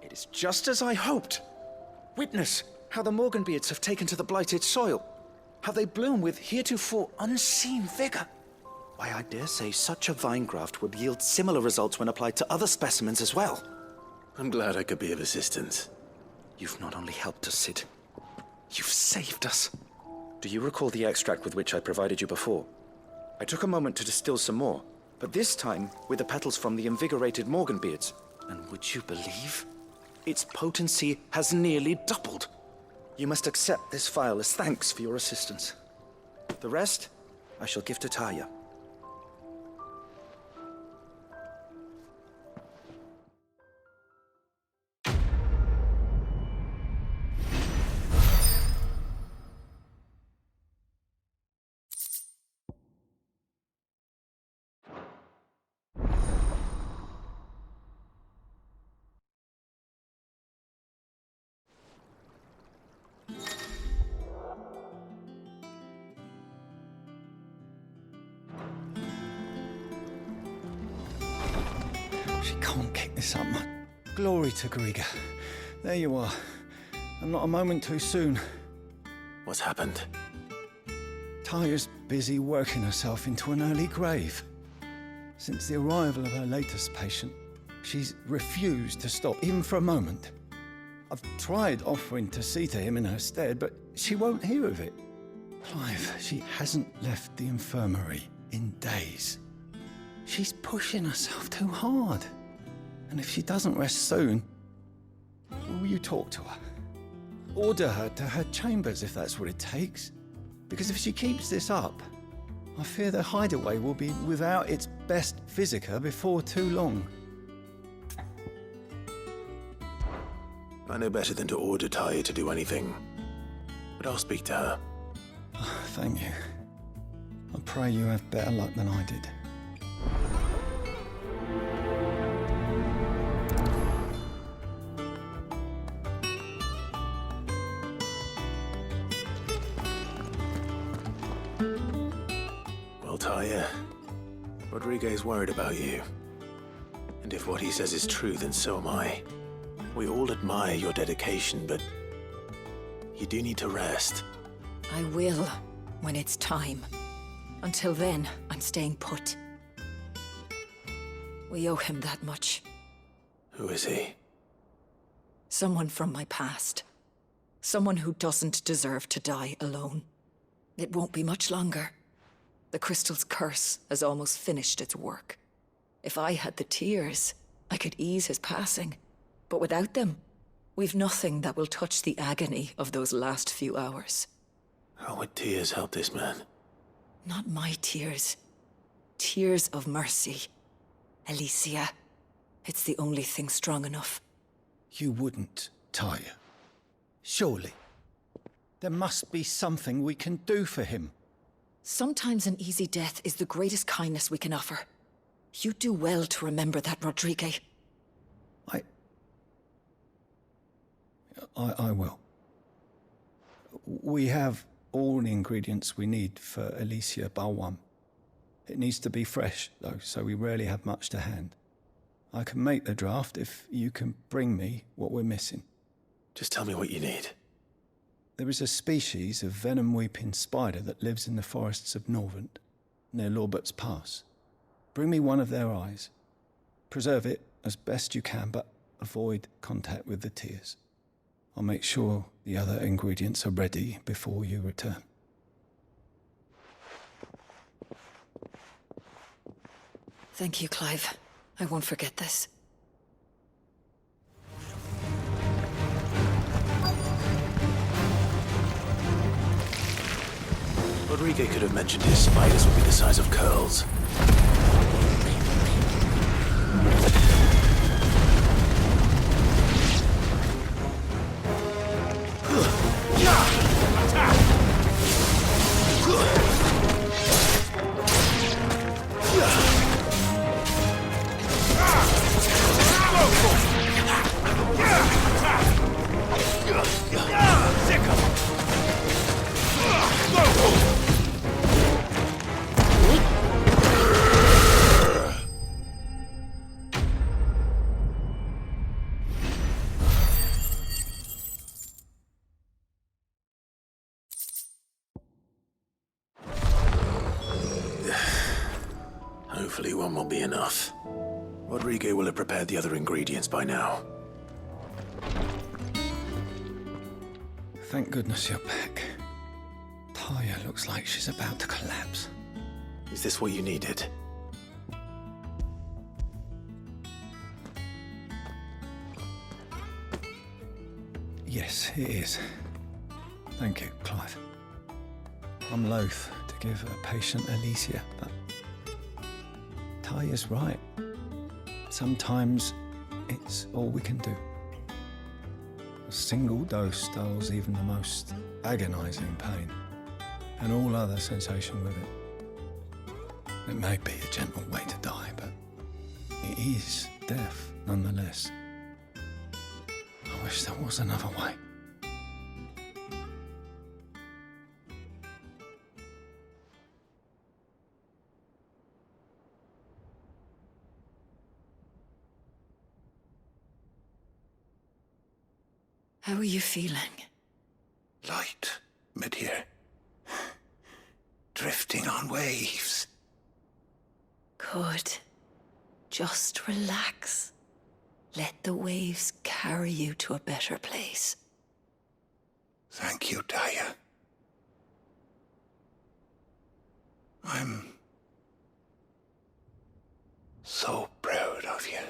W: It is just as I hoped. Witness how the Morganbeards have taken to the blighted soil. How they bloom with heretofore unseen vigor. Why, I dare say such a vine graft would yield similar results when applied to other specimens as well.
E: I'm glad I could be of assistance.
W: You've not only helped us, Sid, you've saved us. Do you recall the extract with which I provided you before? I took a moment to distill some more, but this time with the petals from the invigorated Morganbeards. And would you believe? Its potency has nearly doubled. You must accept this vial as thanks for your assistance. The rest, I shall give to Taya.
F: She can't kick this up, man. Glory to Griga. There you are. And not a moment too soon.
E: What's happened?
F: Taya's busy working herself into an early grave. Since the arrival of her latest patient, she's refused to stop, even for a moment. I've tried offering to see to him in her stead, but she won't hear of it. Clive, she hasn't left the infirmary in days. She's pushing herself too hard. And if she doesn't rest soon, will you talk to her? Order her to her chambers if that's what it takes. Because if she keeps this up, I fear the hideaway will be without its best physica before too long.
E: I know better than to order Taya to do anything. But I'll speak to her.
F: Thank you. I pray you have better luck than I did.
E: Well, Taya, Rodriguez worried about you. And if what he says is true, then so am I. We all admire your dedication, but you do need to rest.
C: I will, when it's time. Until then, I'm staying put. We owe him that much.
E: Who is he?
C: Someone from my past. Someone who doesn't deserve to die alone. It won't be much longer. The crystal's curse has almost finished its work. If I had the tears, I could ease his passing. But without them, we've nothing that will touch the agony of those last few hours.
E: How would tears help this man?
C: Not my tears. Tears of mercy. Alicia, it's the only thing strong enough.
F: You wouldn't, Taya. Surely. There must be something we can do for him.
C: Sometimes an easy death is the greatest kindness we can offer. You do well to remember that, Rodriguez.
F: I will. We have all the ingredients we need for Alicia Balwam. It needs to be fresh, though, so we rarely have much to hand. I can make the draft if you can bring me what we're missing.
E: Just tell me what you need.
F: There is a species of venom-weeping spider that lives in the forests of Norvent, near Lorbert's Pass. Bring me one of their eyes. Preserve it as best you can, but avoid contact with the tears. I'll make sure the other ingredients are ready before you return.
C: Thank you, Clive. I won't forget this.
E: Rodrigo could have mentioned his spiders would be the size of curls. Hopefully one will be enough. Rodrigo will have prepared the other ingredients by now.
F: Thank goodness you're back. Taya looks like she's about to collapse.
E: Is this what you needed?
F: Yes, it is. Thank you, Clive. I'm loath to give a patient Alicia, but Taya's right. Sometimes it's all we can do. A single dose dulls even the most agonizing pain, and all other sensation with it. It may be a gentle way to die, but it is death nonetheless. I wish there was another way.
C: How are you feeling?
L: Light, mid-here. Drifting on waves.
C: Good. Just relax. Let the waves carry you to a better place.
L: Thank you, Taya. I'm so proud of you.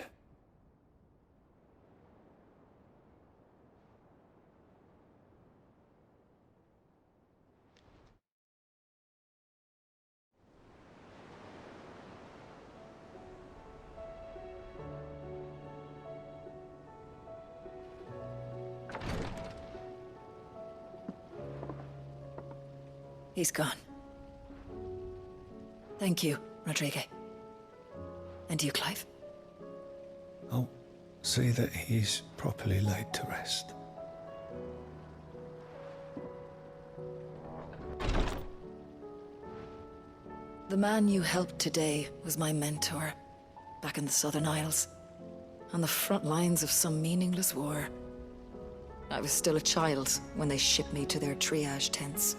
C: He's gone. Thank you, Rodrigo. And you, Clive?
F: I'll see that he's properly laid to rest.
C: The man you helped today was my mentor, back in the Southern Isles, on the front lines of some meaningless war. I was still a child when they shipped me to their triage tents,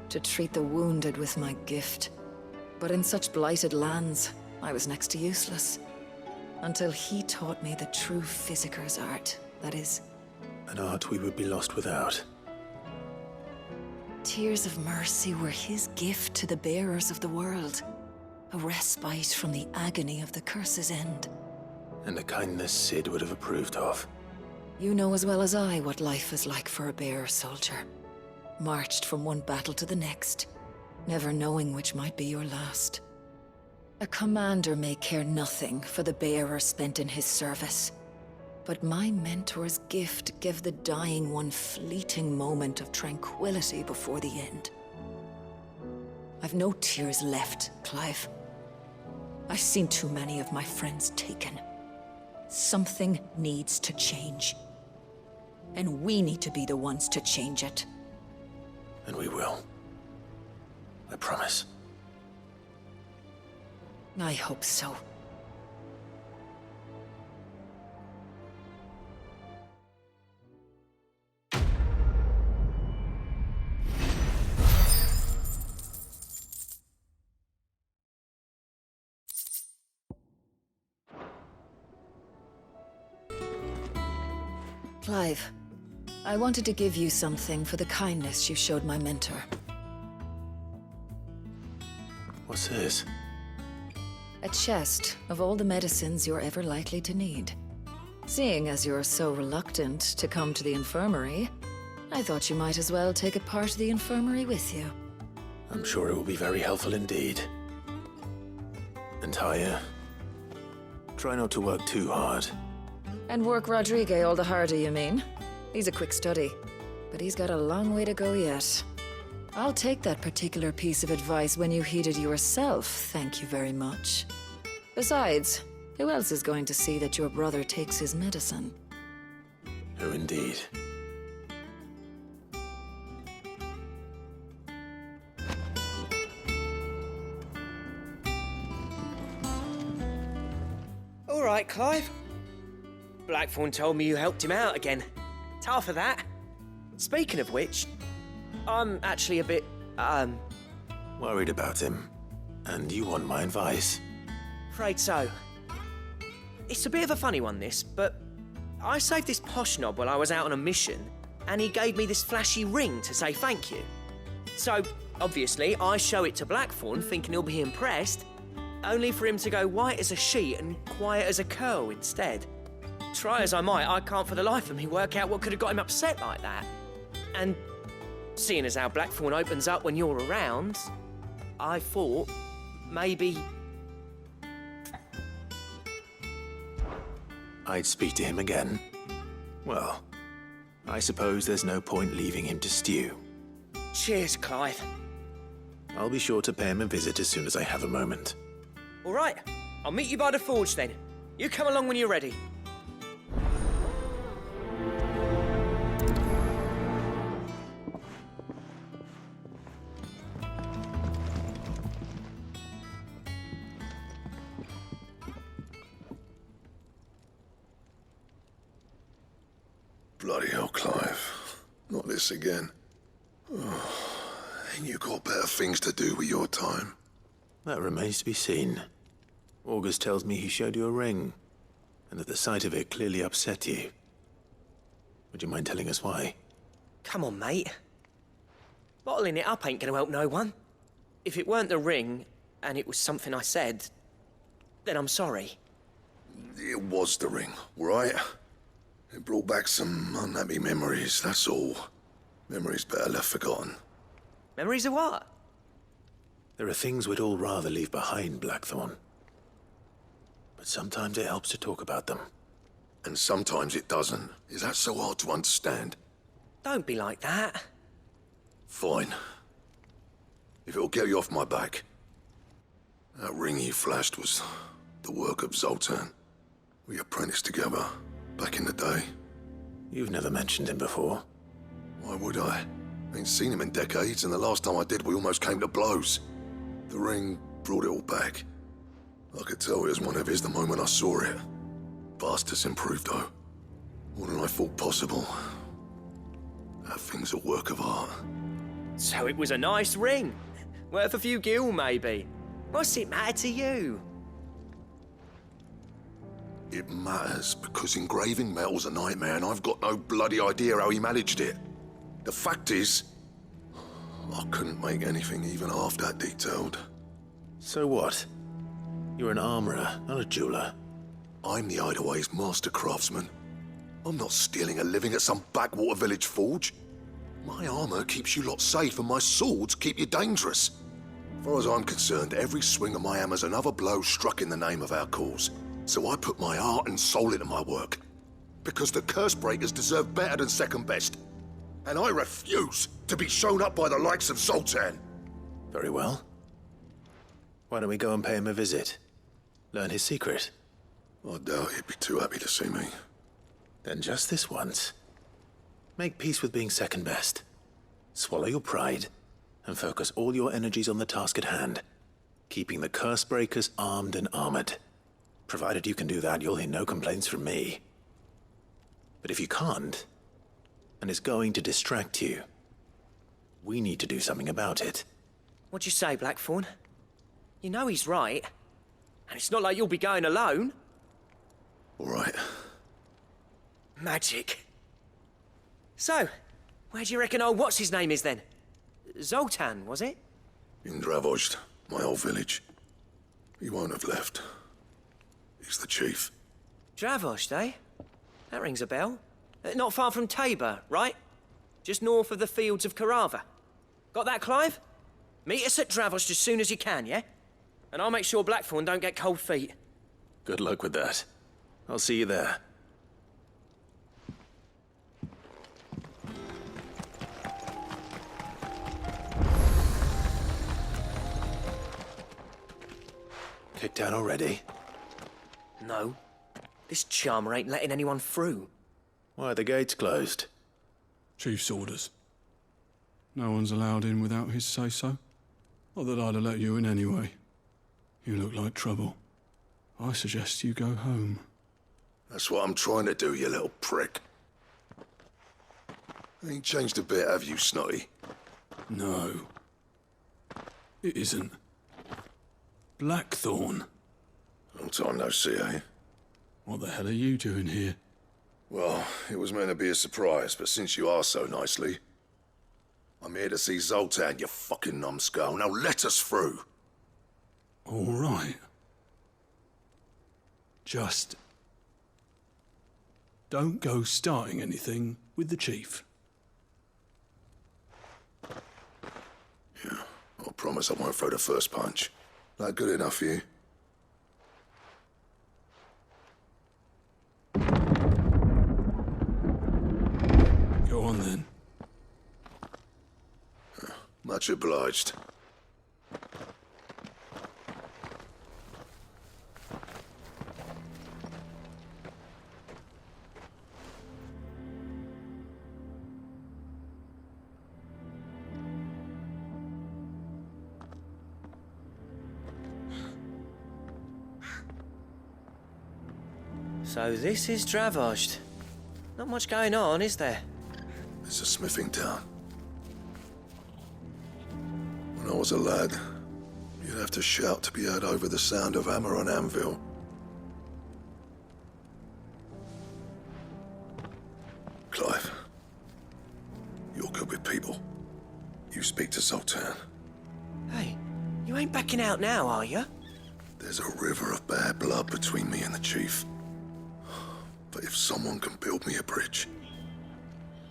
C: to treat the wounded with my gift. But in such blighted lands, I was next to useless. Until he taught me the true physicker's art, that is.
E: An art we would be lost without.
C: Tears of mercy were his gift to the bearers of the world. A respite from the agony of the curse's end.
E: And a kindness Sid would have approved of.
C: You know as well as I what life is like for a bearer soldier. Marched from one battle to the next, never knowing which might be your last. A commander may care nothing for the bearer spent in his service, but my mentor's gift gave the dying one fleeting moment of tranquility before the end. I've no tears left, Clive. I've seen too many of my friends taken. Something needs to change. And we need to be the ones to change it.
E: And we will. I promise.
C: I hope so. Clive, I wanted to give you something for the kindness you showed my mentor.
E: What's this?
C: A chest of all the medicines you're ever likely to need. Seeing as you're so reluctant to come to the infirmary, I thought you might as well take a part of the infirmary with you.
E: I'm sure it will be very helpful indeed. And Taya, try not to work too hard.
C: And work Rodrigue all the harder, you mean? He's a quick study, but he's got a long way to go yet. I'll take that particular piece of advice when you heed it yourself, thank you very much. Besides, who else is going to see that your brother takes his medicine?
E: Who indeed?
H: All right, Clive. Blackthorn told me you helped him out again. Tough for that. Speaking of which, I'm actually a bit,
E: Worried about him. And you want my advice?
H: afraid so. It's a bit of a funny one, this, but I saved this posh knob while I was out on a mission, and he gave me this flashy ring to say thank you. So, obviously, I show it to Blackthorn, thinking he'll be impressed, only for him to go white as a sheet and quiet as a curl instead. Try as I might, I can't for the life of me work out what could have got him upset like that. And seeing as how Blackthorn opens up when you're around, I thought maybe...
E: I'd speak to him again. Well, I suppose there's no point leaving him to stew.
H: Cheers, Clive.
E: I'll be sure to pay him a visit as soon as I have a moment.
H: All right, I'll meet you by the forge then. You come along when you're ready.
F: Bloody hell, Clive. Not this again. Oh, ain't you got better things to do with your time?
E: That remains to be seen. August tells me he showed you a ring, and that the sight of it clearly upset you. Would you mind telling us why?
H: Come on, mate. Bottling it up ain't gonna help no one. If it weren't the ring, and it was something I said, then I'm sorry.
F: It was the ring, right? It brought back some unhappy memories, that's all. Memories better left forgotten.
H: Memories of what?
E: There are things we'd all rather leave behind, Blackthorn. But sometimes it helps to talk about them.
F: And sometimes it doesn't. Is that so hard to understand?
H: Don't be like that.
F: Fine. If it'll get you off my back. That ring you flashed was the work of Zoltan. We apprenticed together, back in the day.
E: You've never mentioned him before.
F: Why would I? Ain't seen him in decades, and the last time I did, we almost came to blows. The ring brought it all back. I could tell it was one of his the moment I saw it. Vast improved, though. More than I thought possible. That thing's a work of art.
H: So it was a nice ring. Worth a few gil, maybe. What's it matter to you?
F: It matters because engraving metal's a nightmare, and I've got no bloody idea how he managed it. The fact is, I couldn't make anything even half that detailed.
E: So what? You're an armorer, not a jeweler.
F: I'm the Idaway's master craftsman. I'm not stealing a living at some backwater village forge. My armor keeps you lot safe, and my swords keep you dangerous. As far as I'm concerned, every swing of my hammer's another blow struck in the name of our cause. So I put my heart and soul into my work. Because the curse breakers deserve better than second best. And I refuse to be shown up by the likes of Zoltan.
E: Very well. Why don't we go and pay him a visit? Learn his secret.
F: I doubt he'd be too happy to see me.
E: Then just this once. Make peace with being second best. Swallow your pride, and focus all your energies on the task at hand. Keeping the curse breakers armed and armored. Provided you can do that, you'll hear no complaints from me. But if you can't, and it's going to distract you, we need to do something about it.
H: What'd you say, Blackthorn? You know he's right. And it's not like you'll be going alone.
F: All right.
H: Magic. So, where do you reckon old what's-his-name is then? Zoltan, was it?
D: In Dravozd, my old village. He won't have left. He's the chief.
H: Dravozd, eh? That rings a bell. Not far from Tabor, right? Just north of the fields of Karava. Got that, Clive? Meet us at Dravozd as soon as you can, yeah? And I'll make sure Blackthorn don't get cold feet.
E: Good luck with that. I'll see you there. Kicked out already?
H: No. This charmer ain't letting anyone through.
E: Why are the gates closed?
J: Chief's orders. No one's allowed in without his say-so. Not that I'd have let you in anyway. You look like trouble. I suggest you go home.
D: That's what I'm trying to do, you little prick. Ain't changed a bit, have you, Snotty?
J: No. It isn't. Blackthorn.
D: Long time no see, eh?
J: What the hell are you doing here?
D: Well, it was meant to be a surprise, but since you are so nicely, I'm here to see Zoltan, you fucking numbskull. Now let us through.
J: All right. Just don't go starting anything with the chief.
D: Yeah, I promise I won't throw the first punch. That good enough for you?
J: Go on then.
D: Much obliged.
H: So this is Dravozd. Not much going on, is there?
D: It's a smithing town. When I was a lad, you'd have to shout to be heard over the sound of hammer on anvil. Clive, you're good with people. You speak to Zoltan.
H: Hey, you ain't backing out now, are you?
D: There's a river of bad blood between me and the chief. But if someone can build me a bridge,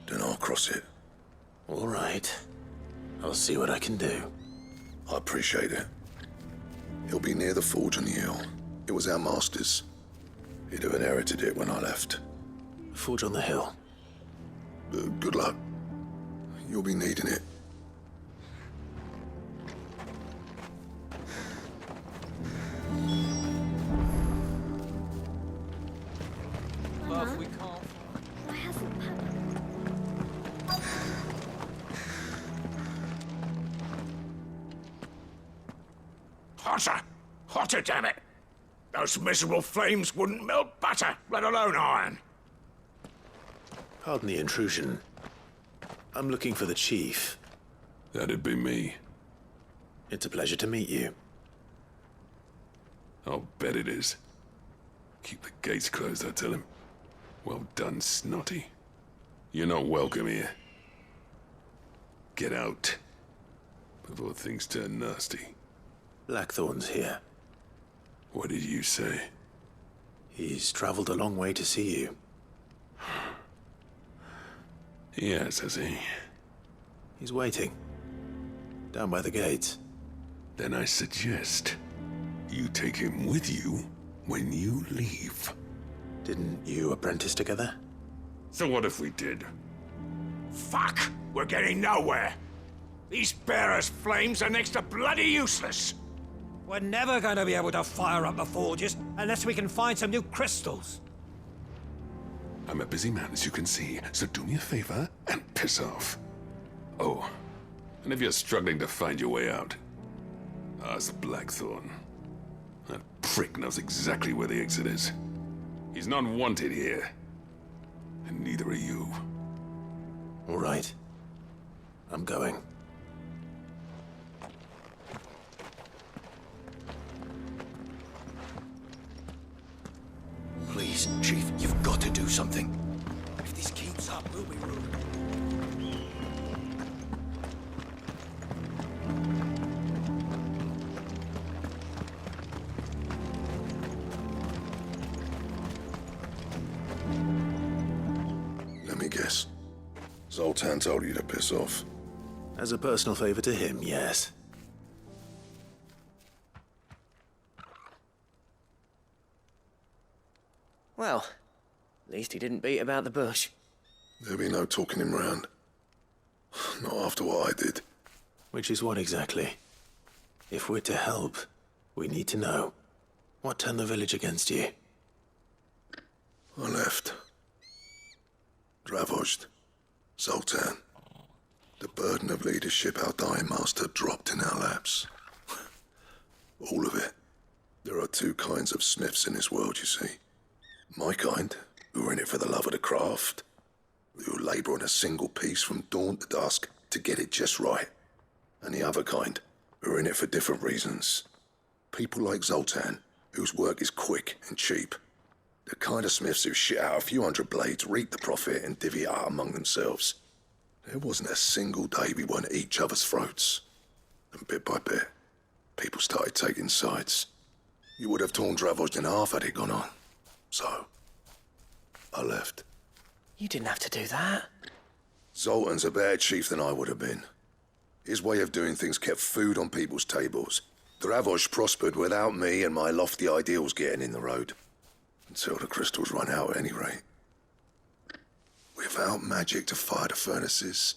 D: then I'll cross it.
E: All right. I'll see what I can do.
D: I appreciate it. He'll be near the forge on the hill. It was our master's. He'd have inherited it when I left.
E: Forge on the hill.
D: Good luck. You'll be needing it.
K: Love, we can't. Why hasn't
B: Hotter! Hotter, damn it! Those miserable flames wouldn't melt butter, let alone iron.
E: Pardon the intrusion. I'm looking for the chief.
J: That'd be me.
E: It's a pleasure to meet you.
J: I'll bet it is. Keep the gates closed, I tell him. Well done, Snotty. You're not welcome here. Get out. Before things turn nasty.
E: Blackthorn's here.
J: What did you say?
E: He's traveled a long way to see you.
J: Yes, has he?
E: He's waiting. Down by the gates.
J: Then I suggest you take him with you when you leave.
E: Didn't you apprentice together?
J: So what if we did?
B: Fuck! We're getting nowhere. These bearers' flames are next to bloody useless.
N: We're never going to be able to fire up the forges unless we can find some new crystals.
J: I'm a busy man, as you can see, so do me a favor and piss off. Oh, and if you're struggling to find your way out, ask Blackthorn. That prick knows exactly where the exit is. He's not wanted here. And neither are you.
E: All right. I'm going.
B: Please, Chief, you've got to do something.
N: If this keeps up, we'll be ruined.
D: Zoltan told you to piss off.
E: As a personal favor to him, yes.
H: Well, at least he didn't beat about the bush.
D: There'll be no talking him round. Not after what I did.
E: Which is what exactly? If we're to help, we need to know. What turned the village against you?
D: I left. Dravozd. Zoltan. The burden of leadership our dying master dropped in our laps. All of it. There are two kinds of smiths in this world, you see. My kind, who are in it for the love of the craft, who labour on a single piece from dawn to dusk to get it just right. And the other kind, who are in it for different reasons. People like Zoltan, whose work is quick and cheap. The kind of smiths who shit out a few hundred blades, reap the profit, and divvy it out among themselves. There wasn't a single day we weren't at each other's throats. And bit by bit, people started taking sides. You would have torn Dravozd in half had it gone on. So, I left.
H: You didn't have to do that.
D: Zoltan's a better chief than I would have been. His way of doing things kept food on people's tables. Dravozd prospered without me and my lofty ideals getting in the road. Until the crystals run out at any rate. Without magic to fire the furnaces,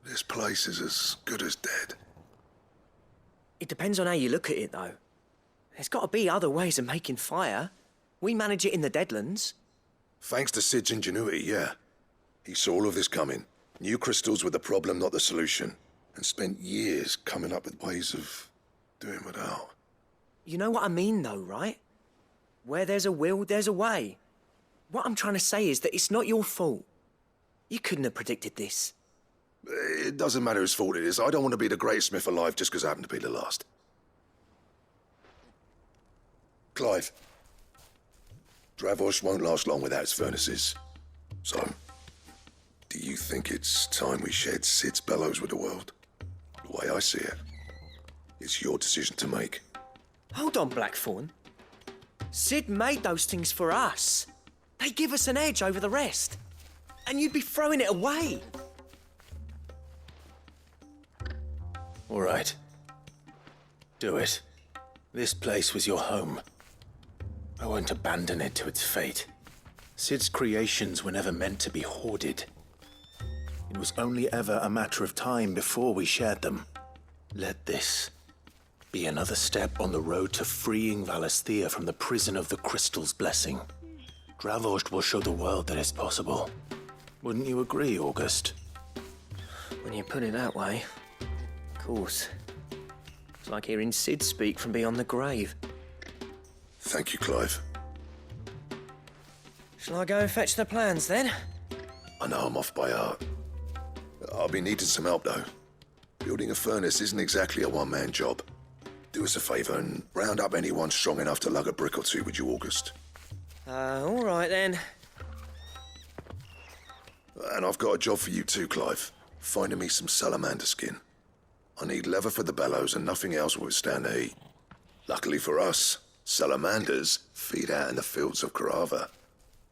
D: this place is as good as dead.
H: It depends on how you look at it, though. There's got to be other ways of making fire. We manage it in the Deadlands.
D: Thanks to Sid's ingenuity, yeah. He saw all of this coming. Knew crystals were the problem, not the solution. And spent years coming up with ways of doing without.
H: You know what I mean, though, right? Where there's a will, there's a way. What I'm trying to say is that it's not your fault. You couldn't have predicted this.
D: It doesn't matter whose fault it is. I don't want to be the greatest smith alive just because I happen to be the last. Clive. Dravozd won't last long without its furnaces. So, do you think it's time we shared Sid's bellows with the world? The way I see it, it's your decision to make.
H: Hold on, Blackthorn. Sid made those things for us. They give us an edge over the rest. And you'd be throwing it away.
E: All right. Do it. This place was your home. I won't abandon it to its fate. Sid's creations were never meant to be hoarded. It was only ever a matter of time before we shared them. Let this be another step on the road to freeing Valisthea from the prison of the Crystal's blessing. Dravozd will show the world that it's possible. Wouldn't you agree, August?
H: When you put it that way, of course. It's like hearing Sid speak from beyond the grave.
D: Thank you, Clive.
H: Shall I go and fetch the plans, then?
D: I know I'm off by heart. I'll be needing some help, though. Building a furnace isn't exactly a one-man job. Do us a favour and round up anyone strong enough to lug a brick or two, would you, August?
H: All right, then.
D: And I've got a job for you too, Clive. Finding me some salamander skin. I need leather for the bellows and nothing else will withstand the heat. Luckily for us, salamanders feed out in the fields of Karava.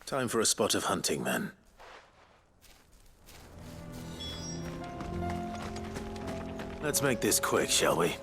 E: Time for a spot of hunting, then. Let's make this quick, shall we?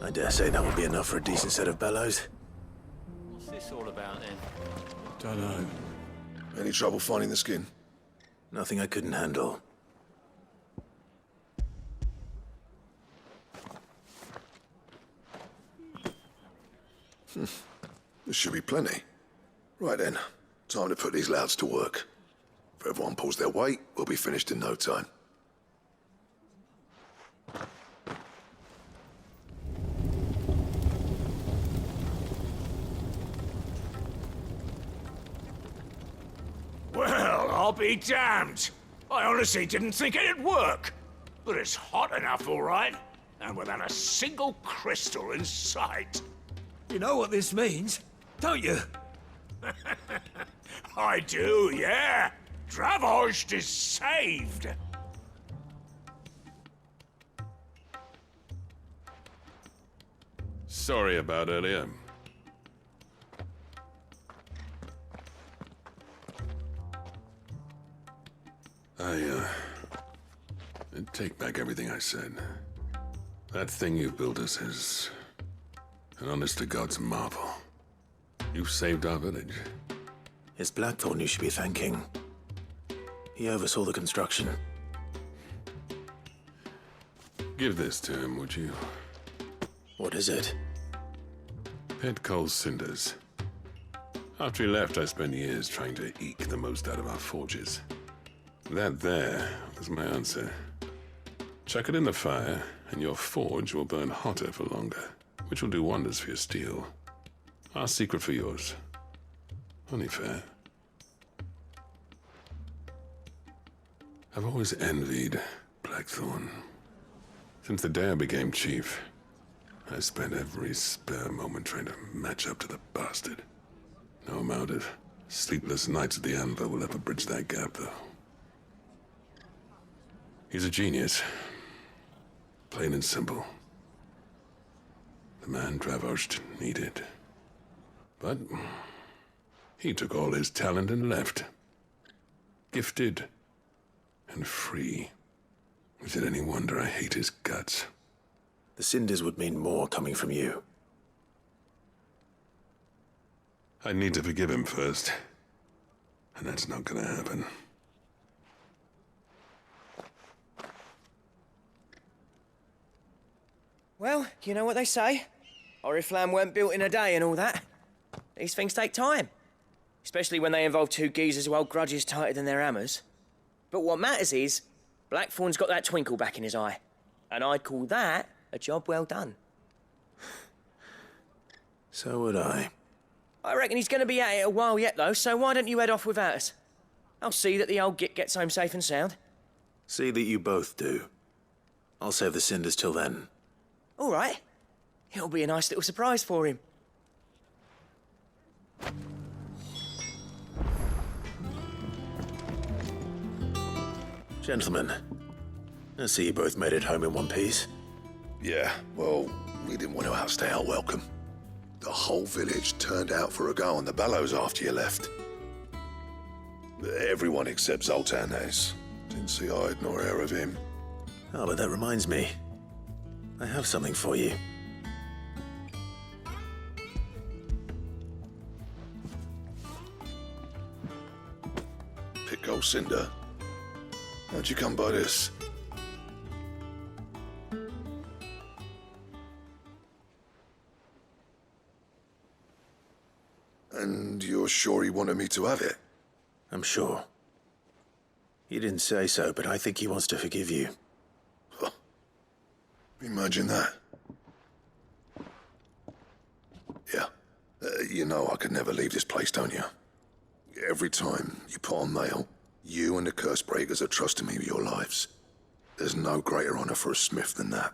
E: I dare say that would be enough for a decent set of bellows.
R: What's this all about then?
D: Dunno. Any trouble finding the skin?
E: Nothing I couldn't handle.
D: There should be plenty. Right then, time to put these louds to work. If everyone pulls their weight, we'll be finished in no time.
G: Well, I'll be damned. I honestly didn't think it'd work. But it's hot enough, all right. And without a single crystal in sight.
N: You know what this means, don't you?
G: I do, yeah. Dravost is saved.
J: Sorry about earlier. I take back everything I said. That thing you built us is an honest-to-God's marvel. You've saved our village.
E: It's Blackthorn you should be thanking. He oversaw the construction.
J: Give this to him, would you?
E: What is it?
J: Pet coal cinders. After he left, I spent years trying to eke the most out of our forges. That there was my answer. Chuck it in the fire, and your forge will burn hotter for longer, which will do wonders for your steel. Our secret for yours. Only fair. I've always envied Blackthorn. Since the day I became chief, I spent every spare moment trying to match up to the bastard. No amount of sleepless nights at the anvil will ever bridge that gap, though. He's a genius. Plain and simple. The man Dravost needed. But he took all his talent and left. Gifted and free. Is it any wonder I hate his guts?
E: The cinders would mean more coming from you.
J: I need to forgive him first. And that's not gonna happen.
H: Well, you know what they say. Oriflamme weren't built in a day and all that. These things take time. Especially when they involve two geezers who hold grudges tighter than their hammers. But what matters is, Blackthorn's got that twinkle back in his eye. And I'd call that a job well done.
E: So would I.
H: I reckon he's going to be at it a while yet, though, so why don't you head off without us? I'll see that the old git gets home safe and sound.
E: See that you both do. I'll save the cinders till then.
H: All right. It'll be a nice little surprise for him.
E: Gentlemen, I see you both made it home in one piece.
D: Yeah, well, we didn't want to outstay our welcome. The whole village turned out for a go on the bellows after you left. Everyone except Zoltan has. Didn't see hide nor hair of him.
E: Oh, but that reminds me. I have something for you.
D: Pick old cinder. How'd you come by this? And you're sure he wanted me to have it?
E: I'm sure. He didn't say so, but I think he wants to forgive you.
D: Huh. Imagine that. Yeah. You know I could never leave this place, don't you? Every time you put on mail, you and the curse breakers are trusting me with your lives. There's no greater honor for a smith than that.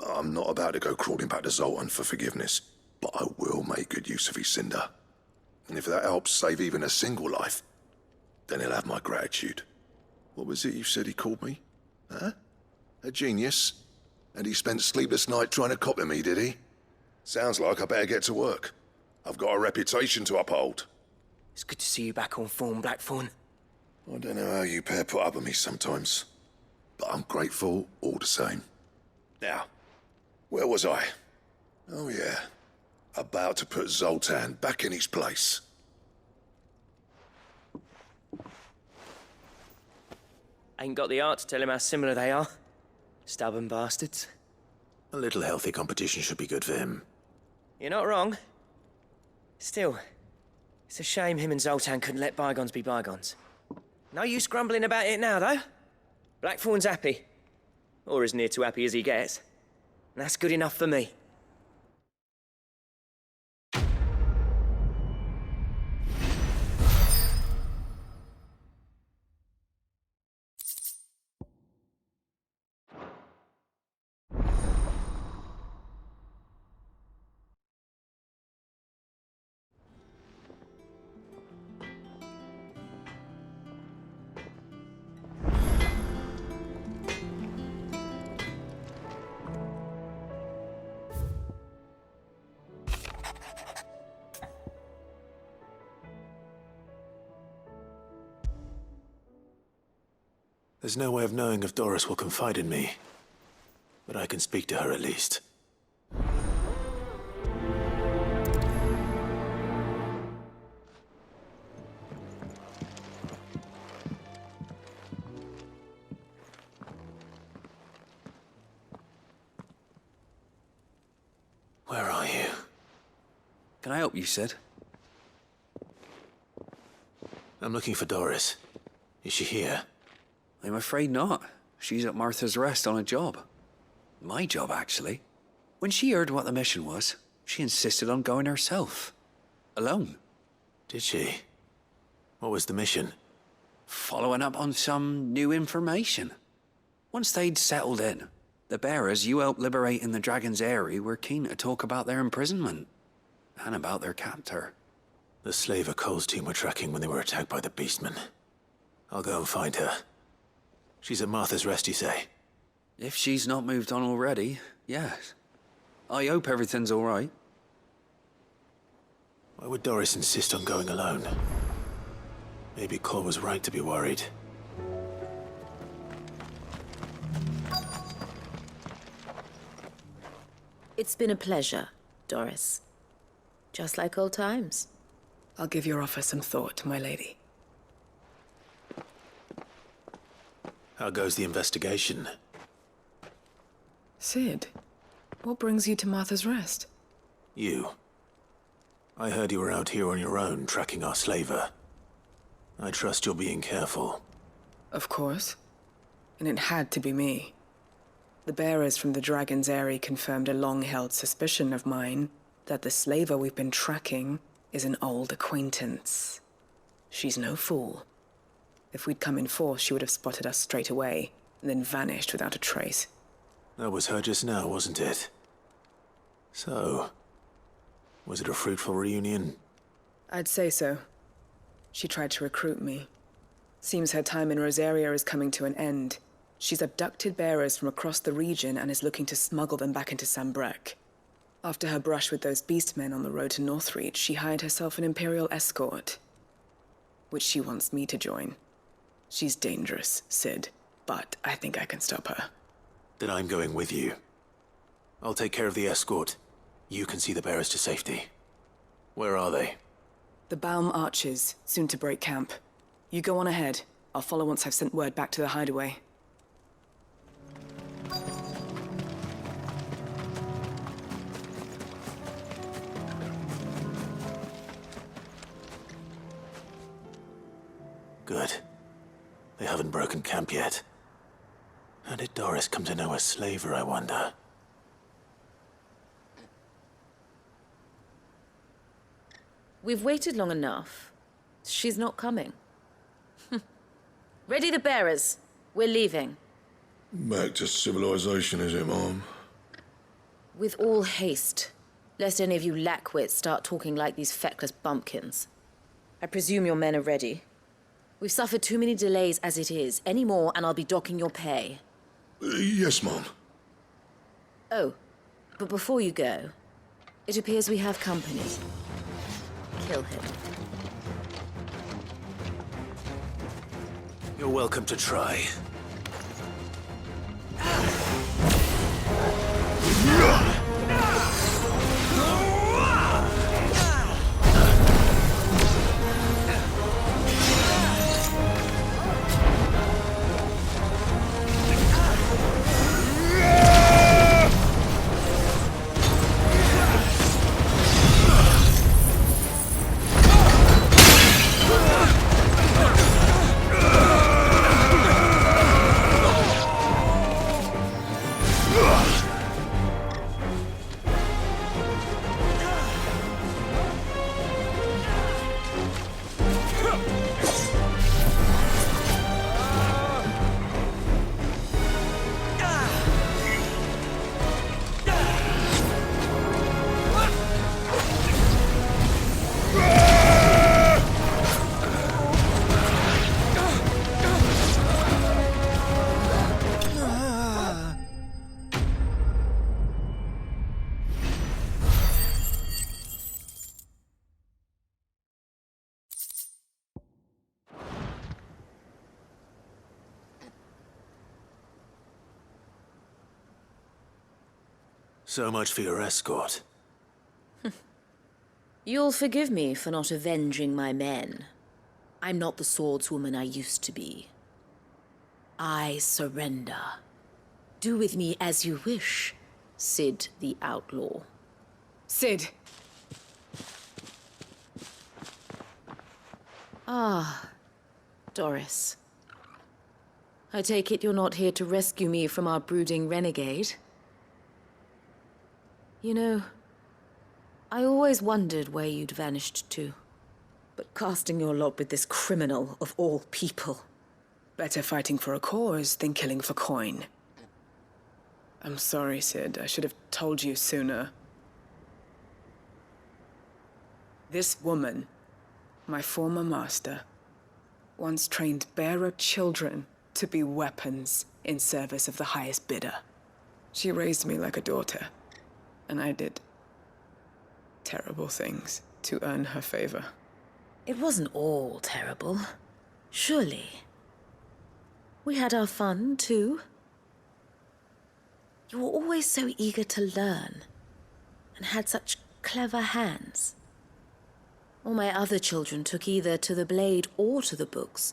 D: I'm not about to go crawling back to Zoltan for forgiveness, but I will make good use of his cinder. And if that helps save even a single life, then he'll have my gratitude. What was it you said he called me? Huh? A genius? And he spent sleepless nights trying to copy me, did he? Sounds like I better get to work. I've got a reputation to uphold.
H: It's good to see you back on form, Blackthorn.
D: I don't know how you pair put up with me sometimes, but I'm grateful all the same. Now, where was I? Oh, yeah. About to put Zoltan back in his place.
H: Ain't got the art to tell him how similar they are. Stubborn bastards.
E: A little healthy competition should be good for him.
H: You're not wrong. Still, it's a shame him and Zoltan couldn't let bygones be bygones. No use grumbling about it now, though. Blackthorn's happy. Or as near to happy as he gets. And that's good enough for me.
E: There's no way of knowing if Doris will confide in me, but I can speak to her at least. Where are you?
R: Can I help you, Sid?
E: I'm looking for Doris. Is she here?
R: I'm afraid not. She's at Martha's Rest on a job. My job, actually. When she heard what the mission was, she insisted on going herself. Alone.
E: Did she? What was the mission?
R: Following up on some new information. Once they'd settled in, the bearers you helped liberate in the Dragon's Eyrie were keen to talk about their imprisonment. And about their captor.
E: The slaver Cole's team were tracking when they were attacked by the Beastmen. I'll go and find her. She's at Martha's Rest, you say?
R: If she's not moved on already, yes. I hope everything's all right.
E: Why would Doris insist on going alone? Maybe Cole was right to be worried.
O: It's been a pleasure, Doris. Just like old times.
Q: I'll give your offer some thought, my lady.
E: How goes the investigation?
Q: Sid, what brings you to Martha's Rest?
E: You. I heard you were out here on your own, tracking our slaver. I trust you're being careful.
Q: Of course. And it had to be me. The bearers from the Dragon's Eyrie confirmed a long-held suspicion of mine that the slaver we've been tracking is an old acquaintance. She's no fool. If we'd come in force, she would have spotted us straight away, and then vanished without a trace.
E: That was her just now, wasn't it? So, was it a fruitful reunion?
Q: I'd say so. She tried to recruit me. Seems her time in Rosaria is coming to an end. She's abducted bearers from across the region and is looking to smuggle them back into Sambrek. After her brush with those beastmen on the road to Northreach, she hired herself an Imperial escort, which she wants me to join. She's dangerous, Sid, but I think I can stop her.
E: Then I'm going with you. I'll take care of the escort. You can see the bearers to safety. Where are they?
Q: The Baum Archers, soon to break camp. You go on ahead. I'll follow once I've sent word back to the hideaway.
E: Good. They haven't broken camp yet. How did Doris come to know a slaver, I wonder?
O: We've waited long enough. She's not coming. Ready the bearers. We're leaving.
D: Back to civilization, is it, Mom?
O: With all haste, lest any of you lackwits start talking like these feckless bumpkins. I presume your men are ready. We've suffered too many delays as it is. Any more, and I'll be docking your pay.
D: Yes, Mom.
O: Oh, but before you go, it appears we have company. Kill him.
E: You're welcome to try. So much for your escort.
O: You'll forgive me for not avenging my men. I'm not the swordswoman I used to be. I surrender. Do with me as you wish, Sid the Outlaw.
Q: Sid!
O: Ah, Doris. I take it you're not here to rescue me from our brooding renegade? You know, I always wondered where you'd vanished to. But casting your lot with this criminal of all people...
Q: Better fighting for a cause than killing for coin. I'm sorry, Sid. I should have told you sooner. This woman, my former master, once trained bearer children to be weapons in service of the highest bidder. She raised me like a daughter, and I did terrible things to earn her favor.
O: It wasn't all terrible, surely. We had our fun, too. You were always so eager to learn, and had such clever hands. All my other children took either to the blade or to the books.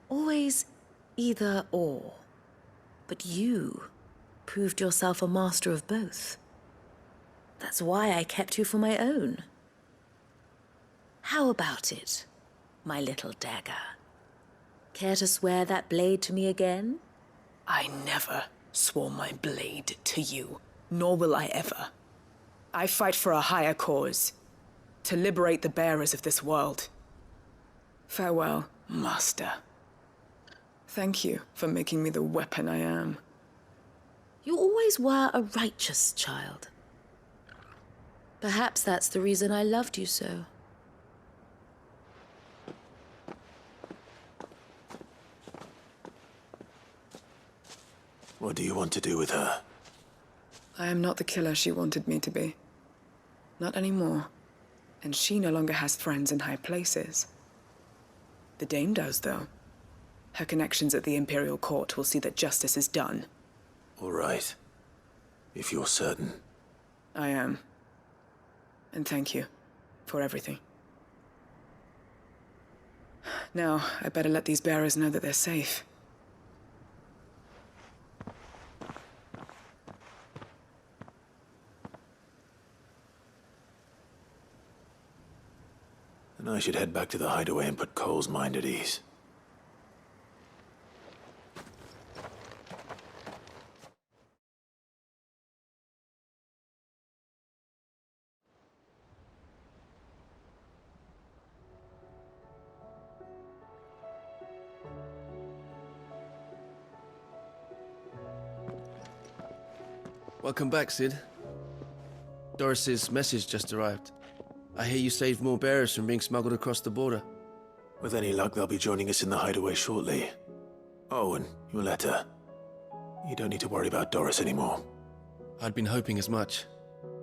O: Always either or. But you proved yourself a master of both. That's why I kept you for my own. How about it, my little dagger? Care to swear that blade to me again?
Q: I never swore my blade to you, nor will I ever. I fight for a higher cause, to liberate the bearers of this world. Farewell, Master. Thank you for making me the weapon I am.
O: You always were a righteous child. Perhaps that's the reason I loved you so.
E: What do you want to do with her?
Q: I am not the killer she wanted me to be. Not anymore. And she no longer has friends in high places. The Dame does, though. Her connections at the Imperial Court will see that justice is done.
E: All right. If you're certain.
Q: I am. And thank you for everything. Now, I better let these bearers know that they're safe.
E: And I should head back to the hideaway and put Cole's mind at ease.
I: Welcome back, Sid. Doris's message just arrived. I hear you saved more bearers from being smuggled across the border.
E: With any luck, they'll be joining us in the hideaway shortly. Oh, and your letter. You don't need to worry about Doris anymore.
I: I'd been hoping as much.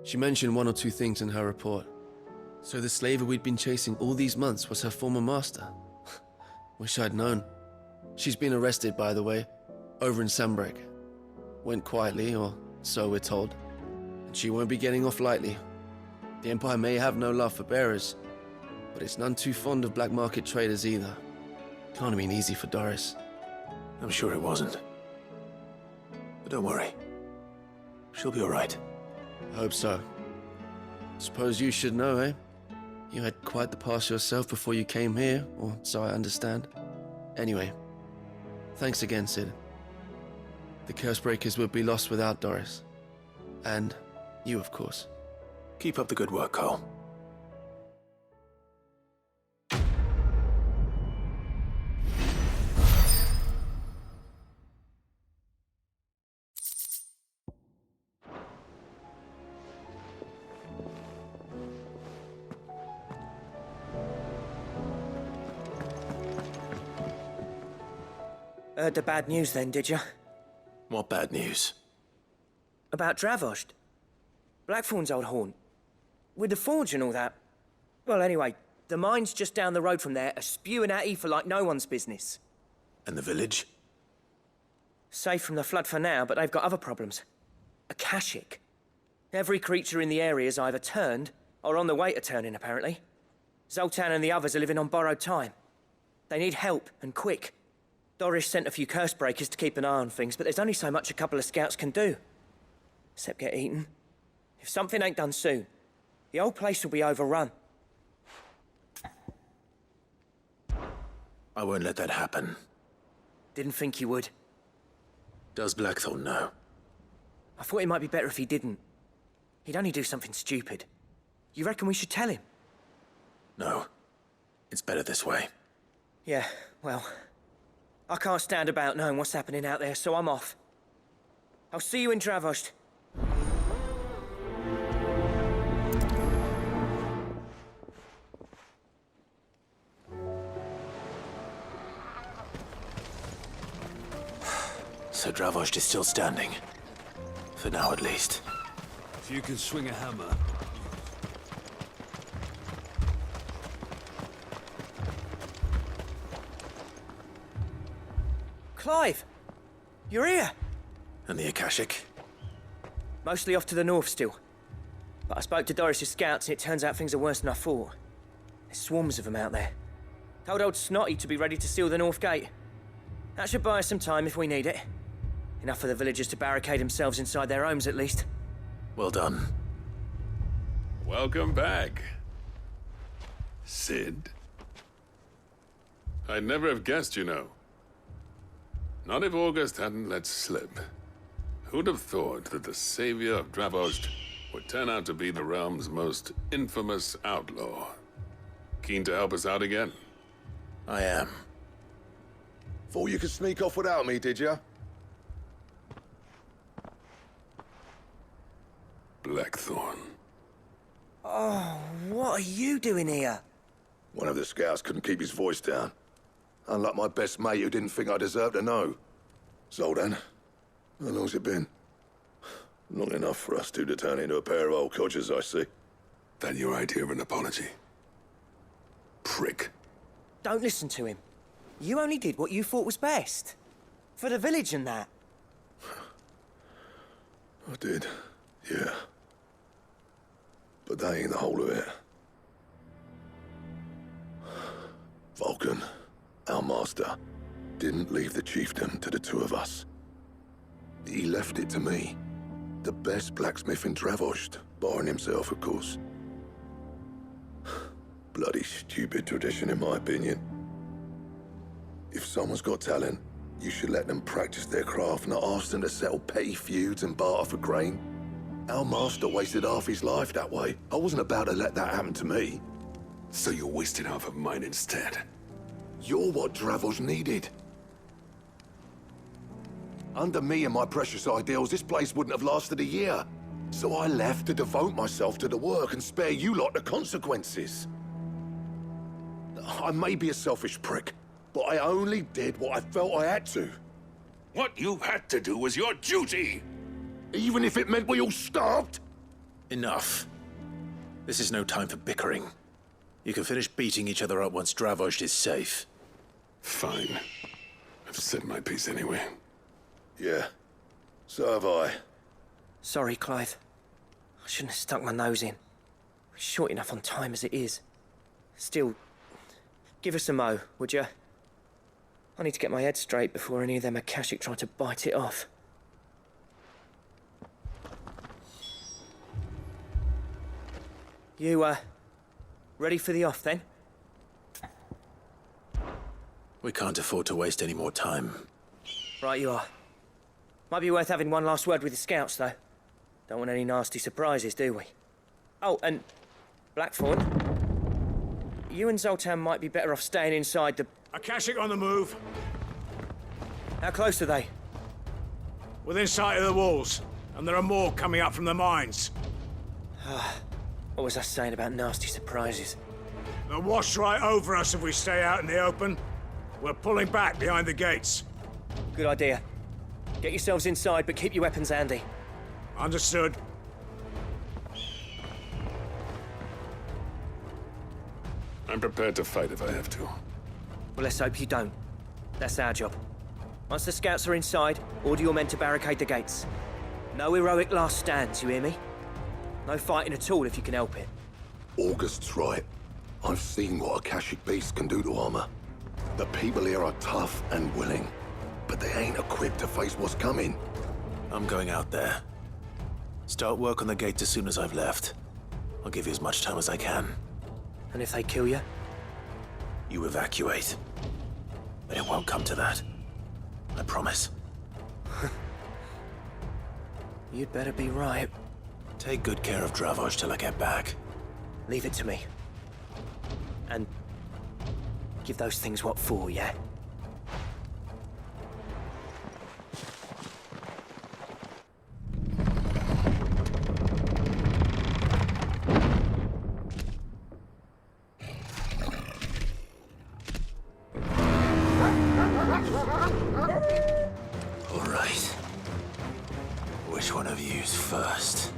I: She mentioned one or two things in her report. So the slaver we'd been chasing all these months was her former master. Wish I'd known. She's been arrested, by the way, over in Sambrek. Went quietly, or so we're told. And she won't be getting off lightly. The Empire may have no love for bearers, but it's none too fond of black market traders either. Can't have been easy for Doris.
E: I'm sure it wasn't. But don't worry. She'll be all right.
I: I hope so. Suppose you should know, eh? You had quite the past yourself before you came here, or so I understand. Anyway, thanks again, Sid. The Cursebreakers would be lost without Doris. And you, of course.
E: Keep up the good work, Cole.
H: Heard the bad news then, did you?
E: What bad news?
H: About Dravost. Blackthorn's old haunt. With the forge and all that. Well, anyway, the mines just down the road from there are spewing out ether like no one's business.
E: And the village?
H: Safe from the flood for now, but they've got other problems. Akashic. Every creature in the area is either turned or on the way to turning, apparently. Zoltan and the others are living on borrowed time. They need help, and quick. Doris sent a few curse breakers to keep an eye on things, but there's only so much a couple of scouts can do. Except get eaten. If something ain't done soon, the whole place will be overrun.
E: I won't let that happen.
H: Didn't think you would.
E: Does Blackthorn know?
H: I thought it might be better if he didn't. He'd only do something stupid. You reckon we should tell him?
E: No. It's better this way.
H: Yeah, well, I can't stand about knowing what's happening out there, so I'm off. I'll see you in Dravost.
E: So Dravost is still standing. For now, at least.
S: If you can swing a hammer.
H: Clive! You're here!
E: And the Akashic?
H: Mostly off to the north still. But I spoke to Doris' scouts and it turns out things are worse than I thought. There's swarms of them out there. Told old Snotty to be ready to seal the north gate. That should buy us some time if we need it. Enough for the villagers to barricade themselves inside their homes at least.
E: Well done.
J: Welcome back, Sid. I'd never have guessed, you know. Not if August hadn't let slip. Who'd have thought that the savior of Dravost would turn out to be the realm's most infamous outlaw? Keen to help us out again?
E: I am.
D: Thought you could sneak off without me, did you?
J: Blackthorn.
H: Oh, what are you doing here?
D: One of the scouts couldn't keep his voice down. Unlike my best mate who didn't think I deserved to know. Zoltan, how long's it been? Long enough for us two to turn into a pair of old codgers, I see.
J: That your idea of an apology? Prick.
H: Don't listen to him. You only did what you thought was best. For the village and that.
D: I did, yeah. But that ain't the whole of it. Vulcan, our master, didn't leave the chiefdom to the two of us. He left it to me. The best blacksmith in Dravost, barring himself, of course. Bloody stupid tradition, in my opinion. If someone's got talent, you should let them practice their craft, not ask them to settle petty feuds and barter for grain. Our master wasted half his life that way. I wasn't about to let that happen to me.
J: So you wasted half of mine instead?
D: You're what Dravost needed. Under me and my precious ideals, this place wouldn't have lasted a year. So I left to devote myself to the work and spare you lot the consequences. I may be a selfish prick, but I only did what I felt I had to.
J: What you had to do was your duty!
D: Even if it meant we all starved?
E: Enough. This is no time for bickering. You can finish beating each other up once Dravost is safe.
J: Fine. I've said my piece anyway.
D: Yeah. So have I.
H: Sorry, Clive. I shouldn't have stuck my nose in. We're short enough on time as it is. Still, give us a mo, would you? I need to get my head straight before any of them Akashic try to bite it off. You, ready for the off, then?
E: We can't afford to waste any more time.
H: Right you are. Might be worth having one last word with the scouts, though. Don't want any nasty surprises, do we? Oh, and Blackthorn, you and Zoltan might be better off staying inside the...
G: Akashic on the move.
H: How close are they?
G: Within sight of the walls, and there are more coming up from the mines.
H: What was I saying about nasty surprises?
G: They'll wash right over us if we stay out in the open. We're pulling back behind the gates.
H: Good idea. Get yourselves inside, but keep your weapons handy.
G: Understood.
J: I'm prepared to fight if I have to.
H: Well, let's hope you don't. That's our job. Once the scouts are inside, order your men to barricade the gates. No heroic last stands, you hear me? No fighting at all if you can help it.
D: August's right. I've seen what Akashic beasts can do to armor. The people here are tough and willing, but they ain't equipped to face what's coming.
E: I'm going out there. Start work on the gate as soon as I've left. I'll give you as much time as I can.
H: And if they kill you?
E: You evacuate. But it won't come to that. I promise.
H: You'd better be right.
E: Take good care of Dravoj till I get back.
H: Leave it to me. And give those things what for, yeah?
E: All right. Which one of you's first?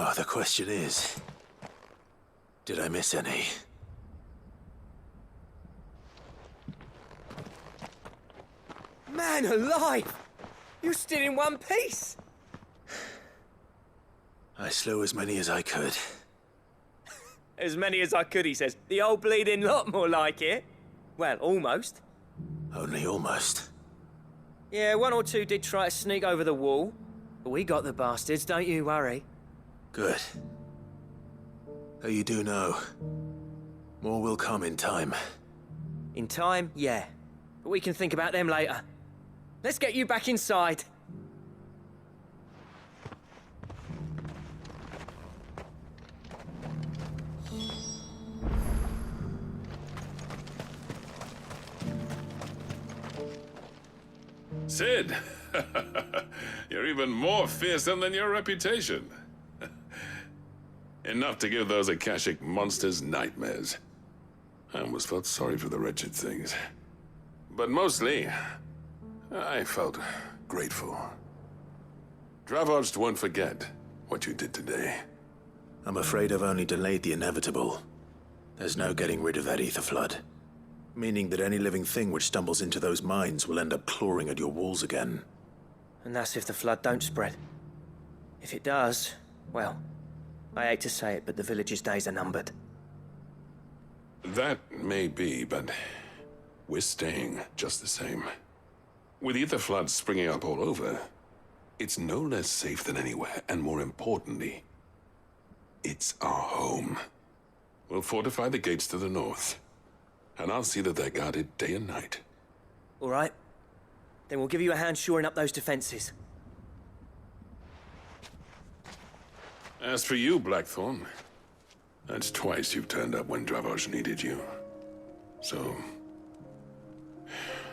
E: Oh, the question is, did I miss any?
H: Man alive! You're still in one piece!
E: I slew as many as I could.
H: As many as I could, he says. The old bleeding lot, more like it. Well, almost.
E: Only almost.
H: Yeah, one or two did try to sneak over the wall. But we got the bastards, don't you worry.
E: Good. Though you do know, more will come in time.
H: In time, yeah. But we can think about them later. Let's get you back inside.
J: Sid! You're even more fearsome than your reputation. Enough to give those Akashic monsters nightmares. I almost felt sorry for the wretched things. But mostly, I felt grateful. Dravoged won't forget what you did today.
E: I'm afraid I've only delayed the inevitable. There's no getting rid of that ether flood. Meaning that any living thing which stumbles into those mines will end up clawing at your walls again.
H: And that's if the flood don't spread. If it does, well, I hate to say it, but the village's days are numbered.
J: That may be, but we're staying just the same. With ether floods springing up all over, it's no less safe than anywhere, and more importantly, it's our home. We'll fortify the gates to the north, and I'll see that they're guarded day and night.
H: All right. Then we'll give you a hand shoring up those defenses.
J: As for you, Blackthorn, that's twice you've turned up when Dravos needed you. So,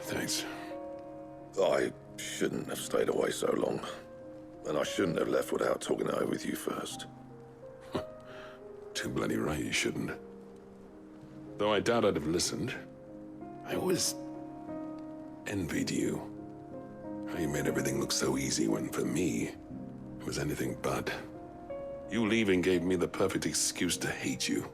J: thanks.
D: I shouldn't have stayed away so long. And I shouldn't have left without talking it over with you first.
J: Too bloody right you shouldn't. Though I doubt I'd have listened. I always envied you. How you made everything look so easy when, for me, it was anything but. You leaving gave me the perfect excuse to hate you.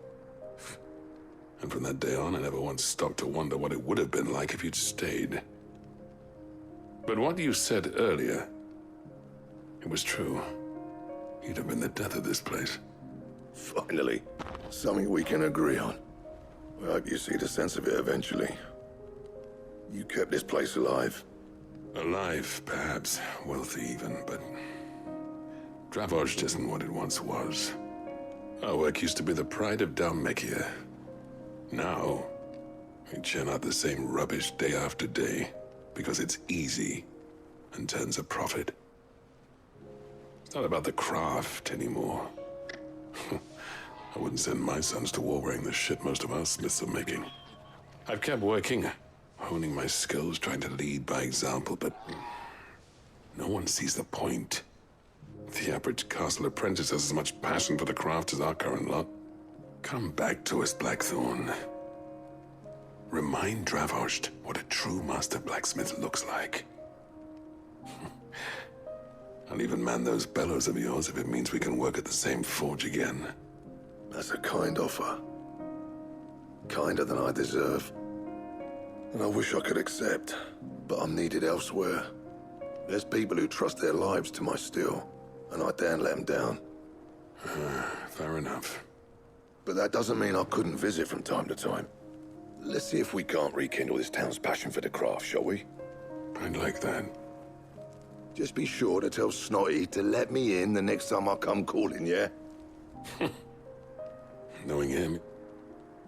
J: And from that day on, I never once stopped to wonder what it would have been like if you'd stayed. But what you said earlier, it was true. You'd have been the death of this place.
D: Finally, something we can agree on. I hope you see the sense of it eventually. You kept this place alive.
J: Alive, perhaps. Wealthy even, but Dravoged isn't what it once was. Our work used to be the pride of Dalmekia. Now, we churn out the same rubbish day after day because it's easy and turns a profit. It's not about the craft anymore. I wouldn't send my sons to war wearing the shit most of our smiths are making. I've kept working, honing my skills, trying to lead by example, but no one sees the point. The average castle apprentice has as much passion for the craft as our current lot. Come back to us, Blackthorn. Remind Dravoged what a true master blacksmith looks like. I'll even man those bellows of yours if it means we can work at the same forge again.
D: That's a kind offer. Kinder than I deserve. And I wish I could accept, but I'm needed elsewhere. There's people who trust their lives to my steel, and I daren't let them down.
J: Fair enough.
D: But that doesn't mean I couldn't visit from time to time. Let's see if we can't rekindle this town's passion for the craft, shall we?
J: I'd like that.
D: Just be sure to tell Snotty to let me in the next time I come calling, yeah?
J: Knowing him,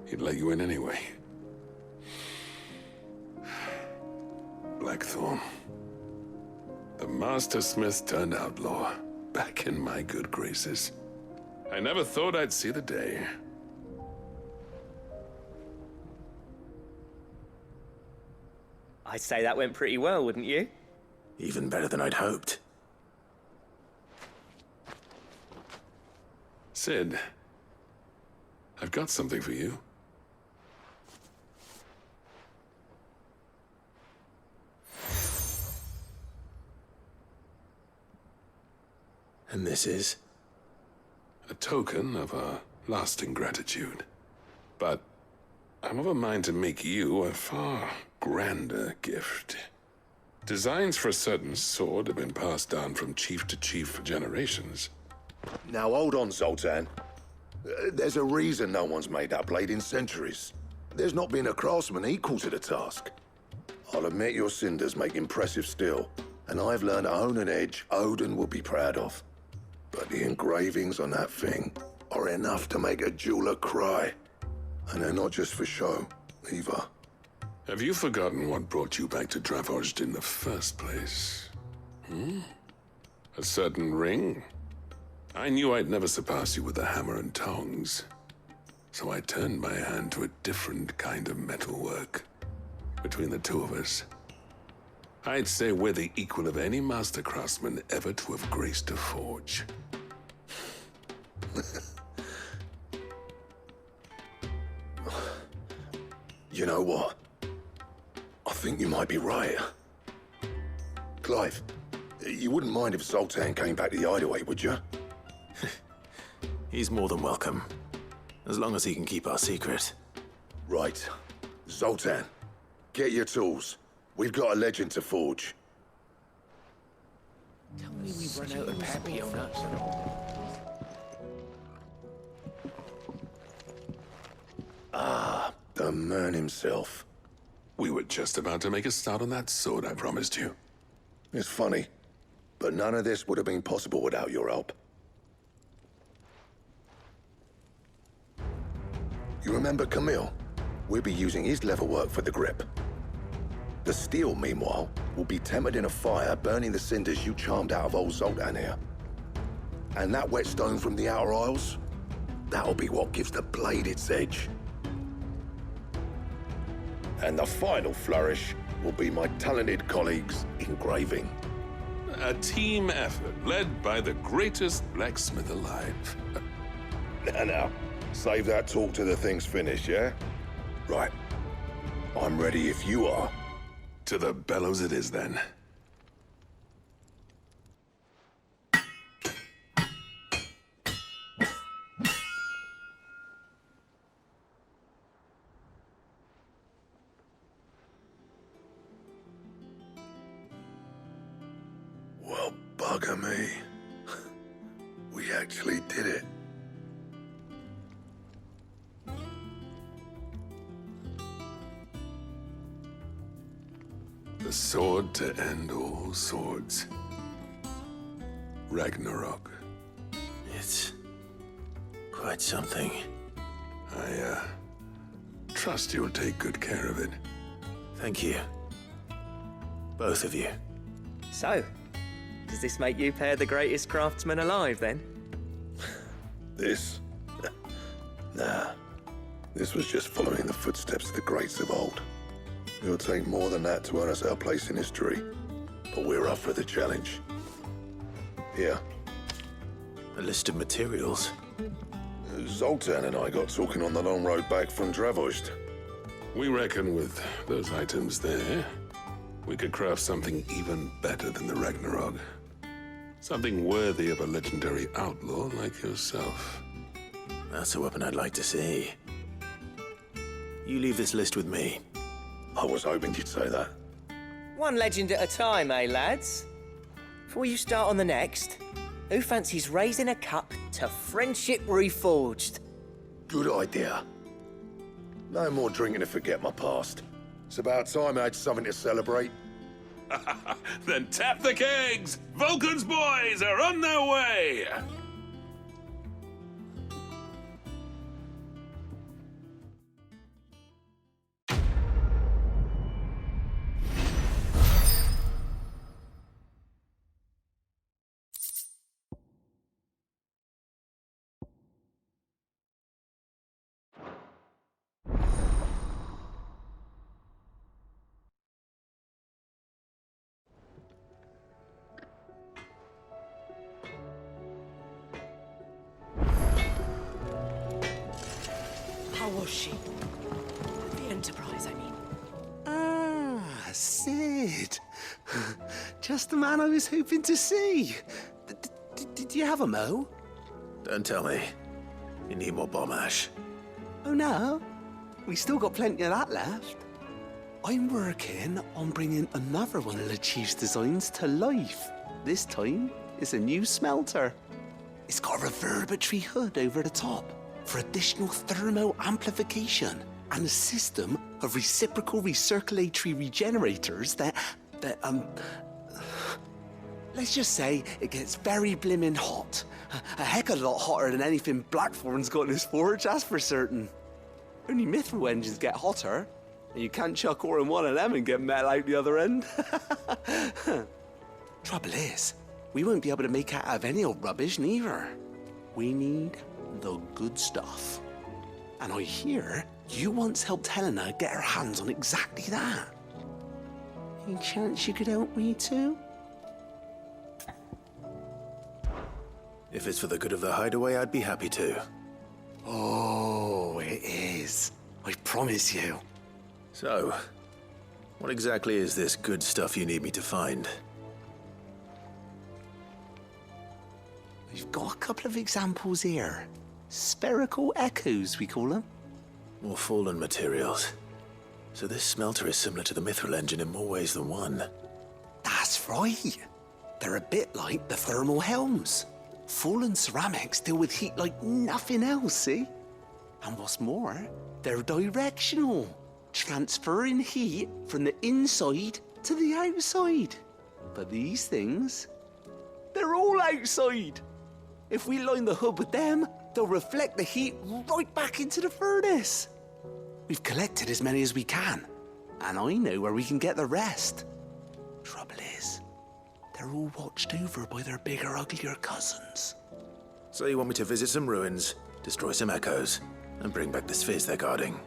J: he'd let you in anyway. Blackthorn. The Master Smith turned outlaw, back in my good graces. I never thought I'd see the day.
H: I'd say that went pretty well, wouldn't you?
E: Even better than I'd hoped.
J: Sid, I've got something for you.
E: And this is?
J: A token of our lasting gratitude. But I'm of a mind to make you a far grander gift. Designs for a certain sword have been passed down from chief to chief for generations.
D: Now hold on, Zoltan. There's a reason no one's made that blade in centuries. There's not been a craftsman equal to the task. I'll admit your cinders make impressive steel, and I've learned to own an edge Odin will be proud of. But the engravings on that thing are enough to make a jeweler cry. And they're not just for show, either.
J: Have you forgotten what brought you back to Dravost in the first place? A certain ring? I knew I'd never surpass you with the hammer and tongs. So I turned my hand to a different kind of metalwork. Between the two of us, I'd say we're the equal of any master craftsman ever to have graced a forge.
D: You know what? I think you might be right. Clive, you wouldn't mind if Zoltan came back to the Hideaway, would you?
E: He's more than welcome, as long as he can keep our secret.
D: Right. Zoltan, get your tools. We've got a legend to forge.
E: Tell me we've run out of papillons.
D: Ah, the man himself.
J: We were just about to make a start on that sword I promised you.
D: It's funny, but none of this would have been possible without your help. You remember Camille? We'll be using his leatherwork for the grip. The steel, meanwhile, will be tempered in a fire, burning the cinders you charmed out of old Zoltan here. And that whetstone from the Outer Isles, that'll be what gives the blade its edge. And the final flourish will be my talented colleagues' engraving.
J: A team effort led by the greatest blacksmith alive.
D: Now, save that talk till the thing's finished, yeah? Right. I'm ready if you are.
J: To the bellows it is, then.
D: Well, bugger me. We actually did it.
J: The sword to end all swords. Ragnarok.
E: It's quite something.
J: I, trust you'll take good care of it.
E: Thank you. Both of you.
H: So, does this make you pair the greatest craftsman alive, then?
D: This? Nah. This was just following the footsteps of the greats of old. It'll take more than that to earn us our place in history. But we're up for the challenge. Here.
E: A list of materials.
D: Zoltan and I got talking on the long road back from Dravost.
J: We reckon with those items there, we could craft something even better than the Ragnarok. Something worthy of a legendary outlaw like yourself.
E: That's a weapon I'd like to see. You leave this list with me.
D: I was hoping you'd say that.
H: One legend at a time, eh, lads? Before you start on the next, who fancies raising a cup to friendship reforged?
D: Good idea. No more drinking to forget my past. It's about time I had something to celebrate.
J: Then tap the kegs! Vulcan's boys are on their way!
C: How was she? The Enterprise, I mean.
A: Ah, Sid. Just the man I was hoping to see. Did you have a mo?
E: Don't tell me. You need more bomb ash.
A: Oh no, we still got plenty of that left. I'm working on bringing another one of the Chief's designs to life. This time, it's a new smelter. It's got a reverberatory hood over the top for additional thermal amplification and a system of reciprocal recirculatory regenerators that let's just say it gets very blimmin' hot. A heck of a lot hotter than anything Blackthorn's got in his forge, that's for certain. Only mithril engines get hotter, and you can't chuck ore in one of them and get metal out the other end. Trouble is, we won't be able to make out of any old rubbish neither. We need the good stuff. And I hear you once helped Helena get her hands on exactly that. Any chance you could help me too?
E: If it's for the good of the hideaway, I'd be happy to.
A: Oh, it is. I promise you.
E: So, what exactly is this good stuff you need me to find?
A: We've got a couple of examples here. Spherical echoes, we call them.
E: More fallen materials. So this smelter is similar to the mithril engine in more ways than one.
A: That's right. They're a bit like the thermal helms. Fallen ceramics deal with heat like nothing else, see? And what's more, they're directional, transferring heat from the inside to the outside. But these things, they're all outside. If we line the hood with them, they'll reflect the heat right back into the furnace. We've collected as many as we can, and I know where we can get the rest. Trouble is, they're all watched over by their bigger, uglier cousins.
E: So you want me to visit some ruins, destroy some echoes, and bring back the spheres they're guarding?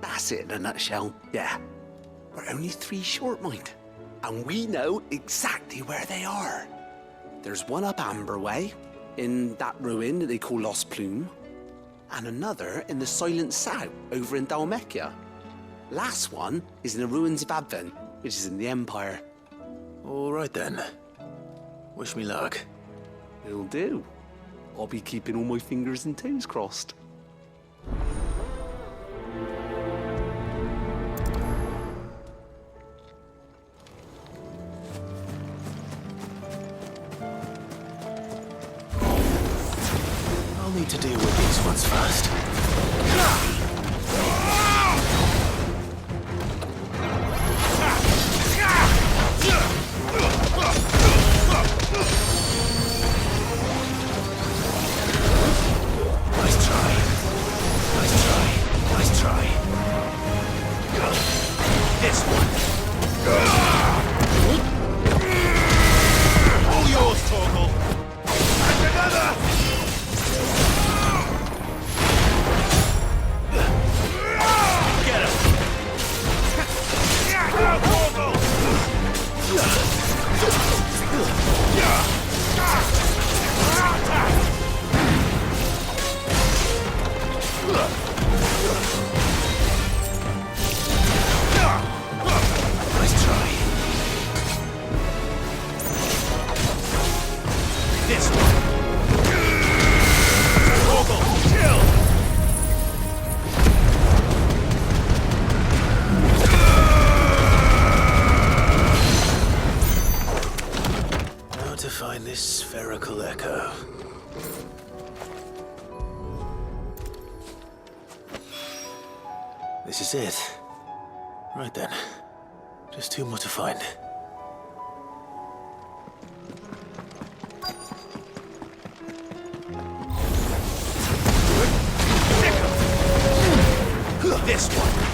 A: That's it in a nutshell, yeah. We're only 3 short, mind, and we know exactly where they are. There's one up Amber Way, in that ruin that they call Lost Plume, and another in the Silent South over in Dalmekia. Last one is in the ruins of Advent, which is in the Empire.
E: All right then. Wish me luck.
A: It'll do. I'll be keeping all my fingers and toes crossed.
E: I'll need to deal with these ones first. Spherical echo. This is it. Right then. Just 2 more to find.
G: This one.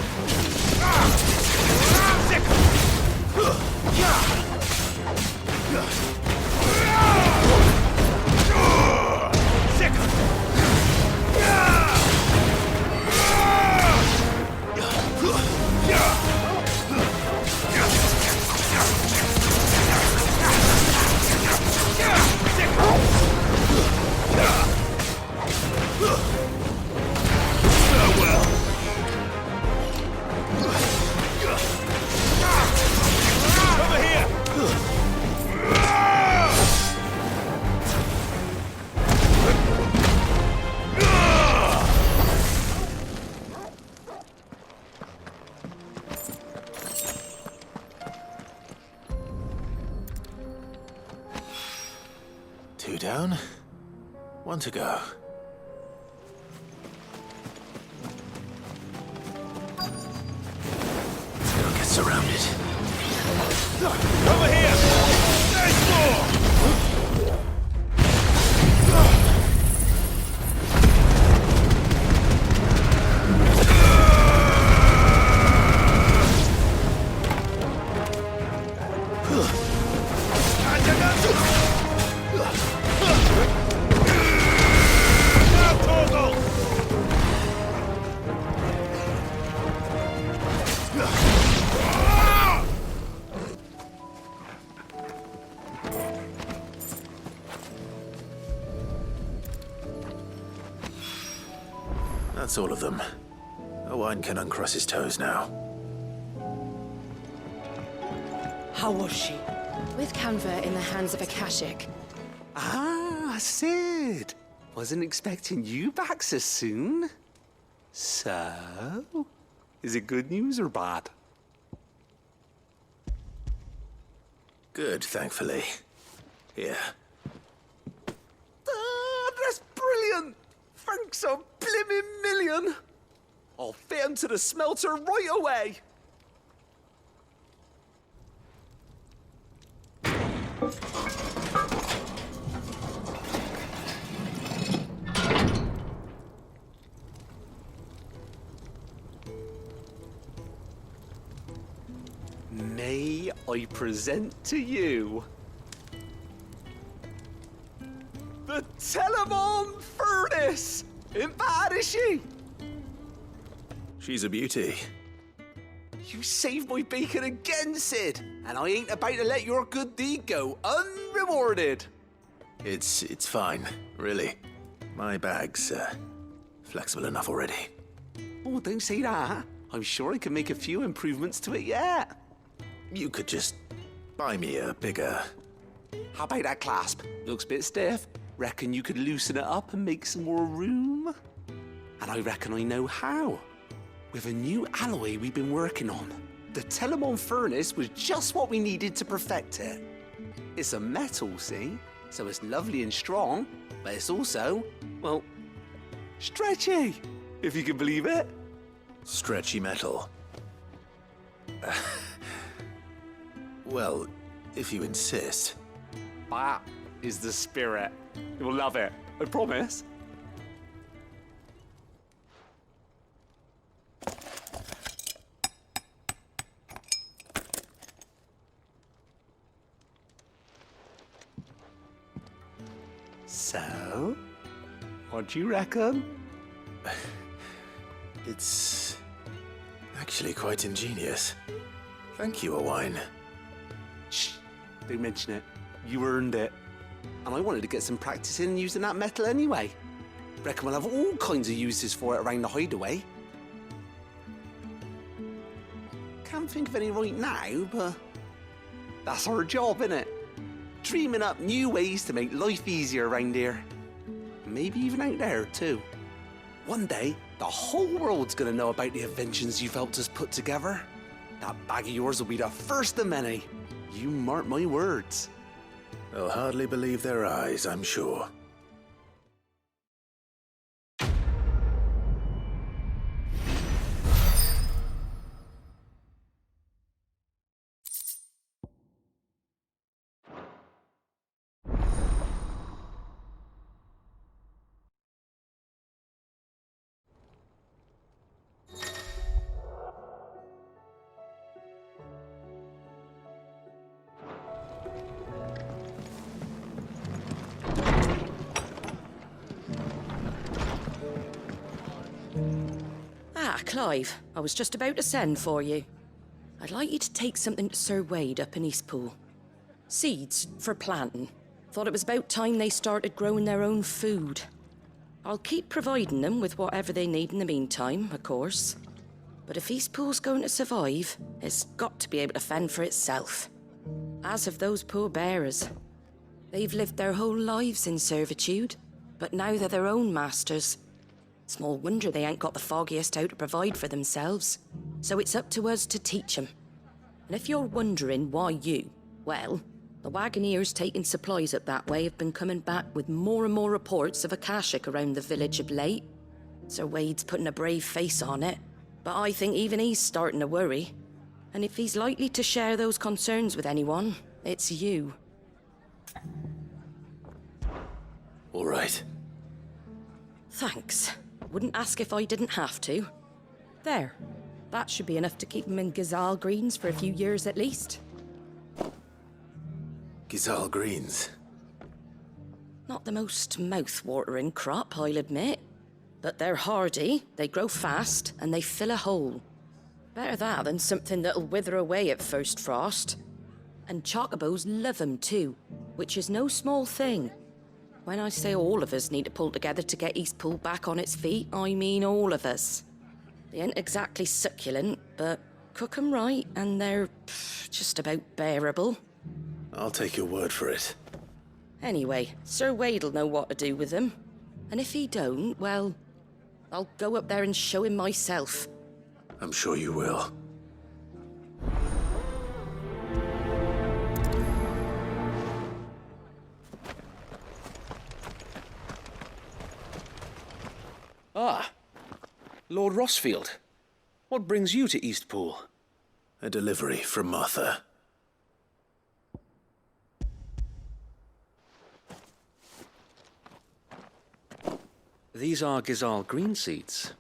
E: down. One to go. Don't get surrounded.
G: Over here! There's more!
E: That's all of them. Owain can uncross his toes now.
Q: How was she?
M: With Canva in the hands of a Akashic.
A: Ah, Sid. Wasn't expecting you back so soon. So, is it good news or bad?
E: Good, thankfully. Here.
A: Ah, that's brilliant! Thanks a blimmin' million! I'll fit 'em to the smelter right away! May I present to you the Telemon Furnace! Ain't bad, is she?
E: She's a beauty.
A: You saved my bacon again, Sid, and I ain't about to let your good deed go unrewarded.
E: It's fine, really. My bag's flexible enough already.
A: Oh, don't say that. I'm sure I can make a few improvements to it yet.
E: You could just buy me a bigger...
A: How about that clasp? Looks a bit stiff. Reckon you could loosen it up and make some more room? And I reckon I know how. With a new alloy we've been working on. The Telemon Furnace was just what we needed to perfect it. It's a metal, see? So it's lovely and strong, but it's also, well, stretchy, if you can believe it.
E: Stretchy metal. Well, if you insist.
A: That is the spirit. You'll love it, I promise. So, what do you reckon?
E: It's actually quite ingenious. Thank you, Owain.
A: Shh, don't mention it. You earned it. And I wanted to get some practice in using that metal anyway. Reckon we'll have all kinds of uses for it around the hideaway. Can't think of any right now, but that's our job, innit? Dreaming up new ways to make life easier around here. Maybe even out there, too. One day, the whole world's gonna know about the inventions you've helped us put together. That bag of yours will be the first of many. You mark my words.
E: They'll hardly believe their eyes, I'm sure.
O: Clive, I was just about to send for you. I'd like you to take something to Sir Wade up in Eastpool. Seeds for planting. Thought it was about time they started growing their own food. I'll keep providing them with whatever they need in the meantime, of course. But if Eastpool's going to survive, it's got to be able to fend for itself. As have those poor bearers. They've lived their whole lives in servitude, but now they're their own masters. Small wonder they ain't got the foggiest how to provide for themselves. So it's up to us to teach them. And if you're wondering why you, well,
T: The wagoneers taking supplies up that way have been coming back with more and more reports of Akashic around the village of late. Sir Wade's putting a brave face on it, but I think even he's starting to worry. And if he's likely to share those concerns with anyone, it's you.
E: All right.
T: Thanks. Wouldn't ask if I didn't have to. There. That should be enough to keep him in Gazal Greens for a few years at least.
E: Gazal Greens?
T: Not the most mouth-watering crop, I'll admit. But they're hardy, they grow fast, and they fill a hole. Better that than something that'll wither away at first frost. And chocobos love them too, which is no small thing. When I say all of us need to pull together to get Eastpool back on its feet, I mean all of us. They ain't exactly succulent, but cook 'em right and they're just about bearable.
E: I'll take your word for it.
T: Anyway, Sir Wade'll know what to do with them. And if he don't, well, I'll go up there and show him myself.
E: I'm sure you will.
R: Ah, Lord Rossfield. What brings you to Eastpool?
E: A delivery from Martha.
R: These are Gazal green seeds.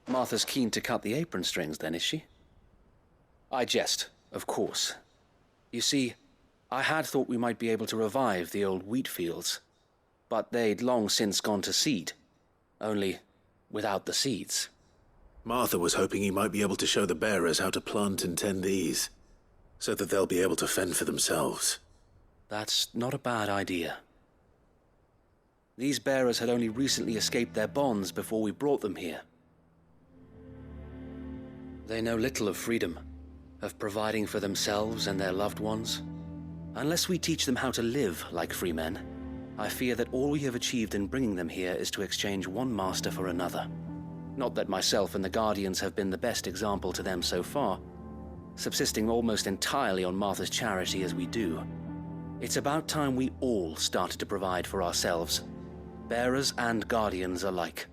R: Martha's keen to cut the apron strings then, is she? I jest, of course. You see, I had thought we might be able to revive the old wheat fields, but they'd long since gone to seed, only without the seeds.
E: Martha was hoping he might be able to show the bearers how to plant and tend these, so that they'll be able to fend for themselves.
R: That's not a bad idea. These bearers had only recently escaped their bonds before we brought them here. They know little of freedom, of providing for themselves and their loved ones. Unless we teach them how to live like free men, I fear that all we have achieved in bringing them here is to exchange one master for another. Not that myself and the Guardians have been the best example to them so far, subsisting almost entirely on Martha's charity as we do. It's about time we all started to provide for ourselves, bearers and Guardians alike.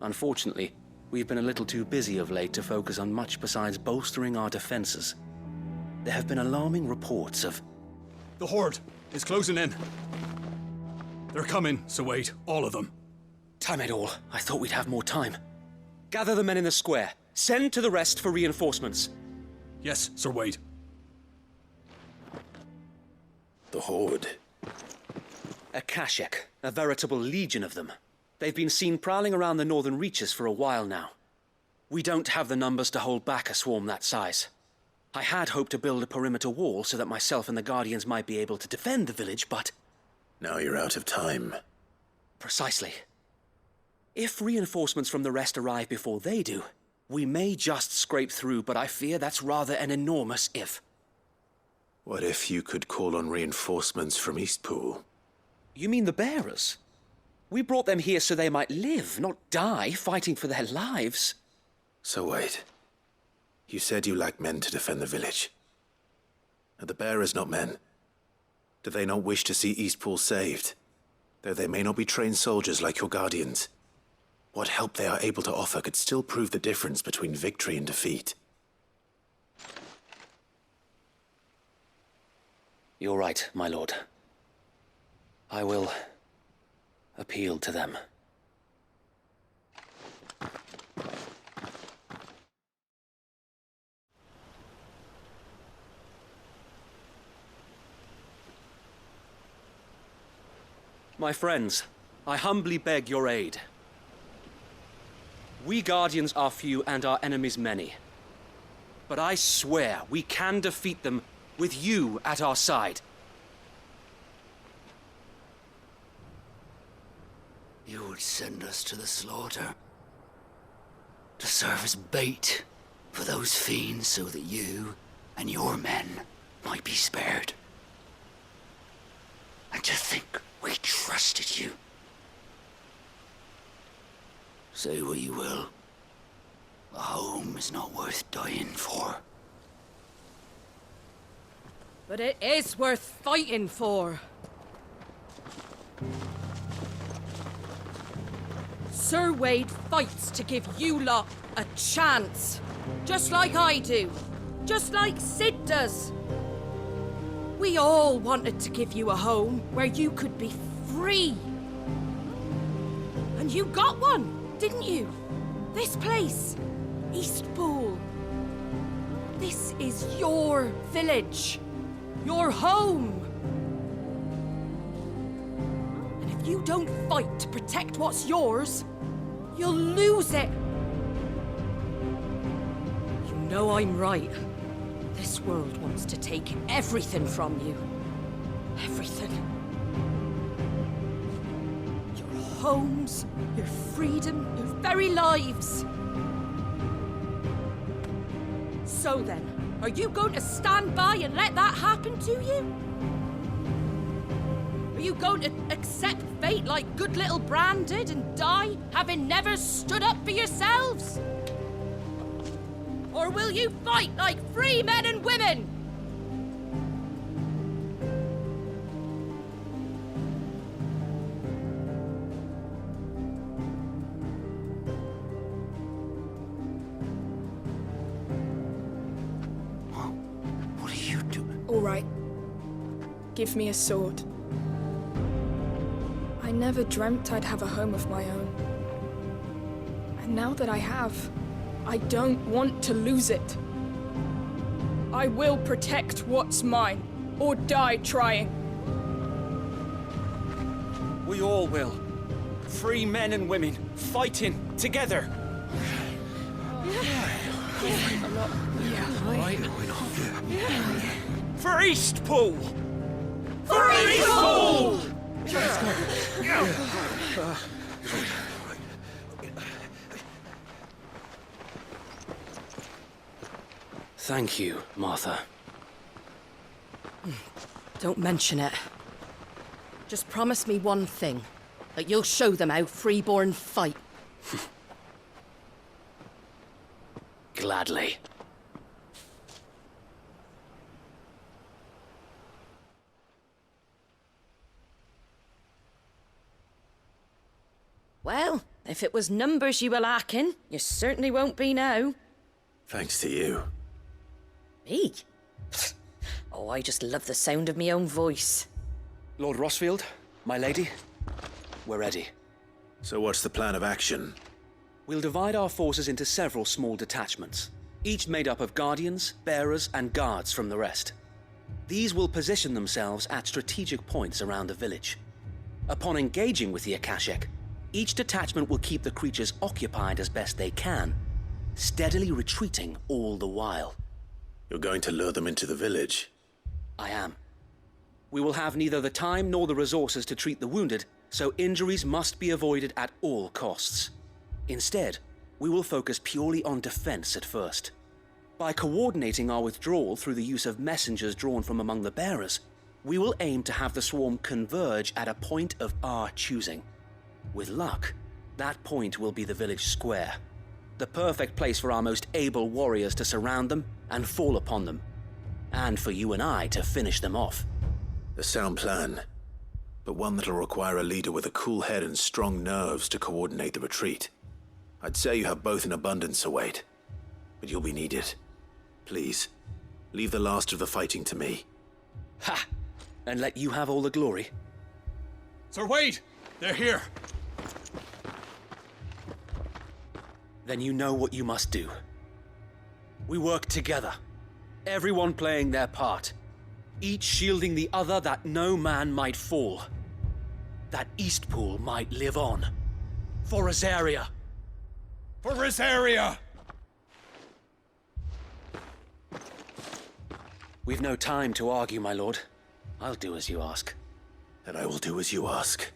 R: Unfortunately, we've been a little too busy of late to focus on much besides bolstering our defenses. There have been alarming reports of...
U: The Horde is closing in. They're coming, Sir Wade, all of them.
R: Damn it all, I thought we'd have more time. Gather the men in the square. Send to the rest for reinforcements.
U: Yes, Sir Wade.
E: The Horde.
R: Akashic, a veritable legion of them. They've been seen prowling around the northern reaches for a while now. We don't have the numbers to hold back a swarm that size. I had hoped to build a perimeter wall so that myself and the Guardians might be able to defend the village, but...
E: Now you're out of time.
R: Precisely. If reinforcements from the rest arrive before they do, we may just scrape through, but I fear that's rather an enormous if.
E: What if you could call on reinforcements from Eastpool?
R: You mean the bearers? We brought them here so they might live, not die, fighting for their lives.
E: So wait. You said you lack men to defend the village. Are the bearers not men? Do they not wish to see Eastpool saved? Though they may not be trained soldiers like your Guardians, what help they are able to offer could still prove the difference between victory and defeat.
R: You're right, my lord. I will appeal to them. My friends, I humbly beg your aid. We Guardians are few and our enemies many. But I swear we can defeat them with you at our side.
B: You would send us to the slaughter, to serve as bait for those fiends so that you and your men might be spared. And to think we trusted you. Say what you will, a home is not worth dying for.
O: But it is worth fighting for. Sir Wade fights to give you lot a chance. Just like I do. Just like Sid does. We all wanted to give you a home where you could be free. And you got one, didn't you? This place, Eastpool. This is your village. Your home. And if you don't fight to protect what's yours, you'll lose it. You know I'm right. This world wants to take everything from you. Everything. Your homes, your freedom, your very lives. So then, are you going to stand by and let that happen to you? Are you going to accept fate like good little Bran did and die, having never stood up for yourselves? Or will you fight like free men and women?
A: What are you doing?
P: All right. Give me a sword. I never dreamt I'd have a home of my own. And now that I have, I don't want to lose it. I will protect what's mine, or die trying.
H: We all will. Free men and women, fighting together. For Eastpool! For Eastpool!
A: Let's go.
H: Thank you, Martha.
O: Don't mention it. Just promise me one thing. That you'll show them how freeborn fight.
H: Gladly.
O: Well, if it was numbers you were lacking, you certainly won't be now.
E: Thanks to you.
O: Me? Oh, I just love the sound of my own voice.
H: Lord Rossfield, my lady, we're ready.
E: So what's the plan of action?
H: We'll divide our forces into several small detachments, each made up of guardians, bearers, and guards from the rest. These will position themselves at strategic points around the village. Upon engaging with the Akashic, each detachment will keep the creatures occupied as best they can, steadily retreating all the while.
E: You're going to lure them into the village?
H: I am. We will have neither the time nor the resources to treat the wounded, so injuries must be avoided at all costs. Instead, we will focus purely on defense at first. By coordinating our withdrawal through the use of messengers drawn from among the bearers, we will aim to have the swarm converge at a point of our choosing. With luck, that point will be the village square, the perfect place for our most able warriors to surround them and fall upon them, and for you and I to finish them off.
E: A sound plan, but one that'll require a leader with a cool head and strong nerves to coordinate the retreat. I'd say you have both in abundance, Sir Wade, but you'll be needed. Please, leave the last of the fighting to me.
H: Ha! And let you have all the glory.
U: Sir Wade! They're here!
H: Then you know what you must do. We work together, everyone playing their part, each shielding the other that no man might fall, that Eastpool might live on. For Rosaria!
U: For Rosaria!
H: We've no time to argue, my lord. I'll do as you ask.
E: And I will do as you ask.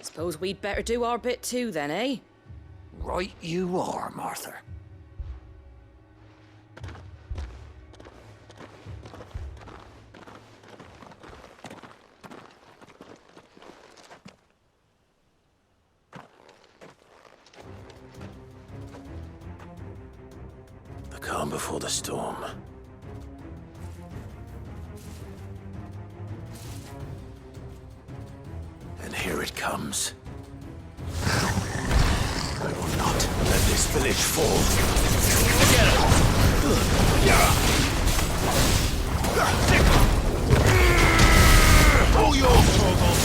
O: Suppose we'd better do our bit too then, eh?
G: Right you are, Martha.
E: The calm before the storm. And here it comes. I will not let this village fall. Get him! Pull your Torgal!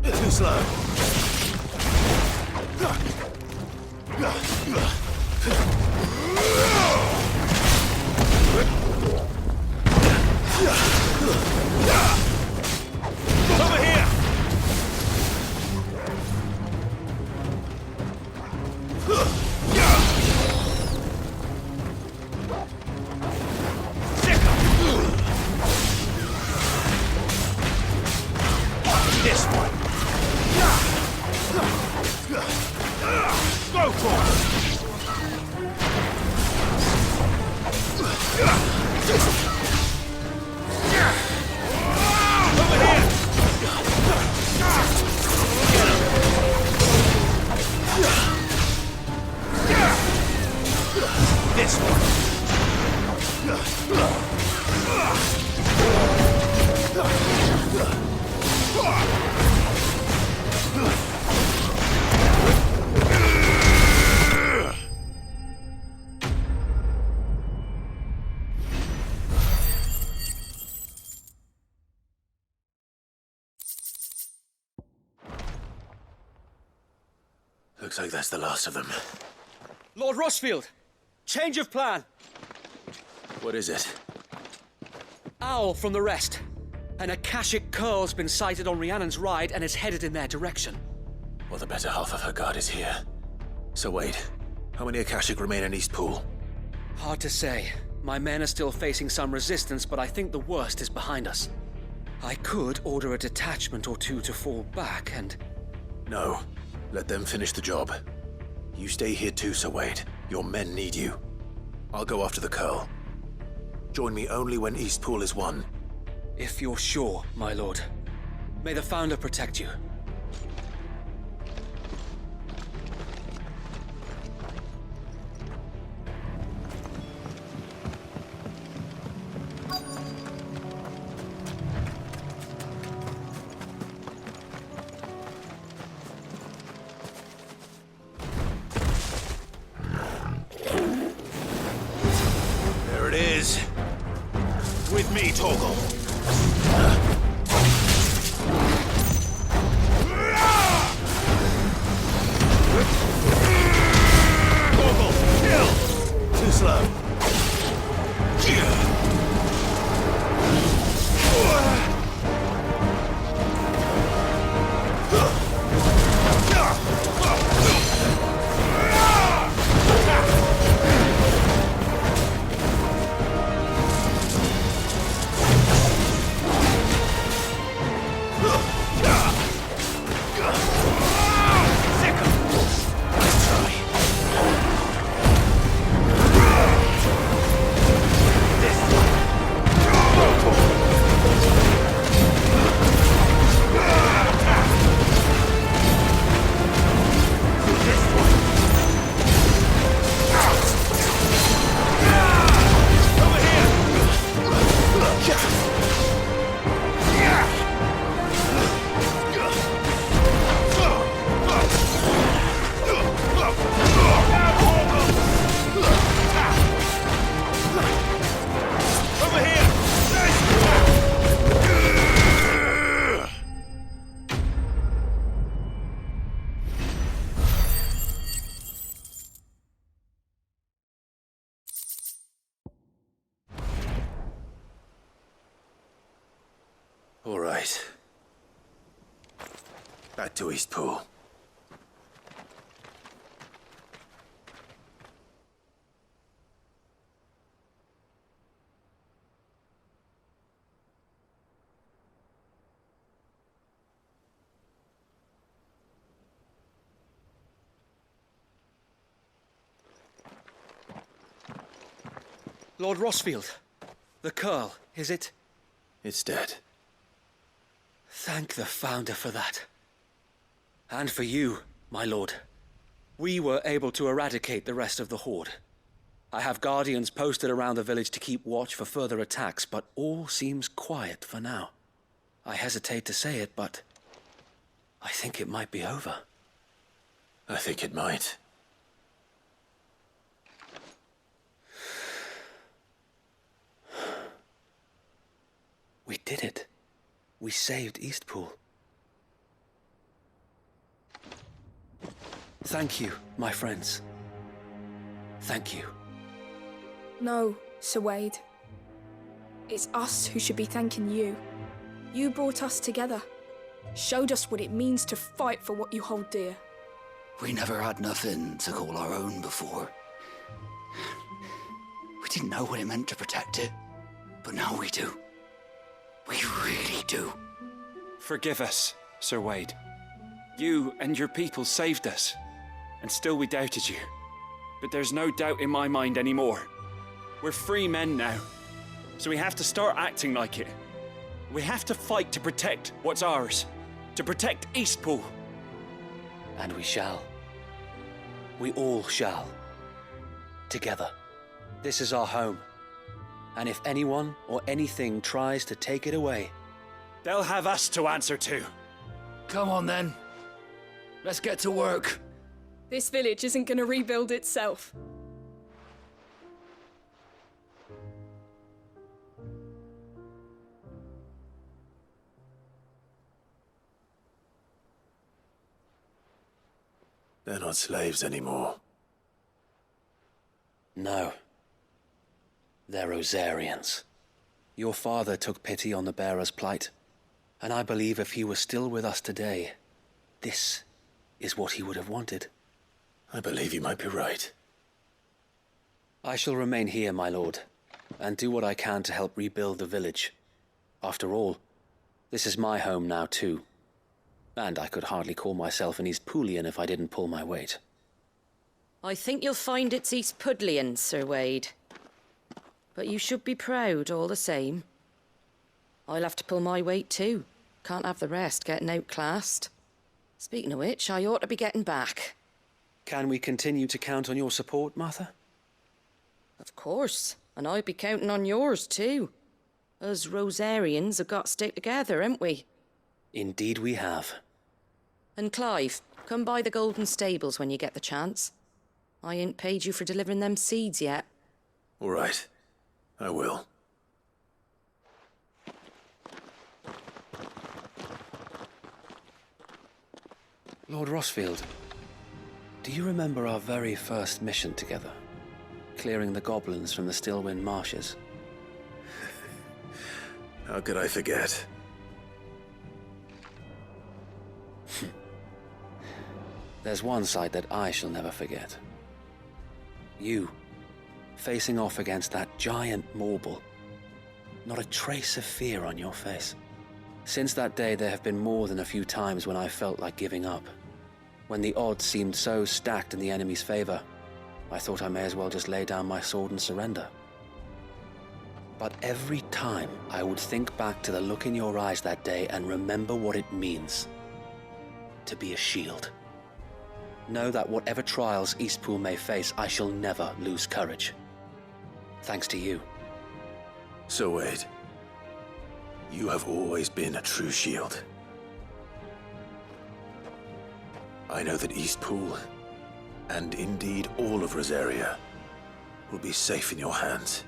E: Too slow. Over here! This one. Go for it! Over here! This one. Looks like that's the last of them.
H: Lord Rossfield! Change of plan!
E: What is it?
H: Owl from the rest. An Akashic curl's been sighted on Rhiannon's ride and is headed in their direction.
E: Well, the better half of her guard is here. So wait, how many Akashic remain in East Pool?
H: Hard to say. My men are still facing some resistance, but I think the worst is behind us. I could order a detachment or two to fall back and...
E: No. Let them finish the job. You stay here too, Sir Wade. Your men need you. I'll go after the Curl. Join me only when East Pool is won.
H: If you're sure, my lord. May the Founder protect you.
E: There it is. With me, Torgal. Torgal, kill! Too slow. All right. Back to Eastpool.
L: Lord Rossfield, the Curl, is it?
E: It's dead.
L: Thank the Founder for that. And for you, my lord. We were able to eradicate the rest of the Horde. I have guardians posted around the village to keep watch for further attacks, but all seems quiet for now. I hesitate to say it, but I think it might be over.
E: I think it might.
L: We did it. We saved Eastpool. Thank you, my friends. Thank you.
P: No, Sir Wade. It's us who should be thanking you. You brought us together. Showed us what it means to fight for what you hold dear.
A: We never had nothing to call our own before. We didn't know what it meant to protect it, but now we do. We really do.
L: Forgive us, Sir Wade. You and your people saved us, and still we doubted you. But there's no doubt in my mind anymore. We're free men now, so we have to start acting like it. We have to fight to protect what's ours, to protect Eastpool. And we shall. We all shall. Together. This is our home. And if anyone or anything tries to take it away, they'll have us to answer to.
A: Come on then. Let's get to work.
P: This village isn't going to rebuild itself.
E: They're not slaves anymore.
L: No. They're Rosarians. Your father took pity on the bearer's plight, and I believe if he was still with us today, this is what he would have wanted.
E: I believe you might be right.
L: I shall remain here, my lord, and do what I can to help rebuild the village. After all, this is my home now too, and I could hardly call myself an Eastpoolian if I didn't pull my weight.
T: I think you'll find it's Eastpudlian, Sir Wade. But you should be proud all the same. I'll have to pull my weight too. Can't have the rest getting outclassed. Speaking of which, I ought to be getting back.
L: Can we continue to count on your support, Martha?
T: Of course, and I'll be counting on yours too. Us Rosarians have got to stick together, haven't we?
L: Indeed we have.
T: And Clive, come by the Golden Stables when you get the chance. I ain't paid you for delivering them seeds yet.
E: All right. I will.
L: Lord Rossfield, do you remember our very first mission together? Clearing the goblins from the Stillwind marshes?
E: How could I forget?
L: There's one sight that I shall never forget. You, facing off against that giant Morble. Not a trace of fear on your face. Since that day, there have been more than a few times when I felt like giving up. When the odds seemed so stacked in the enemy's favor, I thought I may as well just lay down my sword and surrender. But every time, I would think back to the look in your eyes that day and remember what it means to be a shield. Know that whatever trials Eastpool may face, I shall never lose courage. Thanks to you.
E: So Wade, you have always been a true shield. I know that Eastpool, and indeed all of Rosaria, will be safe in your hands.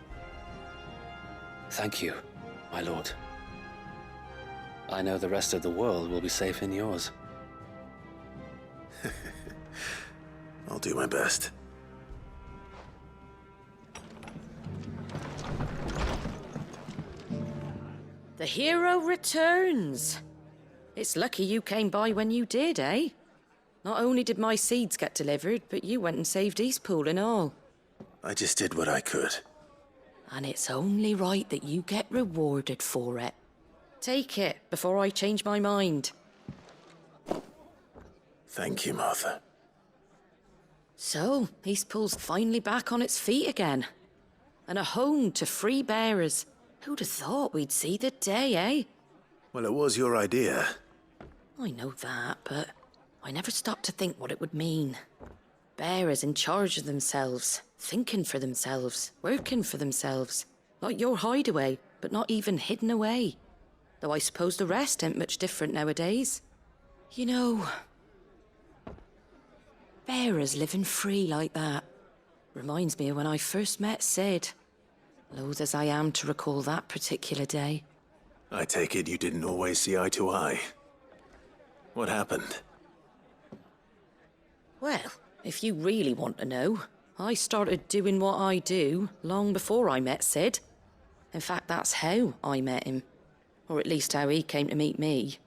L: Thank you, my lord. I know the rest of the world will be safe in yours.
E: I'll do my best.
T: The hero returns. It's lucky you came by when you did, eh? Not only did my seeds get delivered, but you went and saved Eastpool and all.
E: I just did what I could.
T: And it's only right that you get rewarded for it. Take it before I change my mind.
E: Thank you, Martha.
T: So, Eastpool's finally back on its feet again. And a home to free bearers. Who'd have thought we'd see the day, eh?
E: Well, it was your idea.
T: I know that, but I never stopped to think what it would mean. Bearers in charge of themselves, thinking for themselves, working for themselves. Like your hideaway, but not even hidden away. Though I suppose the rest ain't much different nowadays. You know, bearers living free like that reminds me of when I first met Sid. Loath as I am to recall that particular day.
E: I take it you didn't always see eye to eye. What happened?
T: Well, if you really want to know, I started doing what I do long before I met Sid. In fact, that's how I met him. Or at least how he came to meet me.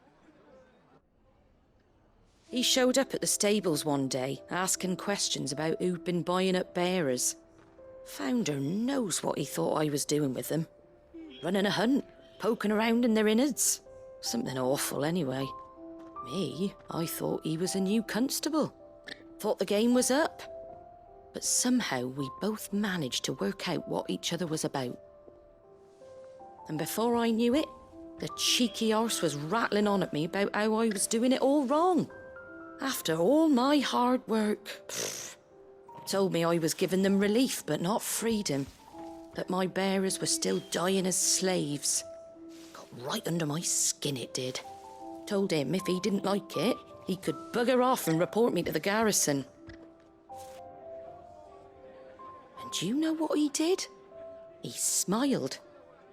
T: He showed up at the stables one day, asking questions about who'd been buying up bearers. Founder knows what he thought I was doing with them. Running a hunt, poking around in their innards. Something awful, anyway. Me, I thought he was a new constable. Thought the game was up. But somehow we both managed to work out what each other was about. And before I knew it, the cheeky arse was rattling on at me about how I was doing it all wrong. After all my hard work. Told me I was giving them relief, but not freedom. That my bearers were still dying as slaves. Got right under my skin, it did. Told him if he didn't like it, he could bugger off and report me to the garrison. And do you know what he did? He smiled.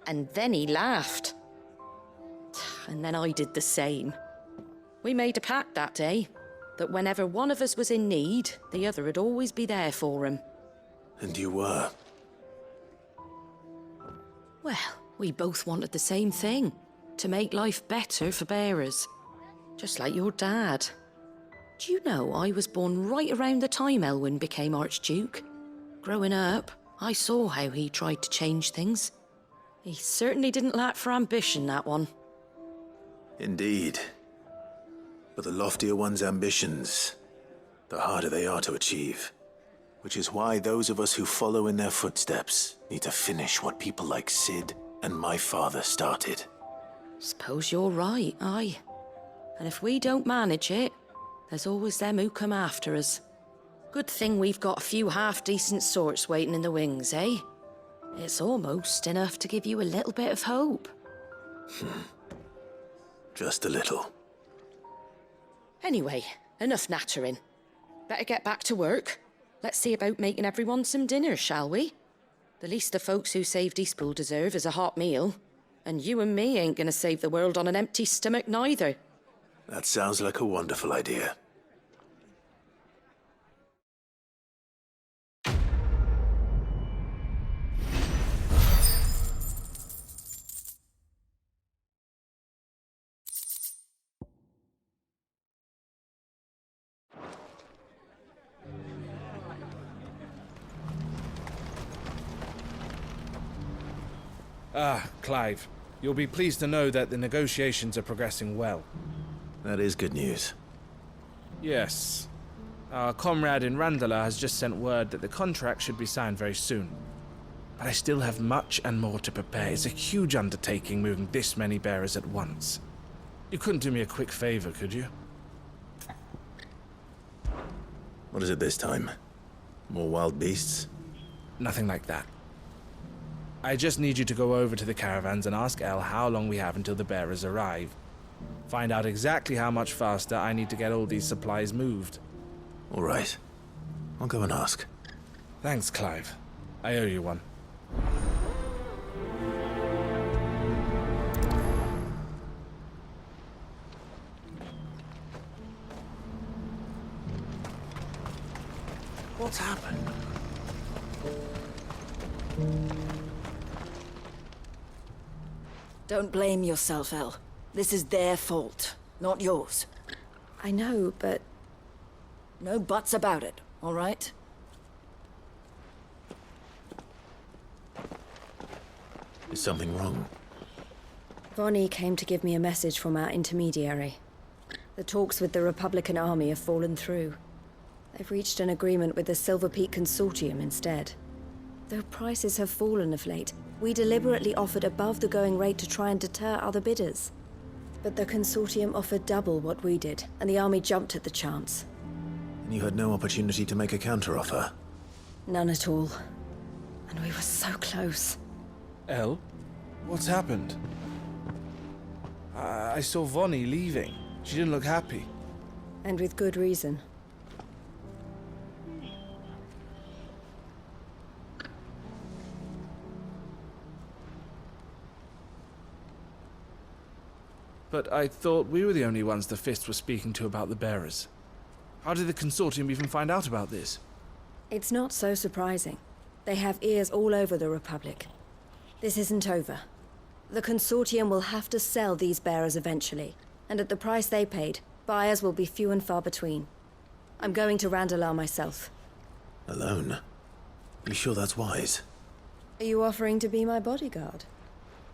T: And then he laughed. And then I did the same. We made a pact that day, that whenever one of us was in need, the other would always be there for him.
E: And you were?
T: Well, we both wanted the same thing. To make life better for bearers. Just like your dad. Do you know I was born right around the time Elwyn became Archduke? Growing up, I saw how he tried to change things. He certainly didn't lack for ambition, that one.
E: Indeed. But the loftier one's ambitions, the harder they are to achieve. Which is why those of us who follow in their footsteps need to finish what people like Sid and my father started.
T: Suppose you're right, aye. And if we don't manage it, there's always them who come after us. Good thing we've got a few half-decent sorts waiting in the wings, eh? It's almost enough to give you a little bit of hope.
E: Just a little.
T: Anyway, enough nattering. Better get back to work. Let's see about making everyone some dinner, shall we? The least the folks who saved Eastpool deserve is a hot meal. And you and me ain't gonna save the world on an empty stomach neither.
E: That sounds like a wonderful idea.
F: Clive, you'll be pleased to know that the negotiations are progressing well.
E: That is good news.
F: Yes. Our comrade in Randalar has just sent word that the contract should be signed very soon. But I still have much and more to prepare. It's a huge undertaking moving this many bearers at once. You couldn't do me a quick favor, could you?
E: What is it this time? More wild beasts?
F: Nothing like that. I just need you to go over to the caravans and ask El how long we have until the bearers arrive. Find out exactly how much faster I need to get all these supplies moved.
E: All right. I'll go and ask.
F: Thanks, Clive. I owe you one.
A: What's happened?
C: Don't blame yourself, El. This is their fault. Not yours.
M: I know, but...
C: No buts about it, all right?
E: Is something wrong?
M: Vonnie came to give me a message from our intermediary. The talks with the Republican army have fallen through. They've reached an agreement with the Silver Peak Consortium instead. Though prices have fallen of late, we deliberately offered above the going rate to try and deter other bidders. But the Consortium offered double what we did, and the army jumped at the chance.
E: And you had no opportunity to make a counteroffer?
M: None at all. And we were so close.
F: Elle? What's happened? I saw Vonnie leaving. She didn't look happy.
M: And with good reason.
F: But I thought we were the only ones the Fist were speaking to about the bearers. How did the Consortium even find out about this?
M: It's not so surprising. They have ears all over the Republic. This isn't over. The Consortium will have to sell these bearers eventually, and at the price they paid, buyers will be few and far between. I'm going to Randalar myself.
E: Alone? You sure that's wise?
M: Are you offering to be my bodyguard?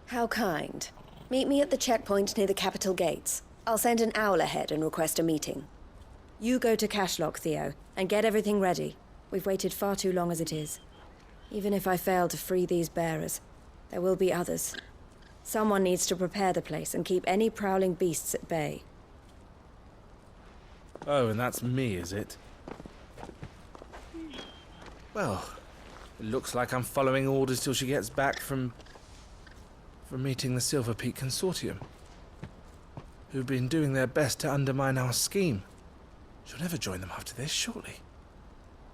M: How kind. Meet me at the checkpoint near the capital gates. I'll send an owl ahead and request a meeting. You go to Cashlock, Theo, and get everything ready. We've waited far too long as it is. Even if I fail to free these bearers, there will be others. Someone needs to prepare the place and keep any prowling beasts at bay.
F: Oh, and that's me, is it? Well, it looks like I'm following orders till she gets back from meeting the Silver Peak Consortium, who've been doing their best to undermine our scheme. She'll never join them after this, surely.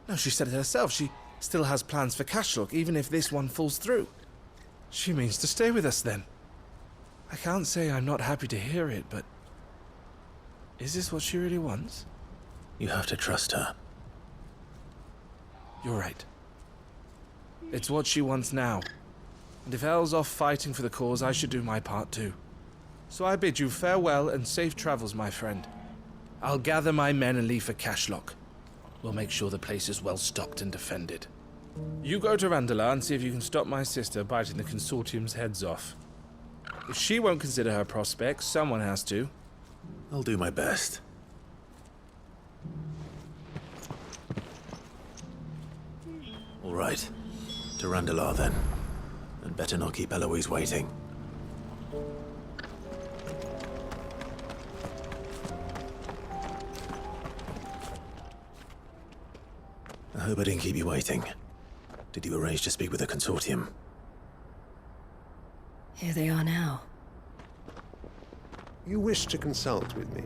F: No, she said it herself. She still has plans for Cashlock, even if this one falls through. She means to stay with us, then. I can't say I'm not happy to hear it, but... is this what she really wants?
E: You have to trust her.
F: You're right. It's what she wants now. And if Elle's off fighting for the cause, I should do my part too. So I bid you farewell and safe travels, my friend. I'll gather my men and leave for Cashlock. We'll make sure the place is well stocked and defended. You go to Randalar and see if you can stop my sister biting the Consortium's heads off. If she won't consider her prospects, someone has to.
E: I'll do my best. All right. To Randalar, then. And better not keep Eloise waiting. I hope I didn't keep you waiting. Did you arrange to speak with the Consortium?
M: Here they are now.
K: You wish to consult with me?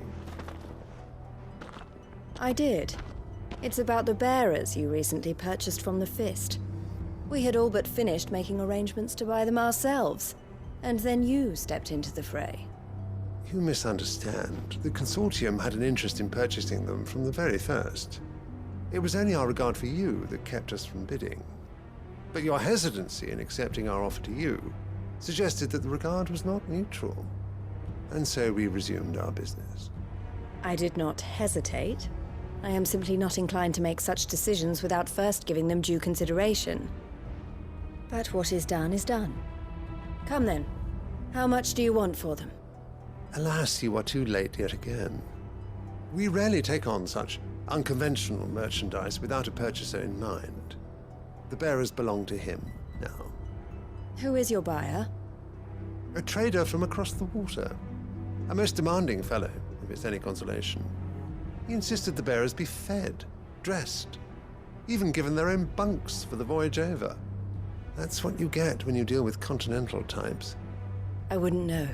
M: I did. It's about the bearers you recently purchased from the Fist. We had all but finished making arrangements to buy them ourselves, and then you stepped into the fray.
K: You misunderstand. The Consortium had an interest in purchasing them from the very first. It was only our regard for you that kept us from bidding. But your hesitancy in accepting our offer to you suggested that the regard was not mutual. And so we resumed our business.
M: I did not hesitate. I am simply not inclined to make such decisions without first giving them due consideration. But what is done is done. Come then. How much do you want for them?
K: Alas, you are too late yet again. We rarely take on such unconventional merchandise without a purchaser in mind. The bearers belong to him now.
M: Who is your buyer?
K: A trader from across the water. A most demanding fellow, if it's any consolation. He insisted the bearers be fed, dressed, even given their own bunks for the voyage over. That's what you get when you deal with continental types.
M: I wouldn't know.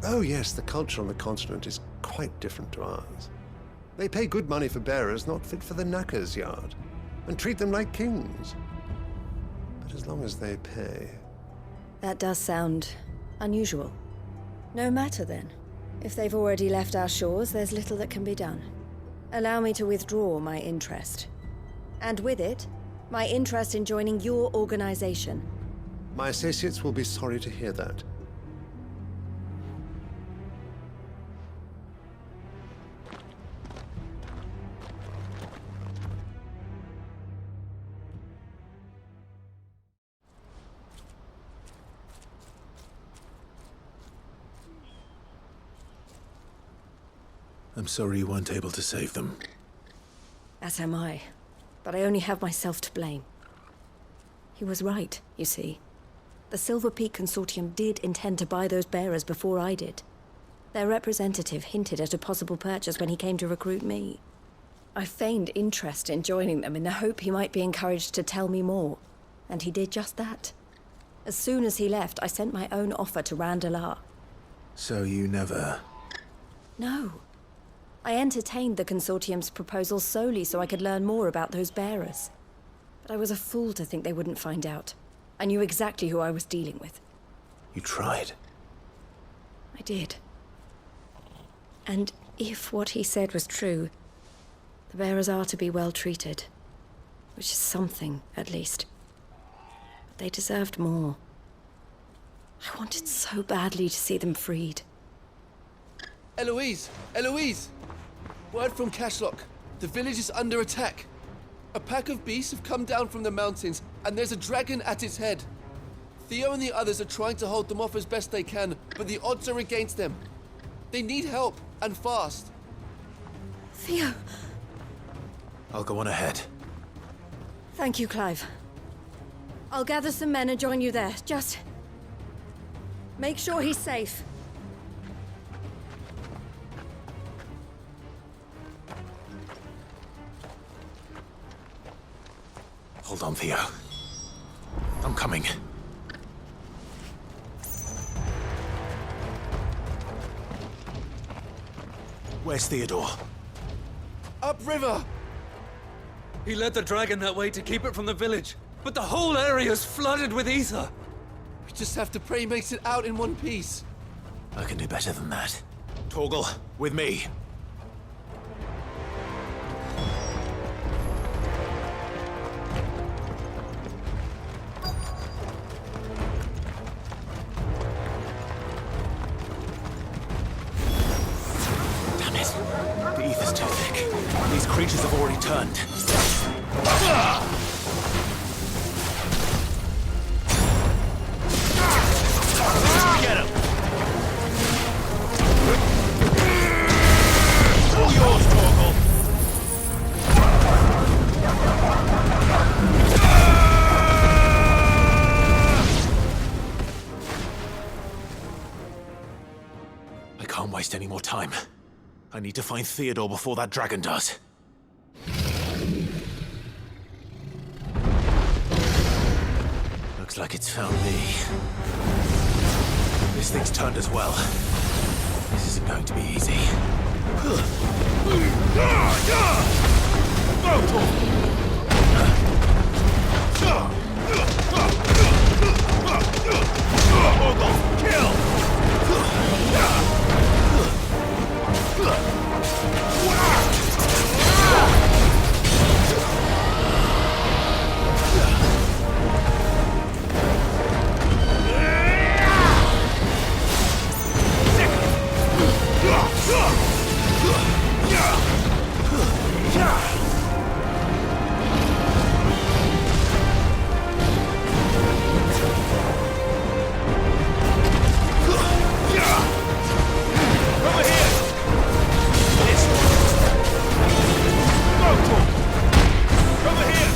K: Oh yes, the culture on the continent is quite different to ours. They pay good money for bearers not fit for the knacker's yard, and treat them like kings. But as long as they pay...
M: That does sound unusual. No matter then. If they've already left our shores, there's little that can be done. Allow me to withdraw my interest. And with it, my interest in joining your organization.
K: My associates will be sorry to hear that.
E: I'm sorry you weren't able to save them.
M: As am I. But I only have myself to blame. He was right, you see. The Silver Peak Consortium did intend to buy those bearers before I did. Their representative hinted at a possible purchase when he came to recruit me. I feigned interest in joining them in the hope he might be encouraged to tell me more, and he did just that. As soon as he left, I sent my own offer to Randalar.
E: So you never...
M: No. I entertained the Consortium's proposal solely so I could learn more about those bearers. But I was a fool to think they wouldn't find out. I knew exactly who I was dealing with.
E: You tried.
M: I did. And if what he said was true, the bearers are to be well treated. Which is something, at least. But they deserved more. I wanted so badly to see them freed.
I: Eloise! Eloise! Word from Cashlock. The village is under attack. A pack of beasts have come down from the mountains, and there's a dragon at its head. Theo and the others are trying to hold them off as best they can, but the odds are against them. They need help, and fast.
M: Theo!
E: I'll go on ahead.
M: Thank you, Clive. I'll gather some men and join you there. Just... make sure he's safe.
E: Hold on, Theo. I'm coming. Where's Theodore?
I: Upriver!
U: He led the dragon that way to keep it from the village, but the whole area's flooded with ether.
I: We just have to pray he makes it out in one piece.
E: I can do better than that. Torgal, with me. Creatures have already turned. Get him! All yours, Torgal! I can't waste any more time. I need to find Theodore before that dragon does. Looks like it's found me. This thing's turned as well. This isn't going to be easy. Kill! Over here!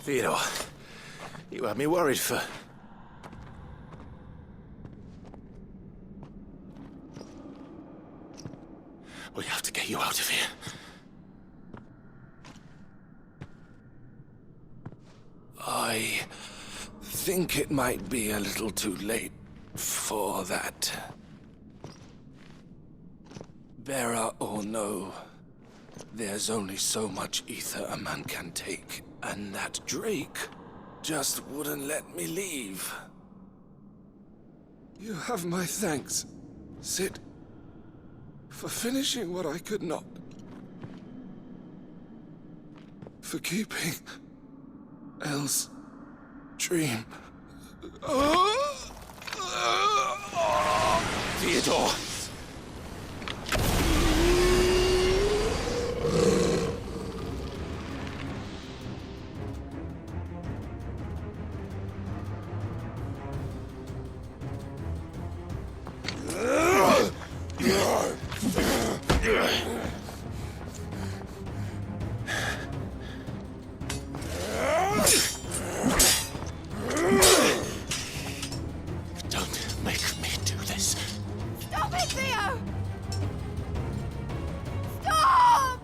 E: Theodore, you had me worried for... We have to get you out of here. I think it might be a little too late for that. Bearer or no, there's only so much ether a man can take, and that Drake just wouldn't let me leave. You have my thanks, Sid, for finishing what I could not. For keeping Elle's dream. Theodore! Don't make me do this.
N: Stop it, Theo! Stop!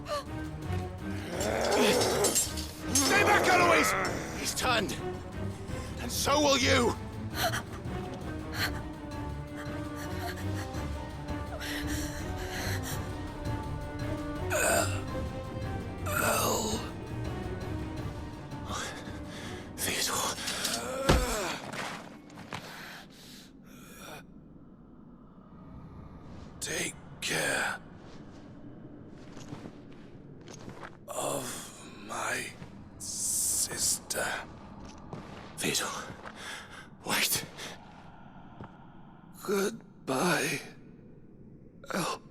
E: Stay back, Eloise! He's turned. And so will you! Elle. Theodore. Take care of my sister. Theodore, wait. Goodbye, Elle.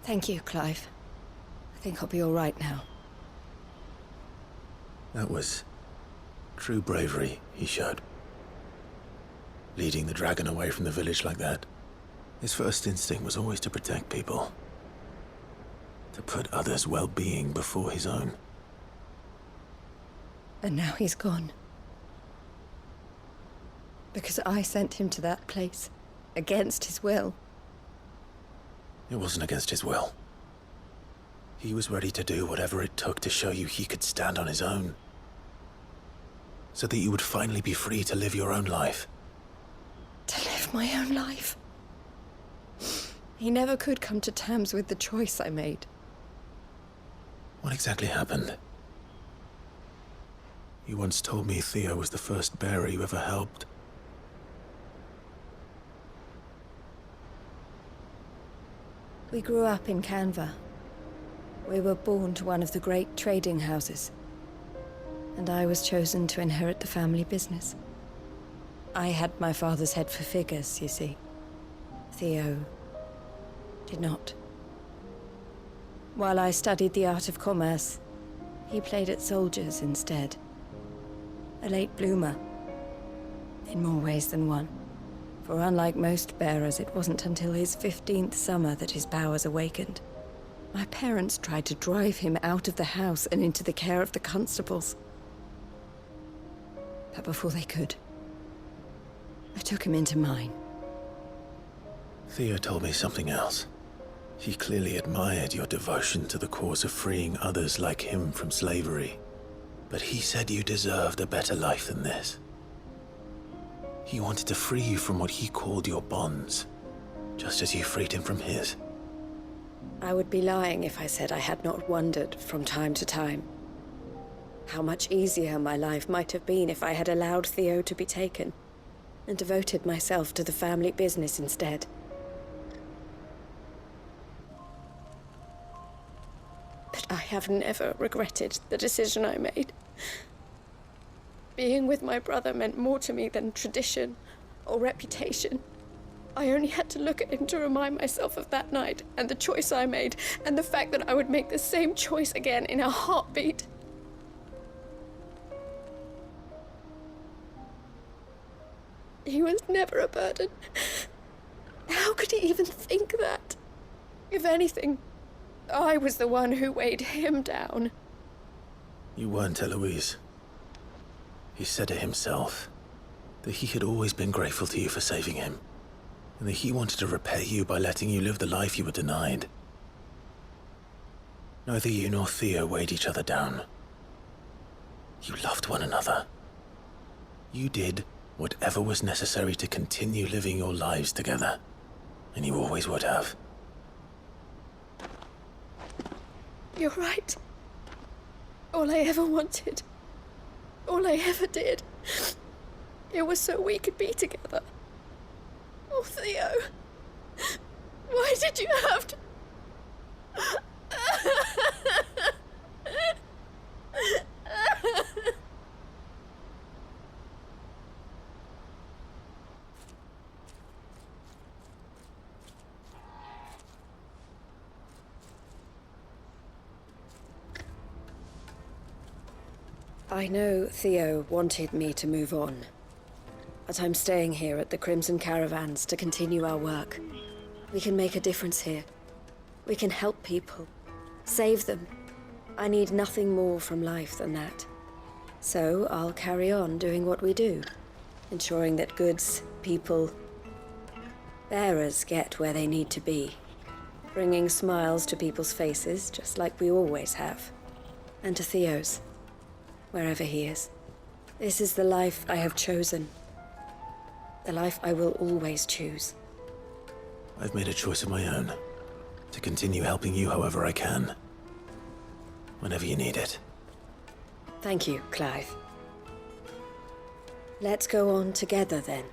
M: Thank you, Clive. I think I'll be all right now.
E: That was true bravery he showed. Leading the dragon away from the village like that. His first instinct was always to protect people. To put others' well-being before his own.
M: And now he's gone. Because I sent him to that place, against his will.
E: It wasn't against his will. He was ready to do whatever it took to show you he could stand on his own. So that you would finally be free to live your own life.
M: To live my own life? He never could come to terms with the choice I made.
E: What exactly happened? You once told me Theo was the first bearer you ever helped.
M: We grew up in Canva. We were born to one of the great trading houses. And I was chosen to inherit the family business. I had my father's head for figures, you see. Theo did not. While I studied the art of commerce, he played at soldiers instead. A late bloomer, in more ways than one. For unlike most bearers, it wasn't until his 15th summer that his powers awakened. My parents tried to drive him out of the house and into the care of the constables. But before they could, I took him into mine.
E: Theo told me something else. He clearly admired your devotion to the cause of freeing others like him from slavery. But he said you deserved a better life than this. He wanted to free you from what he called your bonds, just as you freed him from his.
M: I would be lying if I said I had not wondered from time to time how much easier my life might have been if I had allowed Theo to be taken and devoted myself to the family business instead. But I have never regretted the decision I made. Being with my brother meant more to me than tradition or reputation. I only had to look at him to remind myself of that night and the choice I made, and the fact that I would make the same choice again in a heartbeat. He was never a burden. How could he even think that? If anything, I was the one who weighed him down.
E: You weren't, Eloise. He said it himself, that he had always been grateful to you for saving him, and that he wanted to repay you by letting you live the life you were denied. Neither you nor Theo weighed each other down. You loved one another. You did whatever was necessary to continue living your lives together, and you always would have.
M: You're right. All I ever wanted, all I ever did, it was so we could be together. Oh, Theo, why did you have to... I know Theo wanted me to move on, but I'm staying here at the Crimson Caravans to continue our work. We can make a difference here. We can help people, save them. I need nothing more from life than that. So I'll carry on doing what we do, ensuring that goods, people, bearers get where they need to be, bringing smiles to people's faces just like we always have, and to Theo's, wherever he is. This is the life I have chosen. The life I will always choose.
E: I've made a choice of my own, to continue helping you however I can, whenever you need it.
M: Thank you, Clive. Let's go on together then.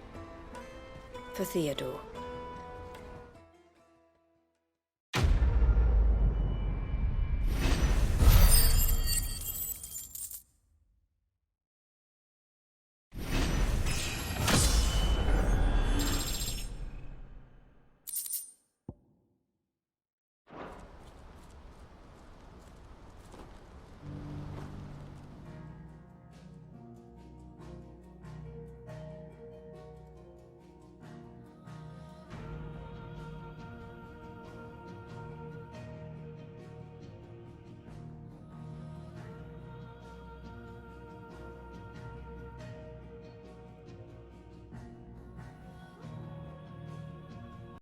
M: For Theodore.